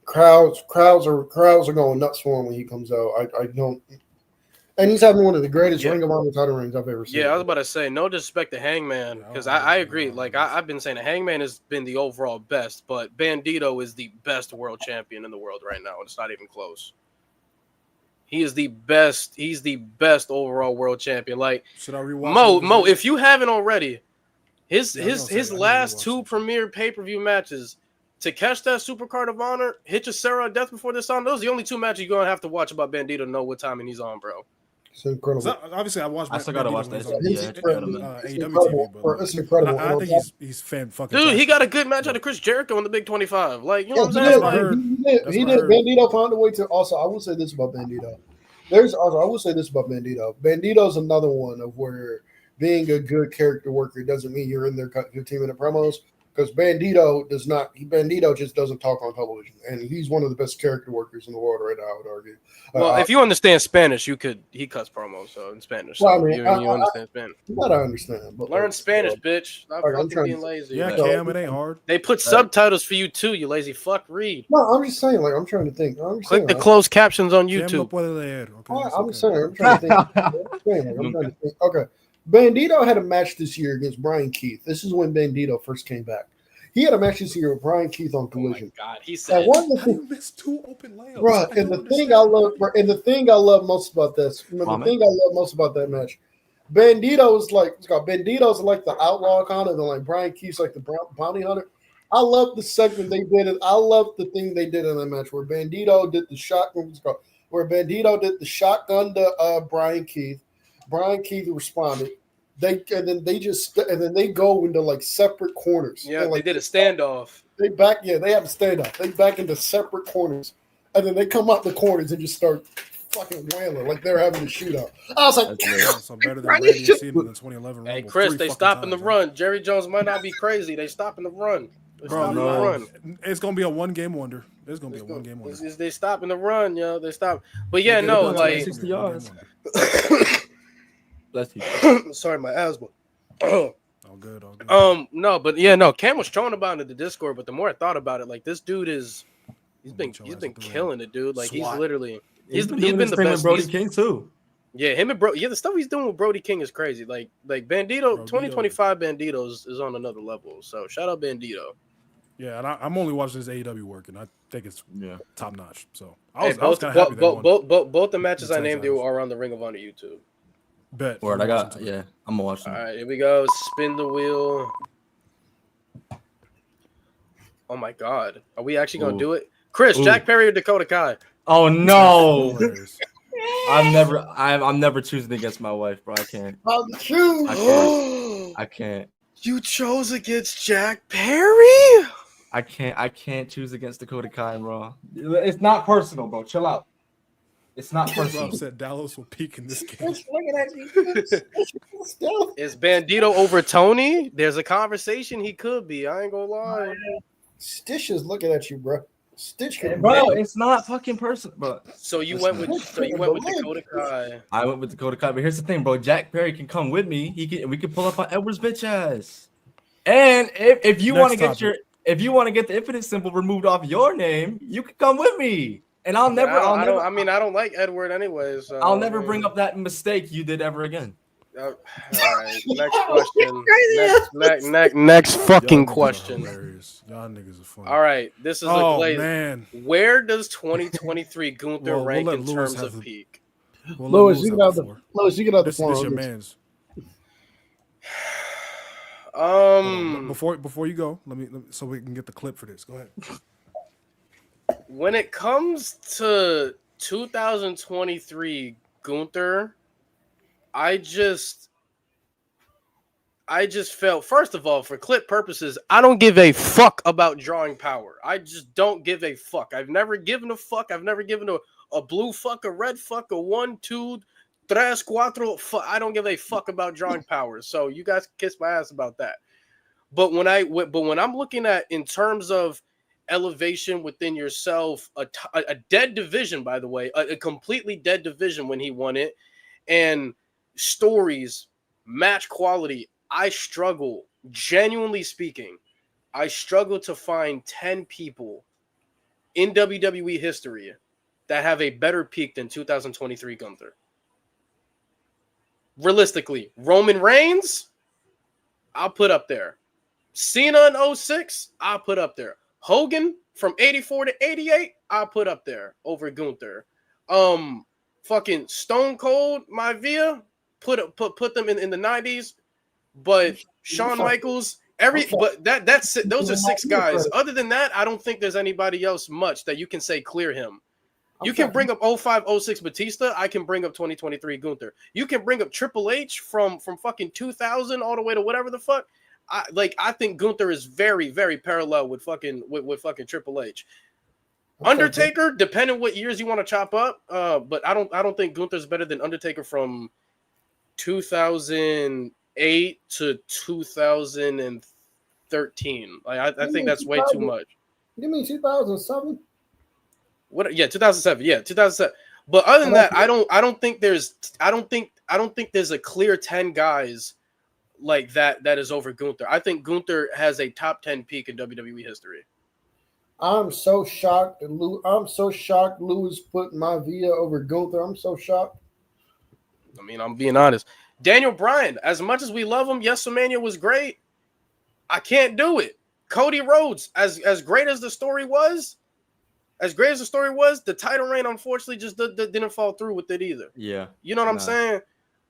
Crowds are going nuts for him when he comes out. I don't. And he's having one of the greatest Ring of Honor title reigns I've ever seen. Yeah, I was about to say, no disrespect to Hangman, because I agree. Like I've been saying, Hangman has been the overall best, but Bandito is the best world champion in the world right now. It's not even close. He is the best. He's the best overall world champion. Like Should I rewatch Mo, if you haven't already, his I need last to two rewatch premier pay-per-view matches to catch that Super Card of Honor, hit your Sarah Death Before This on. Those are the only two matches you're gonna have to watch about Bandito to know what timing he's on, bro. It's incredible. So, obviously, I watched. I still gotta watch that. It's AEW incredible. TV, but It's incredible. I think he's fucking. Dude, he got a good match out of Chris Jericho in the Big 25. Like, you know what I'm he saying? did. what I Like, heard. He did. Bandito found a way to. Also, I will say this about Bandito. I will say this about Bandito. Bandito's another one of where being a good character worker doesn't mean you're in their 15-minute promos. Because Bandito just doesn't talk on television, and he's one of the best character workers in the world right now. I would argue. well, if you understand Spanish, he cuts promos so in Spanish. So Well, I mean, you understand Spanish. that I understand. But Learn Spanish, bitch. Stop I'm fucking trying being to- lazy. Yeah, man. Cam, it ain't hard. They put subtitles for you too, you lazy fuck. Read. No, I'm just saying. Like, I'm trying to think. Click the closed captions on Cam no YouTube. puede leer. Okay, I'm it's saying. okay. I'm trying to think. I'm trying to think. Okay, Bandito had a match this year against Brian Keith. This is when Bandito first came back. He had a match this year with Brian Keith on Oh my Collision. god, he And said. one of the How things, you missed 2 open layups? bro, I and don't the thing understand. I love most about this, the thing I love most about that match, Bandito's like the outlaw kind of, and like Brian Keith's like the bounty hunter. I love the segment they did. I love the thing they did in that match where Bandito did the shotgun. Where Bandito did the shotgun to Brian Keith. Brian Keith responded. Then they go into like separate corners. Yeah, and, like, they did a standoff. They have a standoff. They back into separate corners, and then they come out the corners and just start fucking wailing like they're having a shootout. I was like, Yeah, so better than Randy and Cena in the 2011 Hey, Rumble. Chris, 3 they fucking stopping the times, run. Jerry Jones might not be crazy. They stopping the run. They Bro, stopping the no. run. It's gonna be a 1-game wonder. There's gonna be a 1-game wonder. They stopping the run, yo. They stop. But yeah, They no, did it like. 60 yards. Bless you. Sorry, my asthma. All good. No, but yeah, no. Cam was throwing about it in the Discord, but the more I thought about it, like this dude he's been killing it, dude. Like SWAT. he's literally He's been been the the best. Brody King too. Yeah, him and the stuff he's doing with Brody King is crazy. Like Bandito, 2025 Bandito is on another level. So shout out Bandito. Yeah, and I'm only watching this AEW work, and I think it's top notch. So I was both kind of happy both the matches I Ten named times. you are on the Ring of Honor YouTube. Bet. Word, I'm I watching got. too. Yeah, I'm gonna watch them. All right, here we go. Spin the wheel. Oh my God, are we actually gonna do it? Chris, Jack Perry or Dakota Kai? Oh no! Hilarious. I'm never choosing against my wife, bro. I can't. I can't. You chose against Jack Perry? I can't choose against Dakota Kai, bro. It's not personal, bro. Chill out. It's not personal. Rob said Dallas will peak in this game. Is Bandito over Tony? There's a conversation he could be. I ain't gonna lie. Stitch is looking at you, bro. Stitch, Bro, it's not fucking personal, bro. So you went with Dakota Kai. I went with Dakota Kai, but here's the thing, bro. Jack Perry can come with me. We can pull up on Edwards' bitch ass. And if you want to get the infinite symbol removed off your name, you can come with me. And I don't like Edward anyway. So I'll never bring up that mistake you did ever again. All right, next question. Next fucking question. Y'all niggas are funny. All right, this is a glaze. Man. Where does 2023 Gunther rank in Lewis terms have of the- peak? Lewis, you can have the This floor. your man's. Before you go, let me so we can get the clip for this. Go ahead. When it comes to 2023 Gunther, I just felt, first of all, for clip purposes, I don't give a fuck about drawing power. I just don't give a fuck. I've never given a fuck. I've never given a blue fuck, a red fuck, a 1, 2, 3, 4 fuck. I don't give a fuck about drawing power. So you guys can kiss my ass about that. But when I'm looking at in terms of elevation within yourself, a dead division, by the way, a completely dead division when he won it, and stories, match quality, I struggle, genuinely speaking, I struggle to find 10 people in WWE history that have a better peak than 2023 Gunther. Realistically, Roman Reigns, I'll put up there. Cena in 06, I'll put up there. Hogan from 84 to 88, I'll put up there over Gunther. Fucking Stone Cold, Maivia, put them in the 90s. But Shawn Michaels, that's it. Those are 6 guys. Other than that, I don't think there's anybody else much that you can say clear him. You can bring up 05, 06 Batista. I can bring up 2023 Gunther. You can bring up Triple H from fucking 2000 all the way to whatever the fuck. I think Gunther is very, very parallel with fucking Triple H. Undertaker, depending what years you want to chop up, but I don't think Gunther's better than Undertaker from 2008 to 2013. Like I think that's way too much. You mean 2007? What? Yeah, 2007. Yeah, 2007. But other than that, I don't think there's a clear 10 guys like that is over Gunther. I think Gunther has a top 10 peak in WWE history. I'm so shocked that Lewis put Maivia over Gunther. I'm so shocked. I mean, I'm being honest. Daniel Bryan, as much as we love him, WrestleMania was great. I can't do it. Cody Rhodes, as great as the story was, the title reign unfortunately just didn't fall through with it either. Yeah. You know what I'm saying?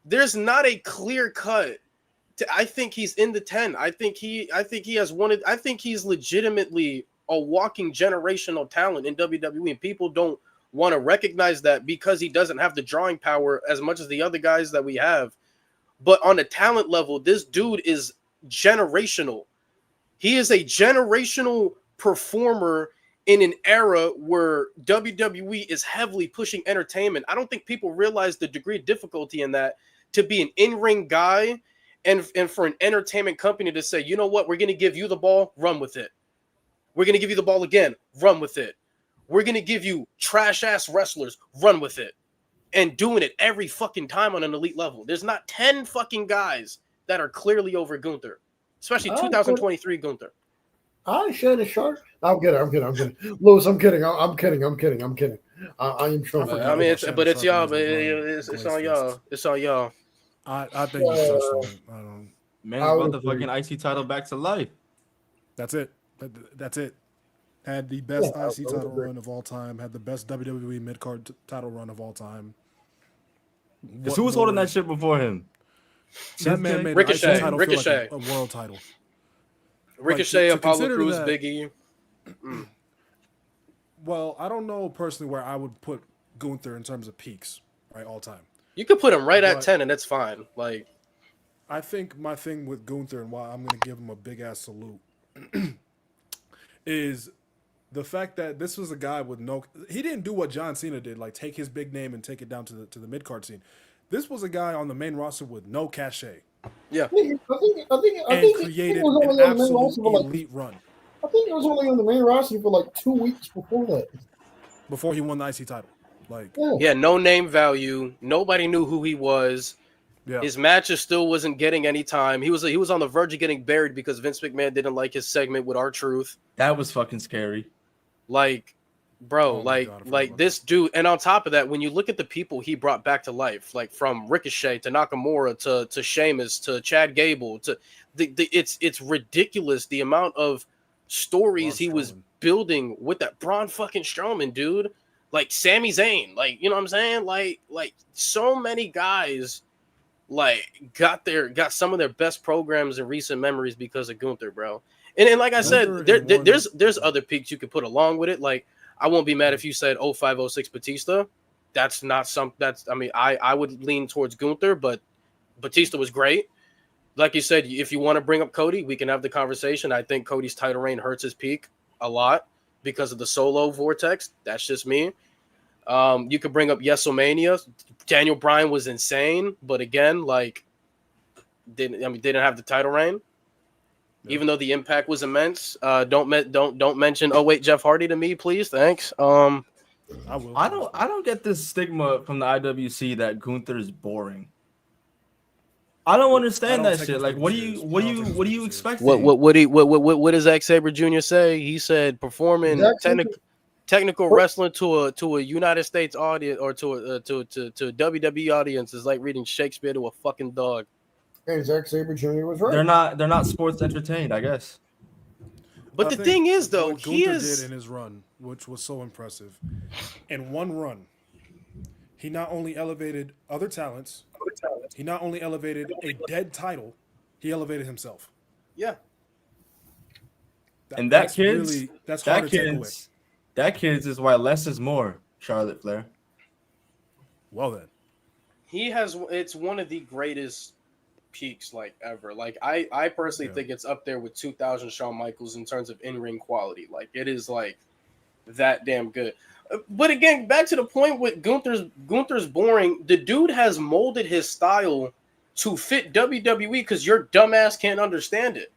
There's not a clear cut. I think he's in the 10. I think he's legitimately a walking generational talent in WWE, and people don't want to recognize that because he doesn't have the drawing power as much as the other guys that we have. But on a talent level, this dude is generational. He is a generational performer in an era where WWE is heavily pushing entertainment. I don't think people realize the degree of difficulty in that, to be an in-ring guy and for an entertainment company to say, you know what, we're going to give you the ball, run with it. We're going to give you the ball again, run with it. We're going to give you trash-ass wrestlers, run with it. And doing it every fucking time on an elite level. There's not 10 fucking guys that are clearly over Gunther, especially 2023 Gunther. I shed a shark. I'm kidding. Lewis, I'm kidding. I'm kidding. I am sure. I mean, it's y'all, but it's on y'all. It's on y'all. I think you touched on it. Man, brought the fucking IC title back to life. That's it. That's it. Had the best IC title run of all time. Had the best WWE mid-card title run of all time. Because who was holding that shit before him? That man made Ricochet. the IC title feel like a world title. Ricochet, to Apollo consider Crews, that- Big E. Well, I don't know personally where I would put Gunther in terms of peaks, right, all time. You could put him right at But- 10, and that's fine. Like, I think my thing with Gunther and why I'm going to give him a big-ass salute is the fact that this was a guy with no... He didn't do what John Cena did, like take his big name and take it down to the mid-card scene. This was a guy on the main roster with no cachet. yeah. I think Created it was an only on the main roster absolute for like. elite run I think it was only on the main roster for like 2 weeks before that. before he won the IC title. Like, Yeah, no name value. Nobody knew who he was. yeah. His matches still wasn't getting any time. He was on the verge of getting buried because Vince McMahon didn't like his segment with R-Truth. That was fucking scary. Like, bro, Oh my God, I forgot like about this dude. And on top of that, when you look at the people he brought back to life, like from Ricochet to Nakamura to Sheamus to Chad Gable to it's ridiculous the amount of stories he was building with that Braun fucking Strowman, dude. Like Sami Zayn, like, you know what I'm saying? Like so many guys like got some of their best programs in recent memories because of Gunther, bro. And like I said, there's other peaks you could put along with it. Like, I won't be mad if you said 05, 06 Batista. That's not I would lean towards Gunther, but Batista was great. Like you said, if you want to bring up Cody, we can have the conversation. I think Cody's title reign hurts his peak a lot because of the solo vortex. That's just me. You could bring up WrestleMania. Daniel Bryan was insane, but again, like, didn't have the title reign. Yeah. Even though the impact was immense. Don't mention Jeff Hardy to me, please. Thanks. I don't get this stigma from the IWC that Gunther is boring. I don't understand that shit. Like, what do you expect? What did Zack Sabre Jr. say? He said performing technical wrestling to a United States audience or to a WWE audience is like reading Shakespeare to a fucking dog. And Zack Sabre Jr. was right. They're not sports entertained, I guess. But the thing is, though, what Gunther did in his run, which was so impressive, in one run, he not only elevated other talents, he not only elevated a dead title, he elevated himself. Yeah. That kid's is why less is more. Charlotte Flair. Well then, It's one of the greatest peaks like ever. Like I personally think it's up there with 2000 Shawn Michaels in terms of in-ring quality. Like it is like that damn good. But again, back to the point with Gunther's boring. The dude has molded his style to fit WWE because your dumbass can't understand it.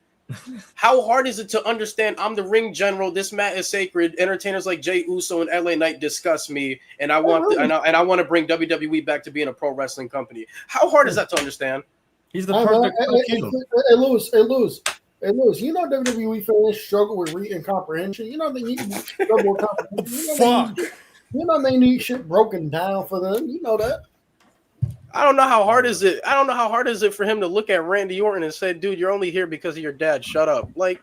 How hard is it to understand? I'm the ring general. This mat is sacred. Entertainers like Jey Uso and LA Knight disgust me, and I want I want to bring WWE back to being a pro wrestling company. How hard is that to understand? He's the perfect. Hey, Lewis, you know WWE fans struggle with reading comprehension. You know they need struggle with comprehension. You know they need shit broken down for them. You know that. I don't know how hard is it. I don't know how hard is it for him to look at Randy Orton and say, "Dude, you're only here because of your dad. Shut up." Like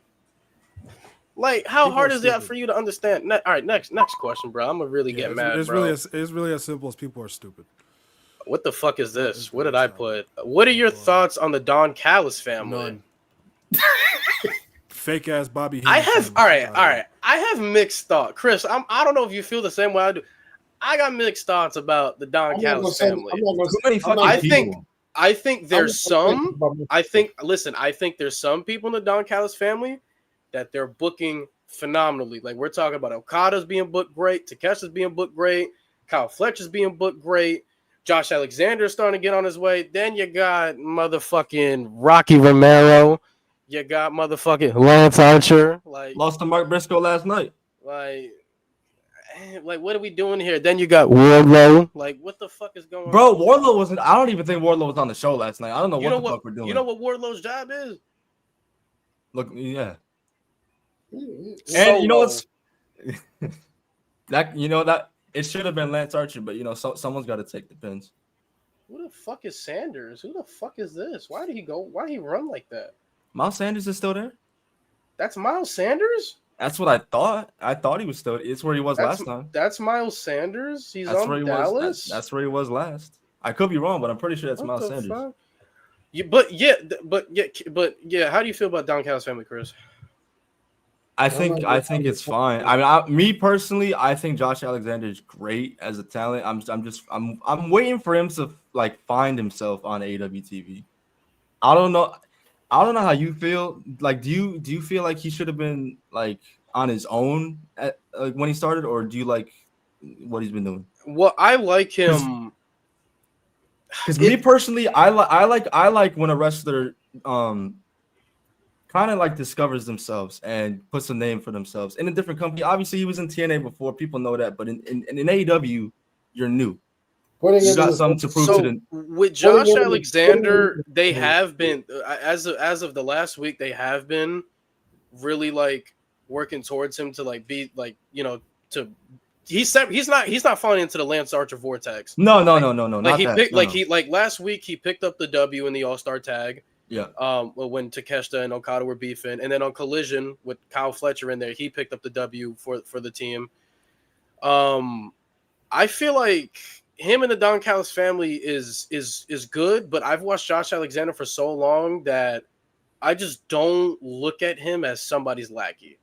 how hard is that for you to understand? All right, next question, bro. I'm gonna really get mad, it's bro. It's really as simple as people are stupid. What the fuck is this? What did I put? What are your thoughts on the Don Callis family? None. Fake ass Bobby. I have all right. I have mixed thought, Chris. I don't know if you feel the same way I do. I got mixed thoughts about the Don Callis family. I think there's some. I think there's some people in the Don Callis family that they're booking phenomenally. Like we're talking about Okada's being booked great, Takesha's being booked great, Kyle Fletcher's being booked great, Josh Alexander's starting to get on his way. Then you got motherfucking Rocky Romero. You got motherfucking Lance Archer. Like lost to Mark Briscoe last night. Like what are we doing here? Then you got Wardlow. Like what the fuck is going on? Bro, Wardlow wasn't. I don't even think Wardlow was on the show last night. I don't know what the fuck we're doing. You know what Wardlow's job is? Look, yeah. And you know what's that it should have been Lance Archer, but someone's got to take the pins. Who the fuck is Sanders? Who the fuck is this? Why did he go? Why did he run like that? Miles Sanders is still there. That's Miles Sanders. That's what I thought. I thought he was still. It's where he was last time. That's Miles Sanders. He's on Dallas. That's where he was last. I could be wrong, but I'm pretty sure that's Miles Sanders. Fuck? But how do you feel about Don Callis family, Chris? I think it's fine. I mean, me personally, I think Josh Alexander is great as a talent. I'm waiting for him to like find himself on AEW TV. I don't know how you feel. Like, do you feel like he should have been like on his own when he started, or do you like what he's been doing? Well, I like him. Because me personally, I like when a wrestler kind of like discovers themselves and puts a name for themselves in a different company. Obviously, he was in TNA before, people know that, but in AEW, you're new. You got something to prove to them. With Josh Alexander, they have been as of the last week, they have been really like working towards him to like be like to. He's not falling into the Lance Archer vortex. No. Like last week he picked up the W in the All-Star tag. Yeah. When Takeshita and Okada were beefing, and then on Collision with Kyle Fletcher in there, he picked up the W for the team. I feel like him and the Don Callis family is good, but I've watched Josh Alexander for so long that I just don't look at him as somebody's lackey.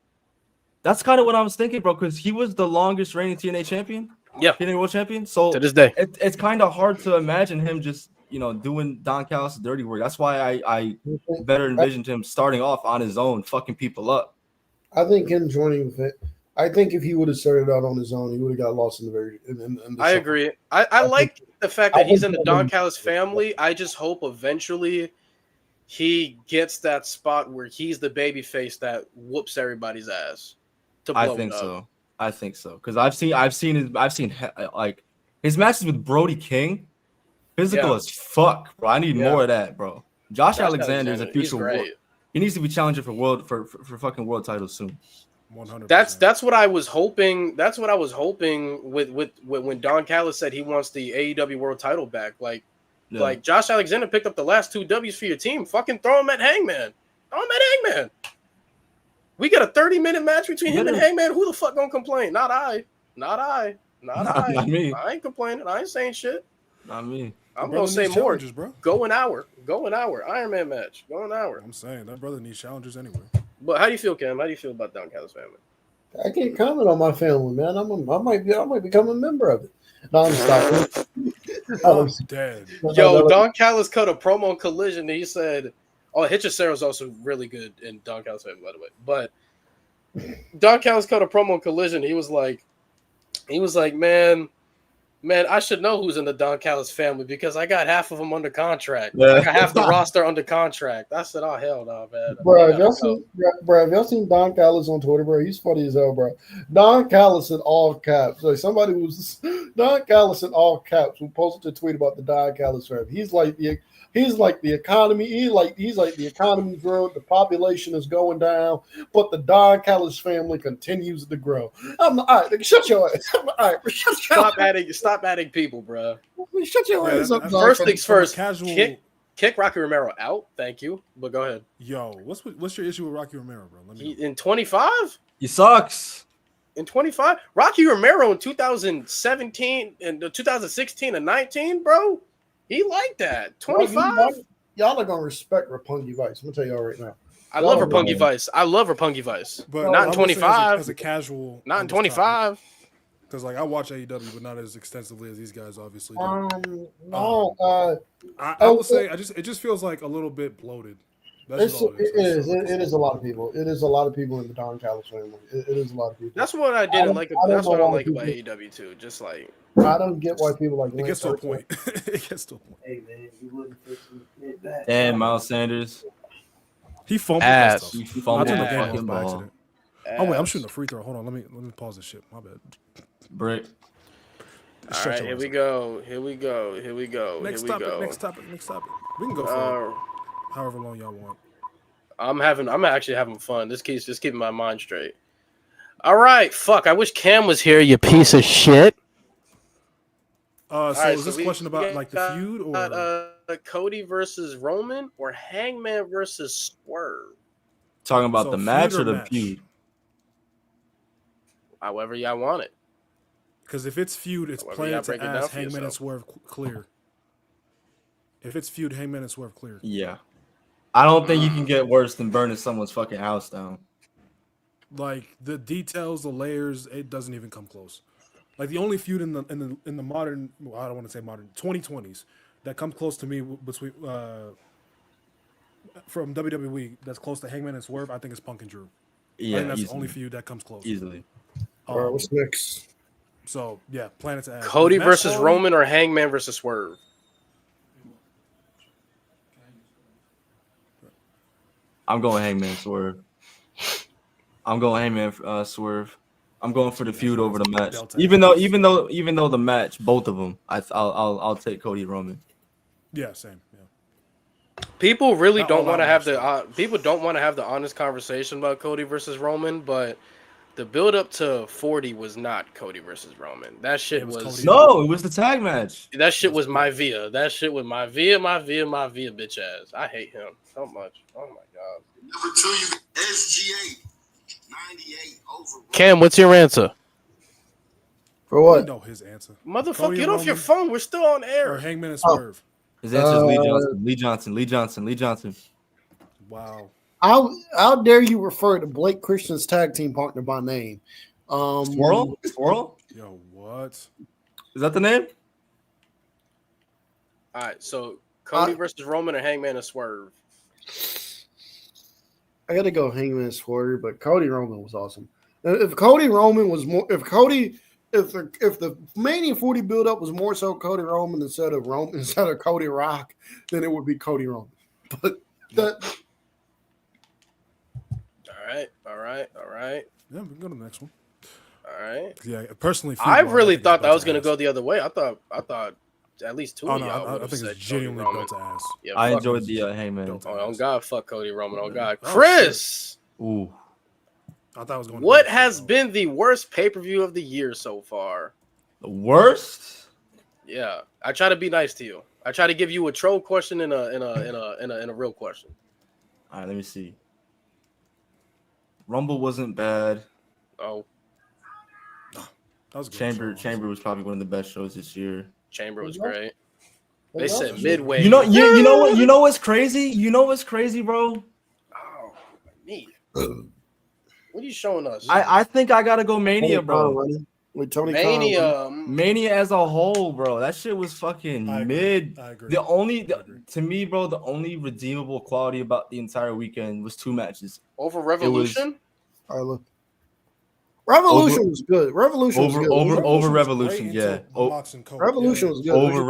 That's kind of what I was thinking, bro, because he was the longest reigning TNA champion. Yeah. TNA World Champion. So to this day, it's kind of hard to imagine him just doing Don Callis' dirty work. That's why I better envisioned him starting off on his own, fucking people up. I think him joining with it. I think if he would have started out on his own, he would have got lost in the very. I agree. I like the fact that he's in the Don Callis family. I just hope eventually he gets that spot where he's the baby face that whoops everybody's ass. I think so because I've seen like his matches with Brody King, physical as fuck, bro. I need more of that, bro. Josh Alexander is a future world. He needs to be challenging for fucking world titles soon. 100%. That's what I was hoping. That's what I was hoping with when Don Callis said he wants the AEW world title back. Like Josh Alexander picked up the last 2 W's for your team. Fucking throw him at Hangman. We got a 30-minute match between him and Hangman. Who the fuck gonna complain? Not I. Not me. I ain't complaining. I ain't saying shit. Not me. I'm gonna say more. Bro. Go an hour. Iron Man match. Go an hour. I'm saying that brother needs challengers anyway. But how do you feel, Cam? How do you feel about Don Callis family? I can't comment on my family, man. I might become a member of it. No, I'm stopping. I'm dead. Yo, Don Callis cut a promo on Collision. And he said, "Oh, Hitcher is also really good in Don Callis, by the way." But Don Callis cut a promo on Collision. He was like, man, I should know who's in the Don Callis family because I got half of them under contract. Yeah. I got half the roster under contract. I said, "Oh hell no, man." Bro, have y'all seen Don Callis on Twitter, bro? He's funny as hell, bro. Don Callis in all caps. Like somebody was Don Callis in all caps who posted a tweet about the Don Callis family. He's like the economy. He's like the economy's growing. The population is going down, but the Don Callis family continues to grow. I'm all right. Shut your ass. All right, Stop adding people, bro. Shut your ass up. First things first. Casual. Kick Rocky Romero out. Thank you. But go ahead. Yo, what's your issue with Rocky Romero, bro? In 25? He sucks. In 25? Rocky Romero in 2017 and 2016 and 19, bro. He liked that. 25? Y'all are gonna respect Roppongi Vice. I'm gonna tell y'all right now. I love Roppongi Vice. But not in 25. As a casual. Not in 25. Because like I watch AEW, but not as extensively as these guys obviously do. I will say it just feels like a little bit bloated. It is a lot of people. It is a lot of people in the Don Callis family. It is a lot of people. That's what I didn't like. That's what I don't like about AEW too. Just like I don't get why people like. It gets to a point. It gets to a point. Hey man, you wouldn't fix that. Damn, Miles Sanders. He fumbled. Ass. He I fumbled turned the the game off fucking by ball. accident. Oh wait, I'm shooting a free throw. Hold on, let me pause this shit. My bad. Brick. all right, here we go. Next topic. We can go for however long y'all want. I'm actually having fun. This keeps just keeping my mind straight. All right, fuck. I wish Cam was here, you piece of shit. Is this question about like the feud or Cody versus Roman or Hangman versus Swerve? Talking about So the feud match or or the match? feud? However y'all want it. because if it's feud, it's However Planet y'all to break it down ass, for Hangman and yourself. Swerve clear. If it's feud, Hangman and Swerve clear. Yeah. I don't think you can get worse than burning someone's fucking house down. Like the details, the layers, it doesn't even come close. Like the only feud in the modern, well, I don't want to say modern, 2020s that comes close to me between from WWE that's close to Hangman and Swerve, I think it's Punk and Drew. I Yeah, think that's easily. the only feud that comes close. Easily. All right, what's next? So yeah, Planet to ass. Cody Match versus quality, Roman or Hangman versus Swerve? I'm going Hangman Swerve. I'm going Hangman Swerve. I'm going for the feud over the match. Even though the match, both of them, I'll take Cody Roman. Yeah, same. Yeah. People really Not don't all want to out have match, the people don't want to have the honest conversation about Cody versus Roman, but the build up to 40 was not Cody versus Roman. That shit It was was Cody. No, it was the tag match. that shit was my Via. That shit was my Via bitch ass. I hate him so much. Oh my god. Number 2, you SGA 98 over. Cam, what's your answer? For I what? know his answer. Motherfucker, Cody get off your Roman phone. We're still on or air. Hangman and Swerve. His answer is Lee Johnson. Wow. How dare you refer to Blake Christian's tag team partner by name? Swirl? Yo, what? Is that the name? All right, so Cody versus Roman or Hangman and Swerve? I gotta go Hangman and Swerve, but Cody Roman was awesome. If Cody Roman was more, if the Mania 40 build up was more so Cody Roman instead of Cody Rock, then it would be Cody Roman. But that. All right. Yeah, we can go to the next one. All right. Yeah, personally, I feud-wise, really think thought it's that built was to gonna ass. go the other way. I thought at least two Oh of no, y'all I would have think said it's genuinely Cody built to Roman. ass. Yeah, I fuck enjoyed this. the Hangman. Built to Oh ass. God, fuck Cody Roman. Oh God, Oh, Chris. Ooh. I thought it was going. What to has been the worst pay-per-view of the year so far? The worst? Yeah, I try to be nice to you. I try to give you a troll question and a real question. All right, let me see. Rumble wasn't bad. Oh, That was a good Chamber was probably one of the best shows this year. Chamber was great. They said midway. You know what's crazy? You know what's crazy, bro? Oh, me. What are you showing us? I think I gotta go Mania, Tony bro. Khan running. With Tony Khan running. Mania. Mania as a whole, bro. That shit was fucking I agree. mid. I agree. To me, bro, the only redeemable quality about the entire weekend was 2 matches. Over Revolution? All right, look. Revolution was good. Revolution was good. Over was Revolution, great yeah. until Mox and Coke. Revolution was good. Over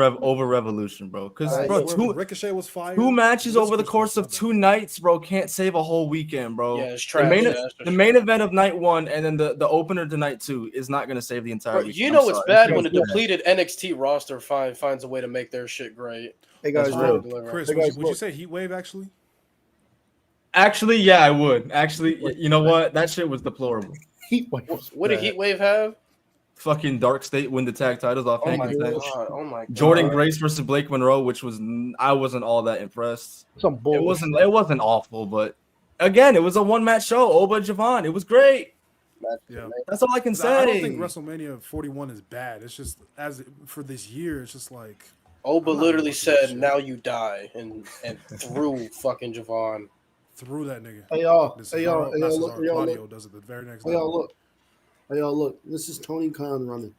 Revolution, bro. Because Alright, bro, so Ricochet was fire. 2 matches over the Whiskers course was of not 2 nights, bro, can't save a whole weekend, bro. Yeah, it's The trash. main, Yeah, that's for the sure. main event of night 1 and then the opener to night 2 is not gonna save the entire Bro, weekend. you I'm know it's sorry. bad when a It's bad. depleted NXT roster finds a way to make their shit great. Hey guys, That's look. real. Chris, Hey, would, guys, would you look. say Heat Wave actually? Actually, yeah, I would. Actually, you know what? That shit was deplorable. Heatwave was What did bad. Heatwave have? Fucking Dark State win the tag titles off Oh Hank my and Fetch. god! Oh my god! Jordan Grace versus Blake Monroe, which was I wasn't all that impressed. Some bullshit. It wasn't awful, but again, it was a 1-match show. Oba Javon, it was great. Yeah. That's all I can say. I don't think WrestleMania 41 is bad. It's just for this year, it's just like Oba I'm not literally watching that said, shit. "Now you die," and threw fucking Javon. through that nigga. Hey y'all, This hey y'all, Cesaro- hey not y'all, look, Cesaro, hey y'all, Claudio look, does it the very next hey night. y'all, look, hey y'all, look. This is Tony Khan running.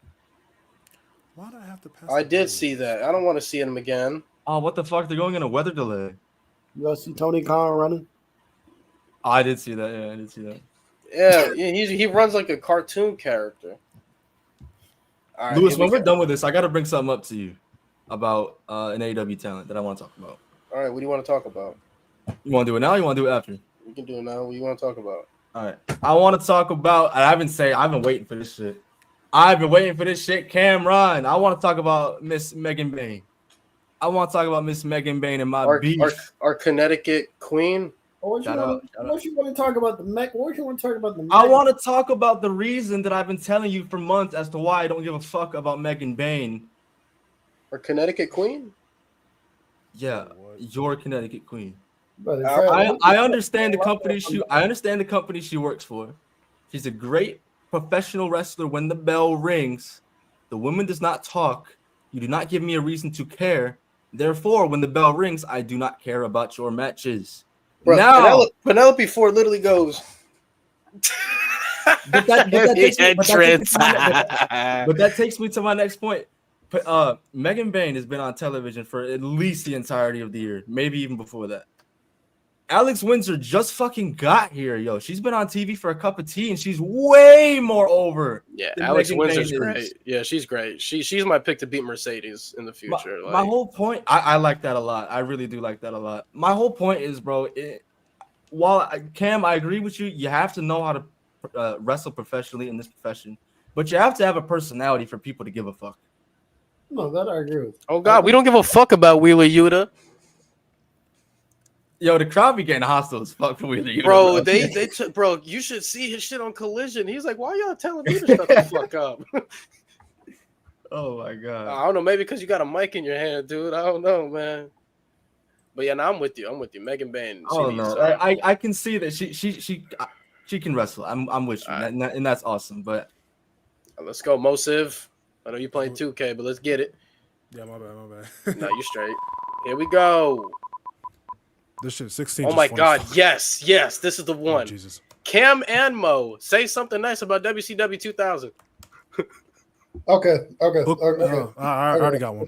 Why do I have to pass? I the did ball? see that. I don't want to see him again. Oh, what the fuck? They're going in a weather delay. You guys see Tony Khan running? Oh, I did see that. Yeah, I did see that. Yeah, he runs like a cartoon character. All right, Lewis, here we when we're go. done with this, I got to bring something up to you about an AEW talent that I want to talk about. All right, what do you want to talk about? You want to do it now? Or you want to do it after? We can do it now. What do you want to talk about? All right. I want to talk about. I've been waiting for this shit. I've been waiting for this shit. Cameron. I want to talk about Miss Megan Bain. I want to talk about Miss Megan Bain and my beef. Our Connecticut queen. What Shut up, shut up. you want to talk about the Mac? What you want to talk about the? I want to talk about the reason that I've been telling you for months as to why I don't give a fuck about Megan Bain. Our Connecticut queen. Yeah, your Connecticut queen. I I understand the company she works for. She's a great professional wrestler. When the bell rings, the woman does not talk. You do not give me a reason to care. Therefore, when the bell rings, I do not care about your matches. Bro, Now, Penelope Ford literally goes. but that takes me to my next point. Megan Bain has been on television for at least the entirety of the year, maybe even before that. Alex Windsor just fucking got here, yo. She's been on TV for a cup of tea, and she's way more over. Yeah, than Alex Megan Windsor's Bain great. is. Yeah, she's great. She's my pick to beat Mercedes in the future. My whole point, I like that a lot. I really do like that a lot. My whole point is, bro, Cam, I agree with you. You have to know how to wrestle professionally in this profession, but you have to have a personality for people to give a fuck. No, that I agree with. Oh God, we don't give a fuck about Wheeler Yuta. Yo, the crowd be getting hostile as fuck for Wheeler Yuta, Bro, they took, bro, you should see his shit on Collision. He's like, why y'all telling me to shut the fuck up? Oh my god. I don't know, maybe because you got a mic in your hand, dude. I don't know, man. But yeah, no, I'm with you. Megan Bain. Oh no, I can see that she can wrestle. I'm with you, and that's awesome. But let's go, Mosiv. I know you're playing 2K, but let's get it. Yeah, my bad. No, you straight. Here we go. This shit 16. Oh my God, yes, this is the one. Oh, Jesus. Cam and Mo, say something nice about WCW 2000. Okay. I already got one.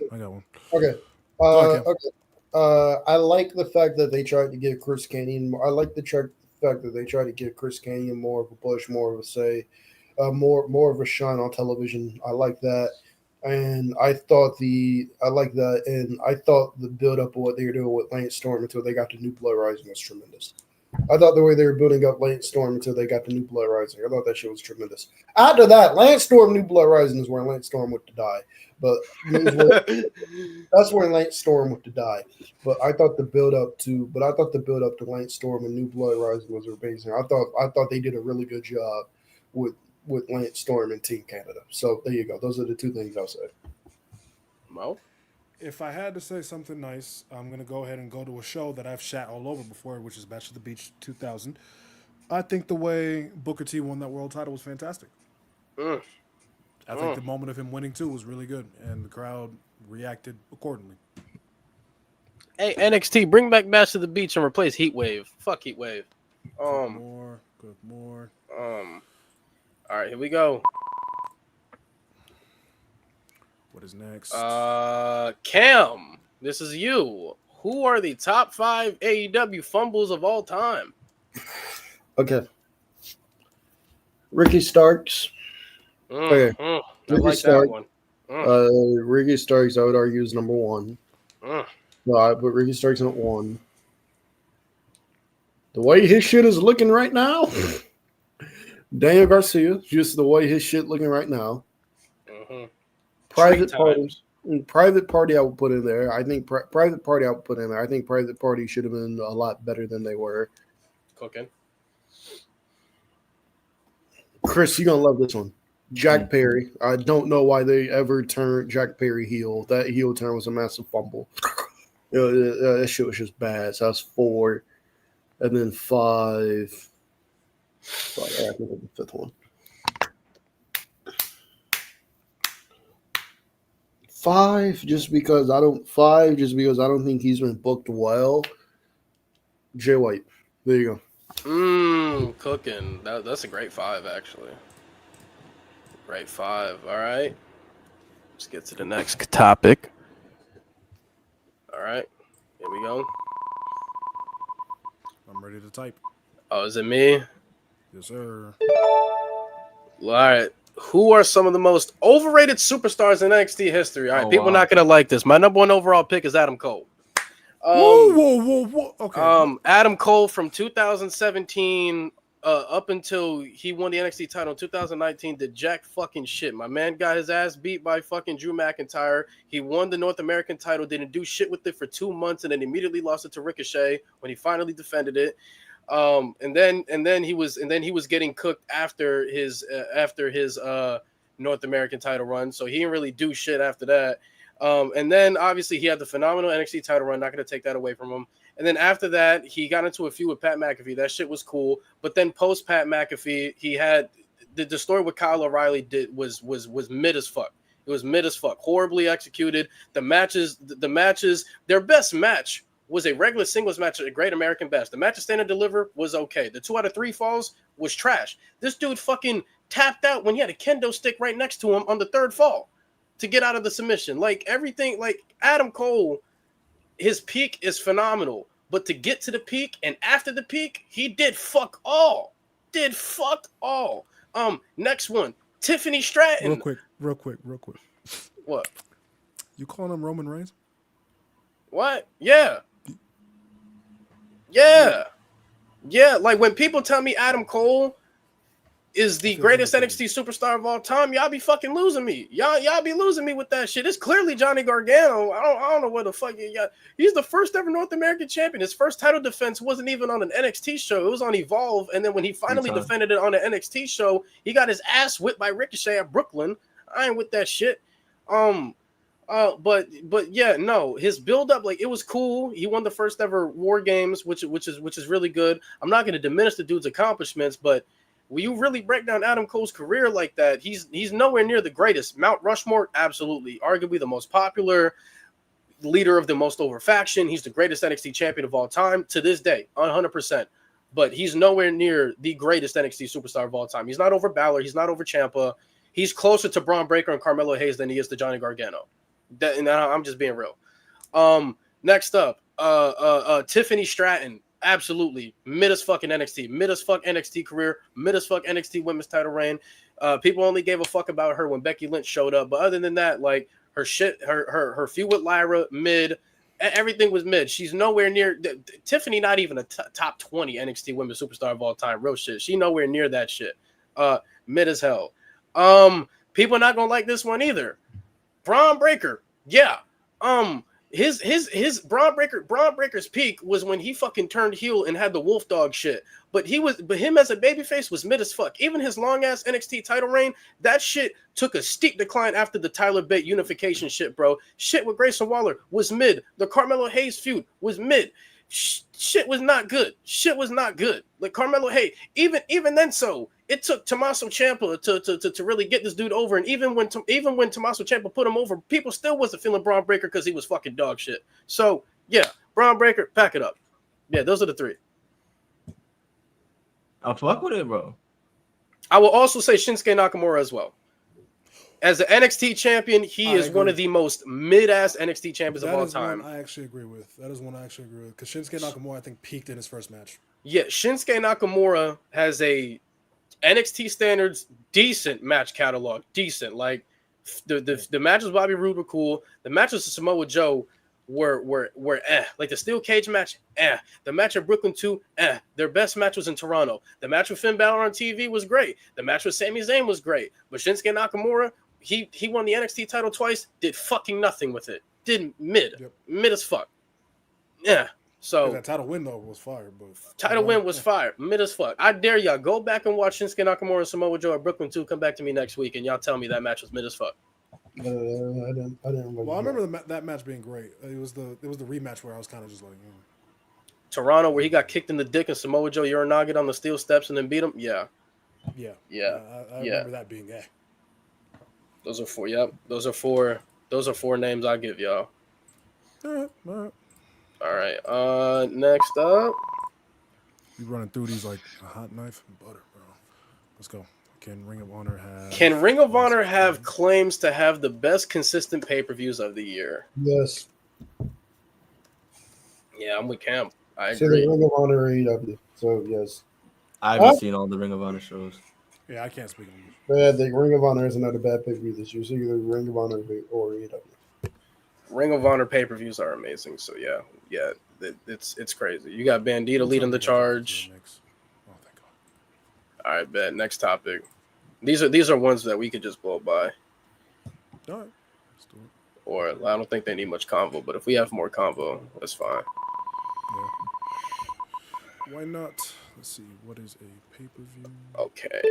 Okay. ahead. I like the fact that they tried to give Chris Kanyon more. I like the fact that they tried to give Chris Kanyon more of a push, more of a say, more of a shine on television. I like that. And I thought the build up of what they were doing with Lance Storm until they got to New Blood Rising was tremendous. I thought the way they were building up Lance Storm until they got to New Blood Rising, I thought that shit was tremendous. After that, Lance Storm, New Blood Rising is where Lance Storm went to die. But that's where Lance Storm went to die. But I thought the build up to Lance Storm and New Blood Rising was amazing. I thought they did a really good job with Lance Storm and Team Canada. So there you go. Those are the two things I'll say. Mo? If I had to say something nice, I'm going to go ahead and go to a show that I've shat all over before, which is Bash to the Beach 2000. I think the way Booker T won that world title was fantastic. I think the moment of him winning, too, was really good, and the crowd reacted accordingly. Hey, NXT, bring back Bash to the Beach and replace Heat Wave. Fuck Heat Wave. Good more. All right, here we go. What is next? Cam, this is you. Who are the top 5 AEW fumbles of all time? Okay. Ricky Starks. Okay. I Ricky like Starks. that one. Ricky Starks, I would argue, is number one. No, I put Ricky Starks at one. The way his shit is looking right now, Daniel Garcia, just the way his shit looking right now. Private Party, I would put in there. I think Private Party, I would put in there. I think Private Party should have been a lot better than they were. Cooking. Chris, you're gonna love this one. Jack Perry. I don't know why they ever turned Jack Perry heel. That heel turn was a massive fumble. That shit was just bad. So that's 4. And then 5. Sorry, I think the 5th one. 5, just because I don't think he's been booked well. Jay White. There you go. Cooking. That's a great 5, actually. Great 5. All right. Let's get to the next topic. All right. Here we go. I'm ready to type. Oh, is it me? Yes, sir. All right. Who are some of the most overrated superstars in NXT history? All right, people not gonna like this. My number 1 overall pick is Adam Cole. Whoa. Okay. Adam Cole from 2017 up until he won the NXT title in 2019 did jack fucking shit. My man got his ass beat by fucking Drew McIntyre. He won the North American title, didn't do shit with it for 2 months, and then immediately lost it to Ricochet when he finally defended it. And then he was getting cooked after his North American title run, so he didn't really do shit after that. And then obviously he had the phenomenal NXT title run, not going to take that away from him. And then after that, he got into a feud with Pat McAfee. That shit was cool. But then post Pat McAfee, he had the story with Kyle O'Reilly was mid as fuck. It was mid as fuck, horribly executed. The matches, their best match was a regular singles match at a Great American Bash. The match of Stand and Deliver was okay. The 2 out of 3 falls was trash. This dude fucking tapped out when he had a kendo stick right next to him on the 3rd fall to get out of the submission. Like everything, like Adam Cole, his peak is phenomenal. But to get to the peak and after the peak, he did fuck all. Next one, Tiffany Stratton. Real quick. What? You calling him Roman Reigns? What? Yeah. Like when people tell me Adam Cole is the greatest NXT superstar of all time, y'all be fucking losing me. Y'all be losing me with that shit. It's clearly Johnny Gargano. I don't know what the fuck you got. He's the first ever North American champion. His first title defense wasn't even on an NXT show. It was on Evolve. And then when he finally defended it on an NXT show, he got his ass whipped by Ricochet at Brooklyn. I ain't with that shit. But yeah, no, his build up, like it was cool. He won the first ever War Games, which is really good. I'm not going to diminish the dude's accomplishments, but when you really break down Adam Cole's career like that, he's nowhere near the greatest. Mount Rushmore, absolutely, arguably the most popular, leader of the most over faction. He's the greatest NXT champion of all time to this day, 100%. But he's nowhere near the greatest NXT superstar of all time. He's not over Balor. He's not over Ciampa. He's closer to Braun Breaker and Carmelo Hayes than he is to Johnny Gargano. And I'm just being real. Next up, Tiffany Stratton. Absolutely. Mid as fuck in NXT. Mid as fuck NXT career. Mid as fuck NXT women's title reign. People only gave a fuck about her when Becky Lynch showed up. But other than that, like her shit, her feud with Lyra, mid. Everything was mid. She's nowhere near Tiffany, not even a top 20 NXT women's superstar of all time. Real shit. She nowhere near that shit. Mid as hell. People not gonna like this one either. Braun Breaker. Yeah. His Braun Breaker's peak was when he fucking turned heel and had the wolf dog shit. But him as a babyface was mid as fuck. Even his long ass NXT title reign, that shit took a steep decline after the Tyler Bate unification shit, bro. Shit with Grayson Waller was mid. The Carmelo Hayes feud was mid. Shit was not good. Like Carmelo Hayes, even then, so it took Tommaso Ciampa to really get this dude over. And even when Tommaso Ciampa put him over, people still wasn't feeling Braun Breaker because he was fucking dog shit. So yeah, Braun Breaker, pack it up. Yeah, those are the 3. I fuck with it, bro. I will also say Shinsuke Nakamura as well. As an NXT champion, he is one of the most mid-ass NXT champions of all time. One I actually agree with. That is one I actually agree with. Because Shinsuke Nakamura, I think, peaked in his first match. Yeah, Shinsuke Nakamura has a NXT standards decent match catalog. Decent. Like the matches with Bobby Roode were cool. The matches with Samoa Joe were like the steel cage match, the match at Brooklyn 2, their best match was in Toronto. The match with Finn Balor on TV was great. The match with Sami Zayn was great. But Shinsuke Nakamura, he won the NXT title twice, did fucking nothing with it. Did mid as fuck. Yeah. So that title win though was fire, but win was fire, mid as fuck. I dare y'all go back and watch Shinsuke Nakamura and Samoa Joe at Brooklyn 2. Come back to me next week and y'all tell me that match was mid as fuck. I didn't well, I remember that match being great. It was the rematch where I was kind of just like, Toronto, where he got kicked in the dick and Samoa Joe Uranage on the steel steps and then beat him. Yeah. I remember that being Those are four. Yep, those are four names I give y'all. All right. Next up, you running through these like a hot knife and butter, bro. Let's go. Can Ring of Honor have claims to have the best consistent pay-per-views of the year? Yes. Yeah, I'm with Cam. I agree. agree. Ring of Honor AEW. So yes. I haven't seen all the Ring of Honor shows. Yeah, I can't speak English. Yeah, the Ring of Honor is not a bad pay-per-view this year. So either Ring of Honor or AEW. Ring of Honor pay-per-views are amazing. So yeah, it's crazy. You got Bandito leading the charge. Oh, thank God. All right, bet. Next topic. These are ones that we could just blow by. All right, let's do it. Or I don't think they need much convo, but if we have more convo, that's fine. Yeah. Why not? Let's see. What is a pay-per-view? Okay.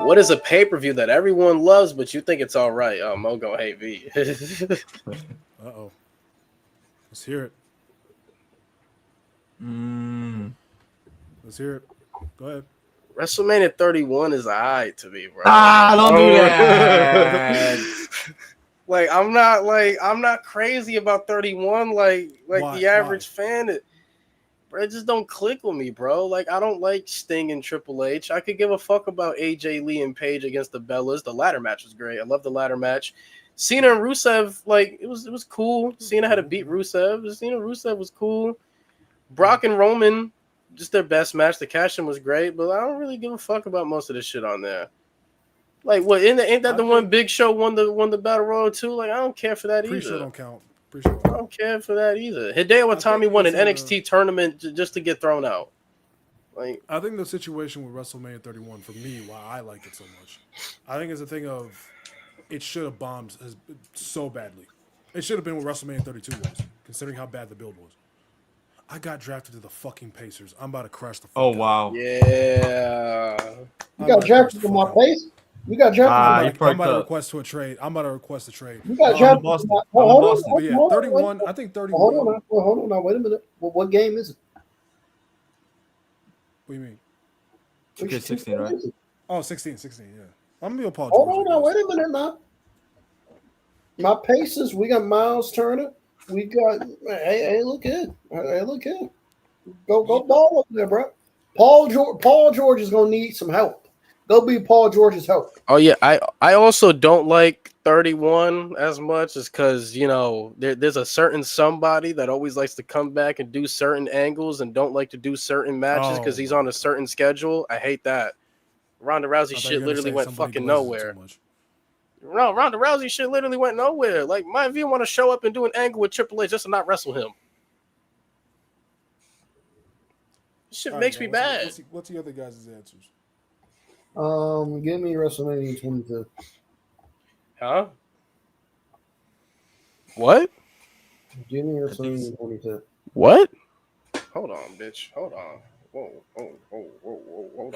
What is a pay-per-view that everyone loves, but you think it's all right? Oh, Mo gonna hate V. Uh-oh. Let's hear it. Let's hear it. Go ahead. WrestleMania 31 is alright to me, bro. Don't do that. Like I'm not crazy about 31 like Why? the average fan. It just don't click with me, bro. Like I don't like Sting and Triple H. I could give a fuck about AJ Lee and Paige against the Bellas. The ladder match was great. I love the ladder match. Cena and Rusev, like it was cool. Cena had to beat Rusev. Rusev was cool. Brock and Roman, just their best match. The cash-in was great, but I don't really give a fuck about most of this shit on there. Like what? Ain't that the one Big Show won the Battle Royal too? Like I don't care for that either. Pre-show don't count. I don't care for that either. Hideo Itami won an NXT tournament just to get thrown out. Like I think the situation with WrestleMania 31 for me, why I liked it so much, I think it's a thing of it should have bombed so badly. It should have been what WrestleMania 32 was, considering how bad the build was. I got drafted to the fucking Pacers. I'm about to crash the fuck out. Wow. Yeah. You got drafted from my pace? You got drafted from I'm about to request a trade. You got drafted from my hold on. Yeah, 31. I think 31. Hold on now. Wait a minute. Well, what game is it? What do you mean? 16, right? Oh, 16, yeah. I'm going to be Paul Hold George. on now. Wait a minute now. My Pacers, we got Miles Turner. We got, hey, look good. Hey, look good. Go ball up there, bro. Paul George is going to need some help. Go be Paul George's help. Oh, yeah. I also don't like 31 as much as because, there's a certain somebody that always likes to come back and do certain angles and don't like to do certain matches because he's on a certain schedule. I hate that. Ronda Rousey shit literally went fucking nowhere. No, Ronda Rousey shit literally went nowhere. Like, my view want to show up and do an angle with Triple H just to not wrestle him. This shit makes me bad. What's the other guys' answers? Give me WrestleMania 22. Huh? What? Give me WrestleMania 22. What? Hold on, bitch. Hold on. Whoa. Hold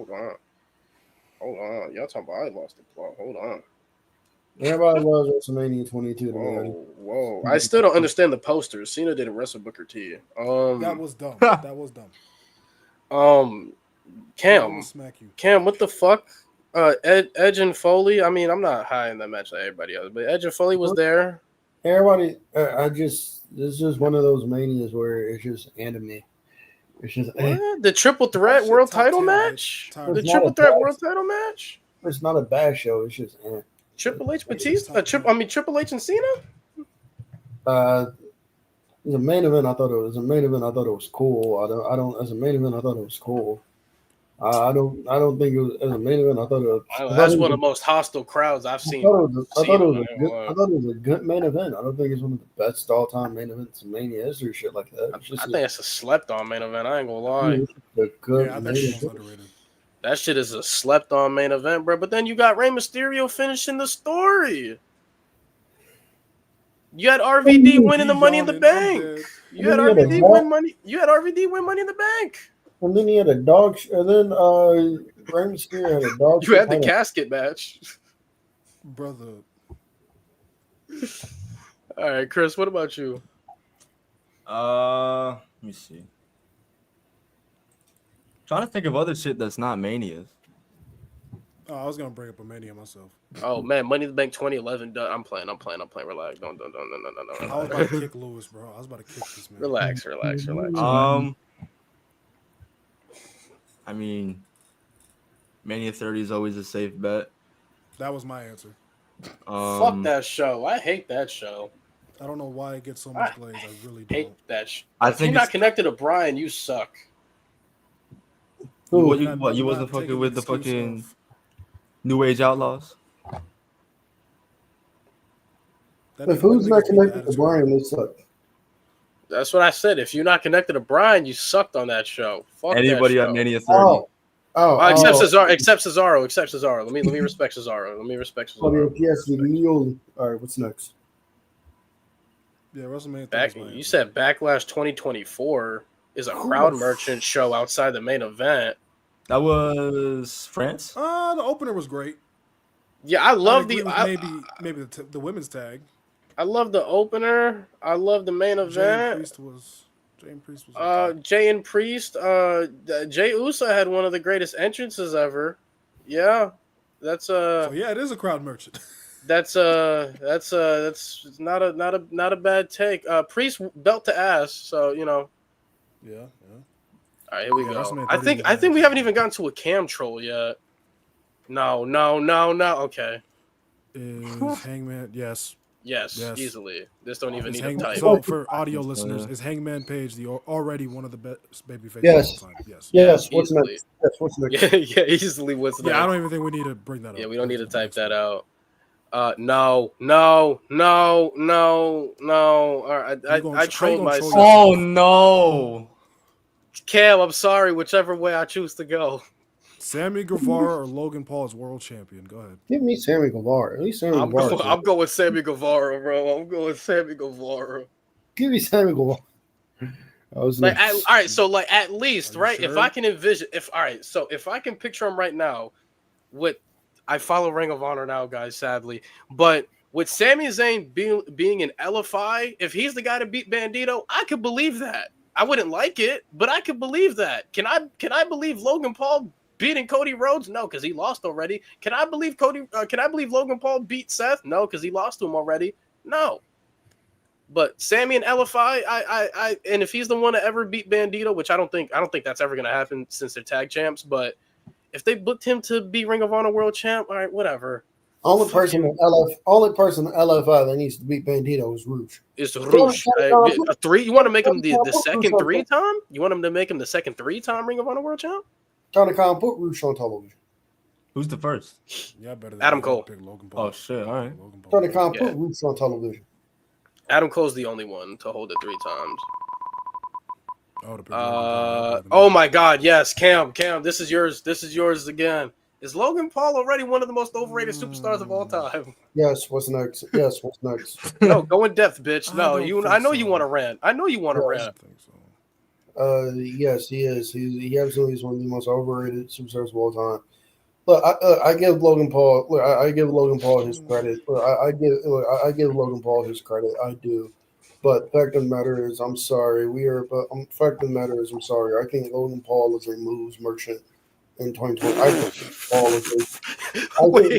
on. Y'all talking about I lost the plot. Hold on. Everybody loves WrestleMania 22. Whoa. I still don't understand the posters. Cena didn't wrestle Booker T. That was dumb. Cam, what the fuck? Edge and Foley. I mean, I'm not high in that match like everybody else, but Edge and Foley was there. Everybody, this is just one of those manias where it's just anime. It's just What? The triple threat Shit, world top title 10, match? bitch. The It's not triple a threat bad- world title match? it's not a bad show. It's just Triple H It's Batista? top 10. Triple H and Cena? As a main event, I thought it was cool. I don't as a main event, I thought it was cool. I don't think it was as a main event. I thought it was. That's one of the most hostile crowds I've I seen. thought it was Cena, I thought it was a good main event. I don't think it's one of the best all time main events in Mania history, shit like that. It's just I think it's a slept on main event. I ain't gonna lie. a good Yeah, I main think it's event. underrated. That shit is a slept on main event, bro. But then you got Rey Mysterio finishing the story. You had RVD winning the Money in the Yawning, I'm Bank. dead. You had And then RVD win money. You had RVD win Money in the Bank. And then he had a dog. And then Rey Mysterio had a dog. You had the title. casket match. Brother. All right, Chris. What about you? Let me see. Trying to think of other shit that's not Manias. Oh, I was gonna bring up a Mania myself. Oh man, Money in the Bank 2011. I'm playing. Relax. Don't. I was about to kick Lewis, bro. I was about to kick this man. Relax. I mean, Mania 30 is always a safe bet. That was my answer. Fuck that show. I hate that show. I don't know why it gets so much glaze. I really don't. Hate that. I If you're think not it's, connected to Brian, you suck. what Not- you not wasn't taking fucking with the excuse fucking of- New Age Outlaws? that If nigga- who's that not nigga's connected to attitude. Brian, they suck. That's what I said. If you're not connected to Brian, you sucked on that show. Fuck Anybody that at show. Mania 30? Except Cesaro. Except Cesaro. Let me respect Cesaro. Yes, all right, what's next? Yeah, WrestleMania. You said Backlash 2024 is a crowd merchant show outside the main event. That was France? The opener was great. Yeah, I love I'd agree with maybe the women's tag. I love the opener. I love the main Jay and event. Priest was. Okay. Jay and Priest. Jay Uso had one of the greatest entrances ever. Yeah, that's So yeah, it is a crowd merchant. That's not a bad take. Priest belt to ass, so you know. Yeah. All right, here we go. WrestleMania I 30 think we haven't even gotten to a cam troll yet. No. Okay. Is Hangman? Yes. Yes, Yes. easily. This don't even Is need a type. so for audio listeners, is Hangman Page already one of the best babyfaces Yes. of all time? Yes. Yes. What's easily. next? Yes. What's next? Yeah, easily. What's next? Yeah, I don't even think we need to bring that up. Yeah, we don't need to type that out. No. All right, I trolled myself. Oh no! Cam, I'm sorry. Whichever way I choose to go. Sammy Guevara or Logan Paul as world champion? Go ahead. Give me Sammy Guevara. At least Sammy Guevara. I'm going Sammy Guevara, bro. I'm going Sammy Guevara. Give me Sammy Guevara. I was Like, all right, so like at least, Are you right? If sure? I can envision, if I can picture him right now, with I follow Ring of Honor now, guys, sadly, but with Sami Zayn being an LFI, if he's the guy to beat Bandito, I could believe that. I wouldn't like it, but I could believe that. Can I believe Logan Paul beating Cody Rhodes? No, because he lost already. Can I believe Logan Paul beat Seth? No, because he lost to him already. No. But Sammy and LFI, I and if he's the one to ever beat Bandito, which I don't think that's ever gonna happen since they're tag champs, but if they booked him to be Ring of Honor World Champ, all right, whatever. only person in LFI that needs to beat Bandito is Rouge. It's Rouge. A three? You want to make him the second 3-time? You want him to make him the second 3-time Ring of Honor World Champ? Tony Khan put Rouge on television. Who's the first? Yeah, better than Adam Cole. Pick Logan Paul. Oh shit! All right. Logan Paul. Tony Khan Yeah. put Rouge on television. Adam Cole's the only one to hold it 3 times. I would've picked Logan Paul. Oh my God, yes, Cam, this is yours. This is yours again. Is Logan Paul already one of the most overrated superstars of all time? Yes. What's next? Yes. What's next? No, go in depth, bitch. I No, don't I know think you so. want to rant. I know you want to I rant. don't think so. Yes, he is. He absolutely is one of the most overrated superstars of all time. Look, I give Logan Paul. Look, I give Logan Paul his credit. Look, I give Logan Paul his credit. I do. But fact of the matter is, I'm sorry. Fact of the matter is, I'm sorry. I think Logan Paul is a moves merchant in 2020. I think Paul is. Wait,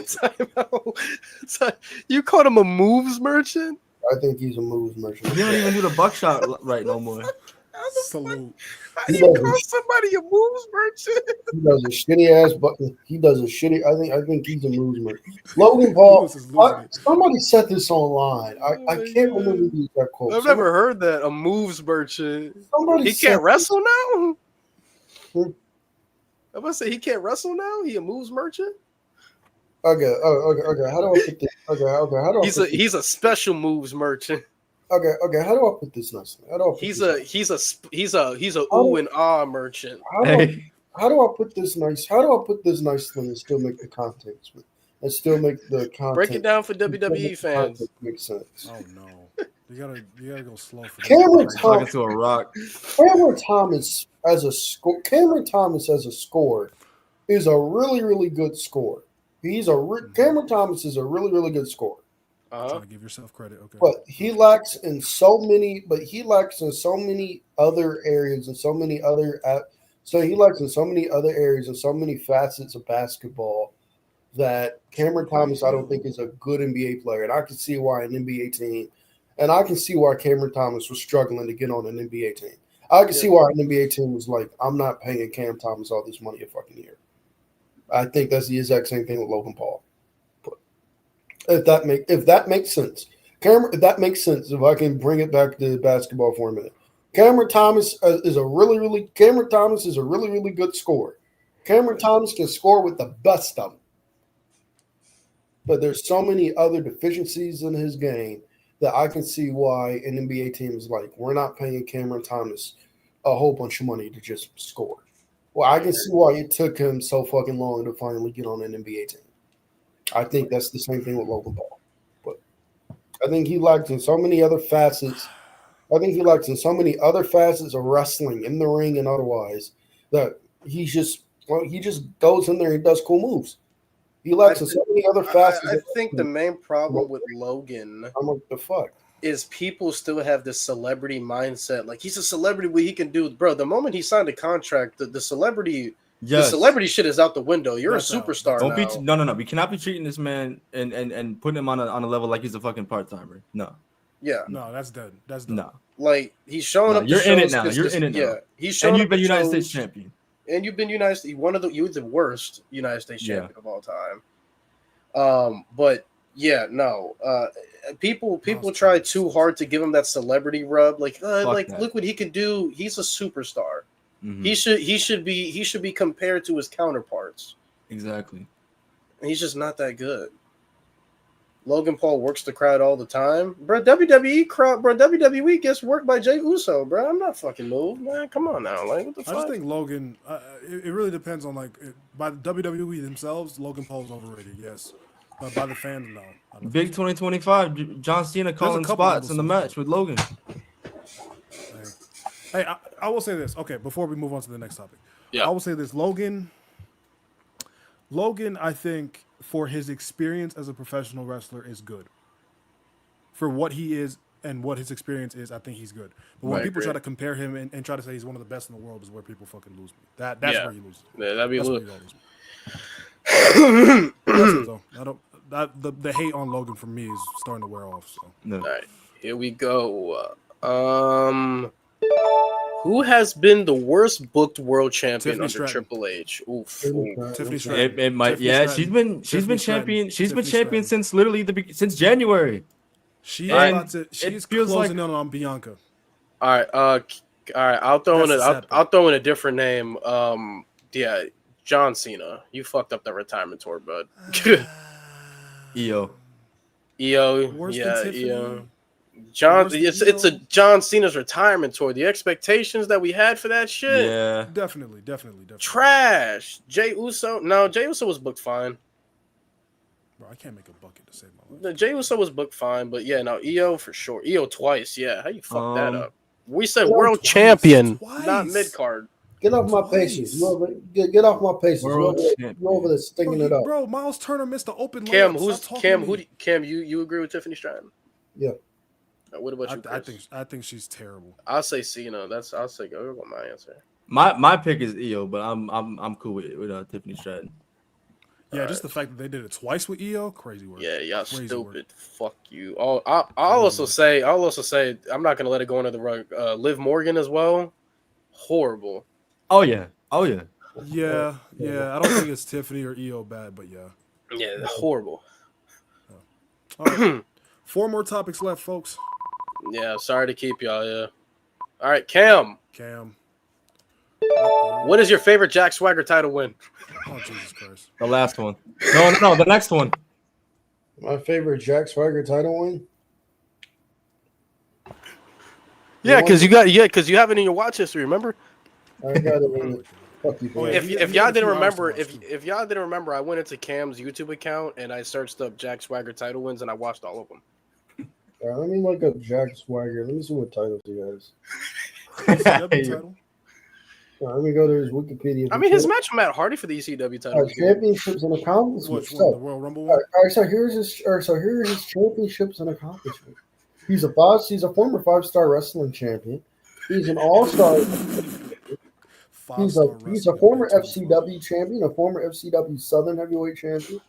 time out. So, you called him a moves merchant? I think he's a moves merchant. He don't even do the buckshot right no more. Salute. How He do you does call a, somebody a moves merchant? he does a shitty ass, but he does a shitty. I think he's a moves merchant. Logan Paul. Lewis is losing it. Somebody said this online. Oh I my can't God. remember the exact quote. I've never heard that. A moves merchant. Somebody He said can't wrestle now? Hmm. I'm gonna say he can't wrestle now. He a moves merchant. Okay. Okay. How do I put this? Okay. How do I He's put a this? he's a special moves merchant. Okay. How do I put this nicely? How do I put He's this a How ooh do- and ah merchant. Hey, how do I put this nice? How do I put this nicely and still make the content and still make the content Break it down for still WWE make the fans. content make sense? Oh no. You gotta go slow for Cameron that. talking Thomas. to a rock. Cameron Thomas as a score. Cameron Thomas as a scorer is a really good scorer. Cameron Thomas is a really good scorer. Trying to give yourself credit. Okay. But he lacks in so many. But he lacks in so many other areas and so many other. So he lacks in so many other areas and so many facets of basketball that Cameron Thomas, I don't think, is a good NBA player, and I can see why an NBA team, and I can see why Cameron Thomas was struggling to get on an NBA team. I can see why an NBA team was like, I'm not paying Cam Thomas all this money a fucking year. I think that's the exact same thing with Logan Paul. If that makes sense, Cameron, if that makes sense, if I can bring it back to basketball for a minute, Cameron Thomas is a really good scorer. Cameron Thomas can score with the best of them, but there's so many other deficiencies in his game that I can see why an NBA team is like, we're not paying Cameron Thomas a whole bunch of money to just score. Well, I can see why it took him so fucking long to finally get on an NBA team. I think that's the same thing with Logan Paul. But I think he lacks in so many other facets. I think he lacks in so many other facets of wrestling in the ring and otherwise that he just goes in there and does cool moves. He lacks in so many other facets. I think the main problem with Logan I'm like, the fuck? is people still have this celebrity mindset. Like he's a celebrity, what he can do, bro. The moment he signed a contract, the celebrity shit is out the window. You're That's a out. superstar Don't be now. no. We cannot be treating this man and putting him on a level like he's a fucking part timer. No, Yeah, No, that's dead. That's dead. no. like he's showing up. to You're in it shows now. 'cause You're this- in it now. Yeah, he's showing And you've up been to United shows, States champion. and you've been you're the worst United States Yeah. champion of all time. But yeah, no. People try too hard to give him that celebrity rub. Like that. look what he can do. He's a superstar. Mhm. He should be compared to his counterparts. Exactly. And he's just not that good. Logan Paul works the crowd all the time, bro. WWE crowd, bro. WWE gets worked by Jey Uso, bro. I'm not fucking moved, man. Come on now, like what the I fuck? just think Logan. It really depends on by the WWE themselves. Logan Paul's overrated, yes, but by the fans, no. I don't Big think so. 2025. John Cena calling couple spots in the angles. match with Logan. Hey, I will say this. Okay, before we move on to the next topic, Yeah. I will say this. Logan, I think for his experience as a professional wrestler is good. For what he is and what his experience is, I think he's good. But when Right, people try agree. to compare him and try to say he's one of the best in the world is where people fucking lose me. That's Yeah. where he loses. Yeah, that'd be That's a where little. he all loses me. That's it, though. I don't. The hate on Logan for me is starting to wear off. So No. All right, here we go. Who has been the worst booked world champion Tiffany under Stratton. Triple H? Oof. Tiffany Stratton. It might. Tiffany Yeah, Stratton. she's been Tiffany champion. Stratton. She's been Tiffany champion Stratton. since literally since January. She And is about to. She's it feels closing like- in on Bianca. All right. All right. I'll throw in That's the sad I'll throw in a different name. Yeah, John Cena. You fucked up the retirement tour, bud. EO. EO. Worse yeah, than Tiffany? EO. John, Worse than it's a EO? John Cena's retirement tour. The expectations that we had for that shit, Yeah. Definitely. trash. Jey Uso, no, Jey Uso was booked fine. Bro, I can't make a bucket to save my life. The Jey Uso was booked fine, but yeah, no, EO for sure. EO twice, yeah. How you fuck that up? We said world twice. champion, Twice. not mid card. Get off my Twice. patience. Get off my patience. World You champion. over there stinging Bro, it up. bro, Miles Turner missed the open Cam, layup. who's Stop talking Cam? to Who? me. Cam, you agree with Tiffany Stratton? Yeah. What about you? I Chris? think she's terrible. I'll say Cena. I'll say go my answer. My pick is EO, but I'm cool with Tiffany Stratton. Yeah, just the fact that they did it twice with EO, crazy work. Yeah, y'all Crazy stupid. work. Fuck you. Oh, I'll also say, I'm not gonna let it go under the rug. Liv Morgan as well. Horrible. Oh yeah. Yeah. I don't think it's Tiffany or EO bad, but yeah. Yeah, horrible. All right. 4 more topics left, folks. Yeah, sorry to keep y'all. Yeah. All right, Cam. Cam. What is your favorite Jack Swagger title win? Oh, Jesus Christ. The last one. No, the next one. My favorite Jack Swagger title win. Yeah, because you have it in your watch history. Remember? I got it. Fuck you, Oh, boy. yeah. If y'all didn't remember, if y'all didn't remember, I went into Cam's YouTube account and I searched up Jack Swagger title wins and I watched all of them. Let me look up Jack Swagger. Let me see what titles he has. ECW title? Let me go to his Wikipedia. I mean, his match with Matt Hardy for the ECW title. was good. Championships and accomplishments. Which one? The Royal Rumble one? All right, so here's his. Here are his championships and accomplishments. He's a former 5-star wrestling champion. He's an all-star. He's a former FCW champion, a former FCW Southern Heavyweight champion.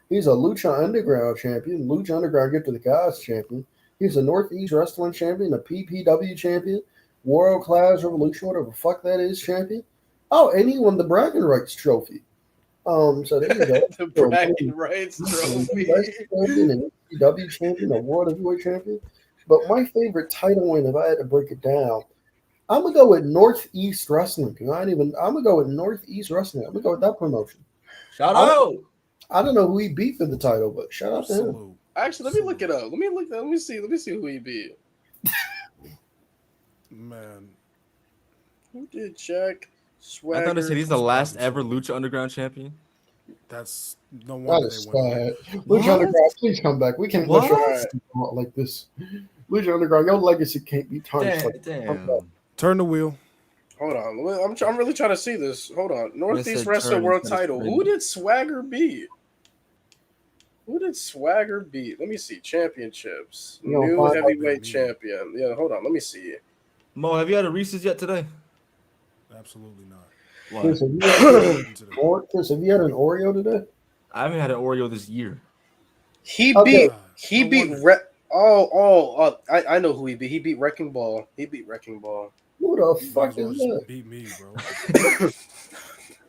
He's a Lucha Underground champion, Lucha Underground Get to the Gods champion. He's a Northeast Wrestling champion, a PPW champion, World Class Revolution, whatever the fuck that is, champion. Oh, and he won the bragging rights trophy. So there you go. The bragging rights trophy. Champion, an FCW champion, a World Heavyweight champion. But my favorite title win, if I had to break it down, I'm gonna go with Northeast Wrestling. I'm gonna go with Northeast Wrestling. I'm gonna go with that promotion. Shout out. I don't know who he beat for the title, but shout out to him. Actually, let me look it up. Let me see who he beat. Man. Who did Jack Swagger? I thought they said he's the last ever Lucha Underground champion. That's no That wonder is they went. sad. Lucha Underground, please come back. We can't let you like this. Lucha Underground, your legacy can't be tarnished. Damn. Turn the wheel. Hold on, I'm really trying to see this. Hold on, Northeast said Wrestling turn World instead of Title. spin. Who did Swagger beat? Let me see. Championships. You don't New find out heavyweight that champion. Yeah, hold on. Let me see. Mo, have you had a Reese's yet today? Absolutely not. Why? Chris, have you had an Oreo today? I haven't had an Oreo this year. He Okay. beat I know who he beat. He beat Wrecking Ball. Who the You fuck might as well is just that? beat me, bro.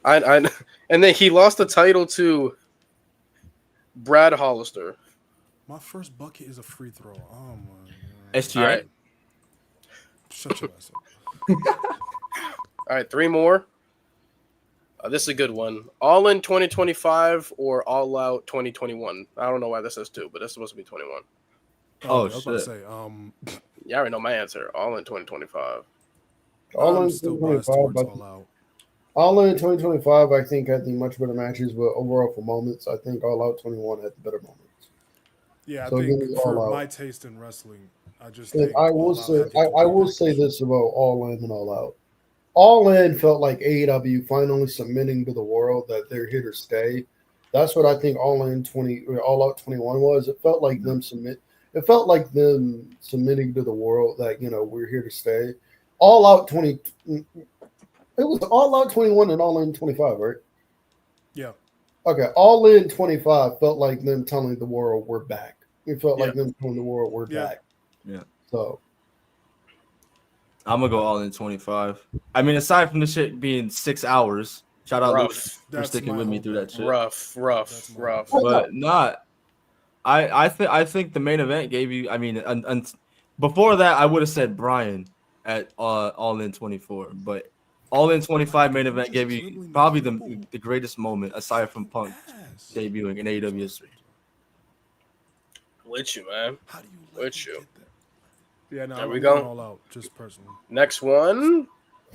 I and then he lost the title to Brad Hollister. My first bucket is a free throw. Oh my god. SGA. All right. Shut your ass up. All right, 3 more. This is a good one. All in 2025 or All Out 2021. I don't know why this says 2, but it's supposed to be 21. Oh, I was about to shit. say, You already know my answer. All in 2025. All I'm in still biased 2025, towards but All Out. All in 2025, I think had the much better matches, but overall for moments, I think All Out 21 had the better moments. Yeah, I So give think me for All Out. my taste in wrestling, I just And think I will All Out say, had the I will complete say package. this about All In and All Out. All In felt like AEW finally submitting to the world that they're here to stay. That's what I think All Out 21 was. It felt like them submitting to the world that we're here to stay. All Out 20. It was All Out 21 and All In 25, right? Yeah. Okay, All In 25 felt like them telling the world we're back. It felt like them telling the world we're Yeah. back. Yeah. So I'm gonna go all in 25. I mean, aside from the shit being 6 hours, shout out Rough. Lewis for That's sticking my with me whole through that shit. Rough. That's my- But not. I think the main event gave you. I mean, before that, I would have said Brian at all in 24, but all in 25 main event gave you probably the greatest moment aside from Punk Yes. debuting in AEW history. With you, man. How do you With let me you. get that? Yeah, no, There I'm we going go. All Out, just personally. Next one.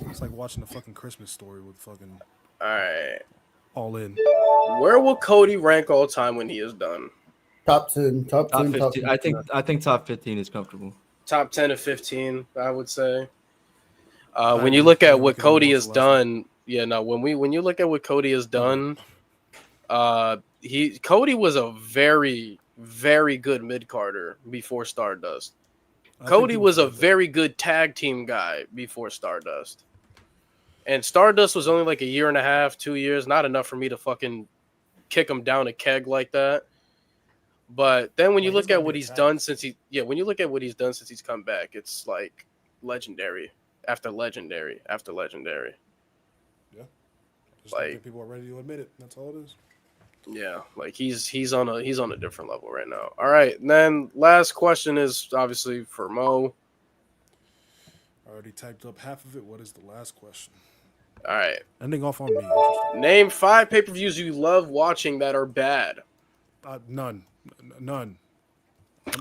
It's like watching a fucking Christmas Story with fucking All right. All In. Where will Cody rank all time when he is done? top 10, top Top 10, 15. top 10. I think top 15 is comfortable. Top 10 to 15, I would say. I When you agree. look I at think what we can Cody move on has to the last one. done, when you look at what Cody has done, Cody was a very, very good mid carder before Stardust. I think Cody people was a forget that. very good tag team guy before Stardust. And Stardust was only like a year and a half, 2 years, not enough for me to fucking kick him down a keg like that. But then when you Like, look he's gonna at what be he's attacked. done since when you look at what he's done since he's come back, it's like legendary after legendary after legendary. Yeah. Just don't Like- think people are ready to admit it. That's all it is. Yeah, like he's on a different level right now. All right, and then last question is obviously for Mo. I already typed up half of it. What is the last question? All right, Ending off on me. Interesting. name 5 pay-per-views you love watching that are bad. None. None.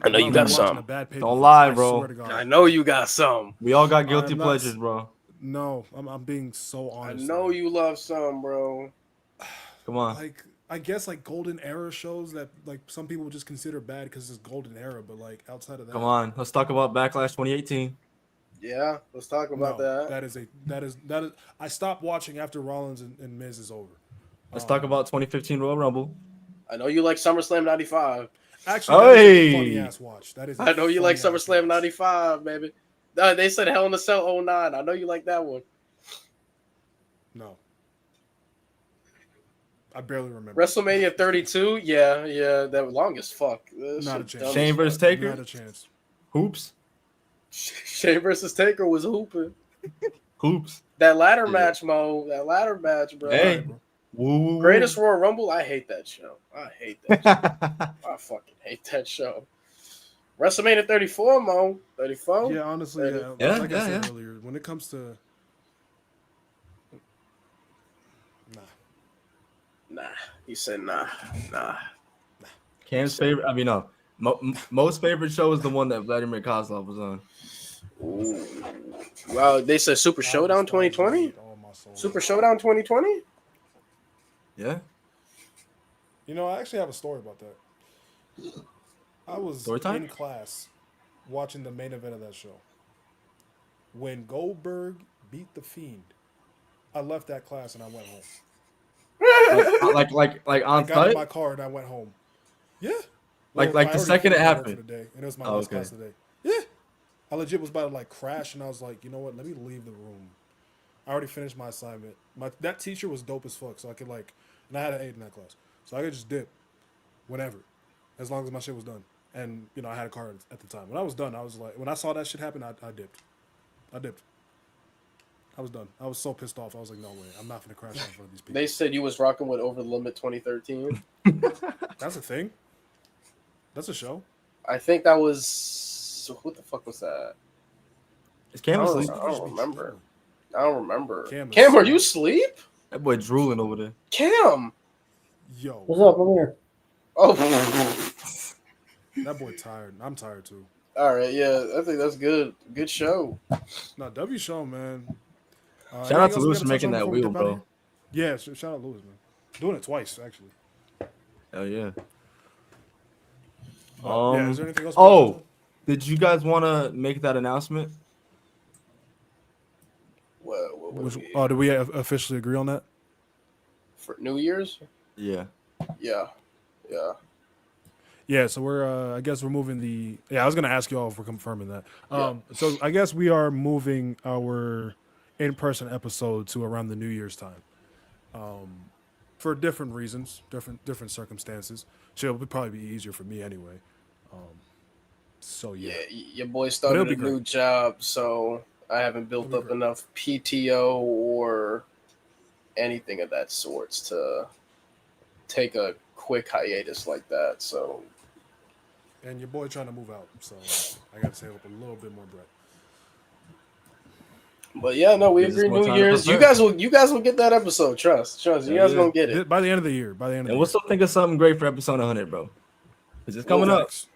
I know you I'm got watching some. a bad pay-per-view. Don't lie, I bro. swear to God. I know you got some. We all got guilty I'm not- pleasures, bro. No, I'm being so I honest. know you love some, bro. Come on. Like, I guess like golden era shows that like some people would just consider bad because it's golden era, but like outside of that, Come on. Let's talk about Backlash 2018. Yeah, let's talk about no, that. that is. I stopped watching after Rollins and Miz is over. Let's talk about 2015 Royal Rumble. I know you like SummerSlam '95. Actually, that is a Hey! funny ass watch. That is. I know you like funny ass SummerSlam watch. '95, baby. They said Hell in a Cell 09. I know you like that one. No, I barely remember. WrestleMania 32, yeah, that was long as fuck. That Not a shit chance. dumb Shane as versus fuck. Taker. Not a chance. Hoops. Shane versus Taker was hooping. Hoops. That ladder Yeah. match, Mo. That ladder match, bro. Hey. Woo, woo, woo. Greatest Royal Rumble. I hate that show. I hate that. Show. I fucking hate that show. WrestleMania 34, Mo. 34. Yeah, honestly, yeah. Yeah, like I yeah, said yeah. earlier, when it comes to Nah. He said nah. Cam's favorite. I mean, no. Most favorite show is the one that Vladimir Kozlov was on. Ooh. Wow, they said Super Showdown 2020. Super Showdown 2020. Yeah. You know, I actually have a story about that. I was Story time? in class watching the main event of that show. When Goldberg beat the Fiend, I left that class and I went home. like I on got in site. my car and I went home. Yeah. Like I the already second it finished my work happened. for the day, and it was my Oh, last okay. class today. Yeah. I legit was about to like crash, and I was like, you know what? Let me leave the room. I already finished my assignment. That teacher was dope as fuck, so I could like, and I had an 8 in that class, so I could just dip, whenever, as long as my shit was done. And you know, I had a car at the time. When I was done, I was like, when I saw that shit happen, I dipped. I was done. I was so pissed off. I was like, no way, I'm not gonna crash out in front of these people. They said you was rocking with Over the Limit 2013. That's a thing. That's a show. I think that was what the fuck was that? Is Cam Oh, asleep? I don't remember. I don't remember. Cam Cam, is are you asleep. asleep? That boy drooling over there. Cam. Yo, What's up? I'm here. Oh. that boy tired. I'm tired too. All right. Yeah, I think that's good. Good show. No, W show, man. Shout out anything to else we Lewis gotta for touch making on that before we wheel, dip out of bro. here? Yeah, shout out Lewis, man. Doing it twice, actually. Hell yeah. Yeah, is there anything else? we gotta touch Oh, on? did you guys want to make that announcement? What Which, we, did we officially agree on that? for New Year's? Yeah. Yeah. Yeah, so we're I guess we're moving the I was gonna ask y'all if we're confirming that. So I guess we are moving our in-person episode to around the New Year's time. For different reasons, different circumstances. So it would probably be easier for me anyway. So Yeah. yeah. Your boy it'll started be a new job, so I haven't built It'll up be great. enough PTO or anything of that sorts to take a quick hiatus like that. So And your boy trying to move out, so I gotta save up a little bit more bread. but yeah, no, we Gives us agree more New time to Year's. You prepare. guys will get that episode. Trust. You Yeah, guys yeah. gonna get it. By the end of the year. And we'll still think of something great for episode 100, bro. Because it's coming up. Facts.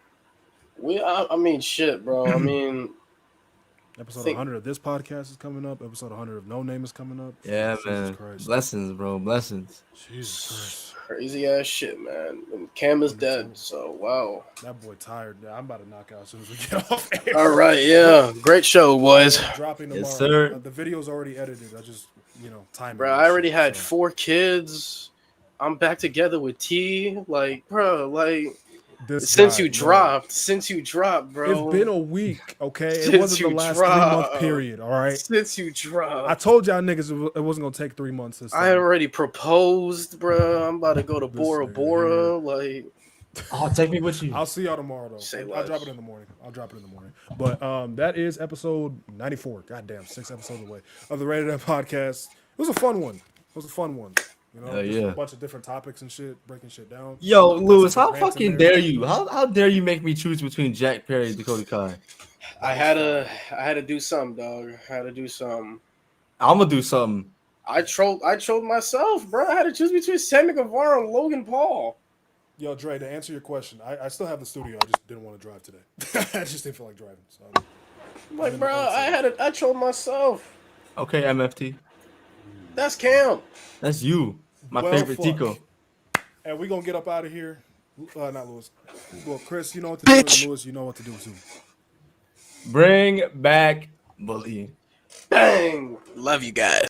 I mean, shit, bro. I mean, Episode think- 100 of this podcast is coming up. Episode 100 of No Name is coming up. Yeah, Jesus man. Christ. Blessings, bro. Blessings. Jesus crazy ass shit, man. And Cam is dead, so wow. Christ. That boy tired. I'm about to knock out as soon as we get off air. All right, yeah, great show, boys. Dropping tomorrow. Yes, sir. The video's already edited. I just, time. Bro, I already had 4 kids. I'm back together with T. Like, bro, like This Since guy, you dropped, bro. It's been a week, okay? It Since wasn't the you last dropped. 3-month period, all right? Since you dropped. I told y'all niggas it wasn't gonna take 3 months this I time. already proposed, bro. I'm about to go to This Bora nigga Bora. Like, Oh, take me with you. I'll see y'all tomorrow though. Say I'll less. drop it in the morning. But that is episode 94. Goddamn, 6 episodes away of the Rated M podcast. It was a fun one. You know, Hell just yeah. a bunch of different topics and shit, breaking shit down. Yo, Lewis, some how rants in fucking there. dare you? How dare you make me choose between Jack Perry and Dakota Kai? I had to do something, dog. I had to do something. I'm gonna do something. I trolled myself, bro. I had to choose between Sammy Guevara and Logan Paul. Yo, Dre, to answer your question, I still have the studio. I just didn't want to drive today. I just didn't feel like driving. So Like, bro, I trolled myself. Okay, MFT. That's Cam. That's you. My Well, favorite fuck. Tico. And we're gonna get up out of here. Not Lewis. Well, Chris, you know what to do. And Lewis, you know what to do too. Bring back bullying. Bang. Love you guys.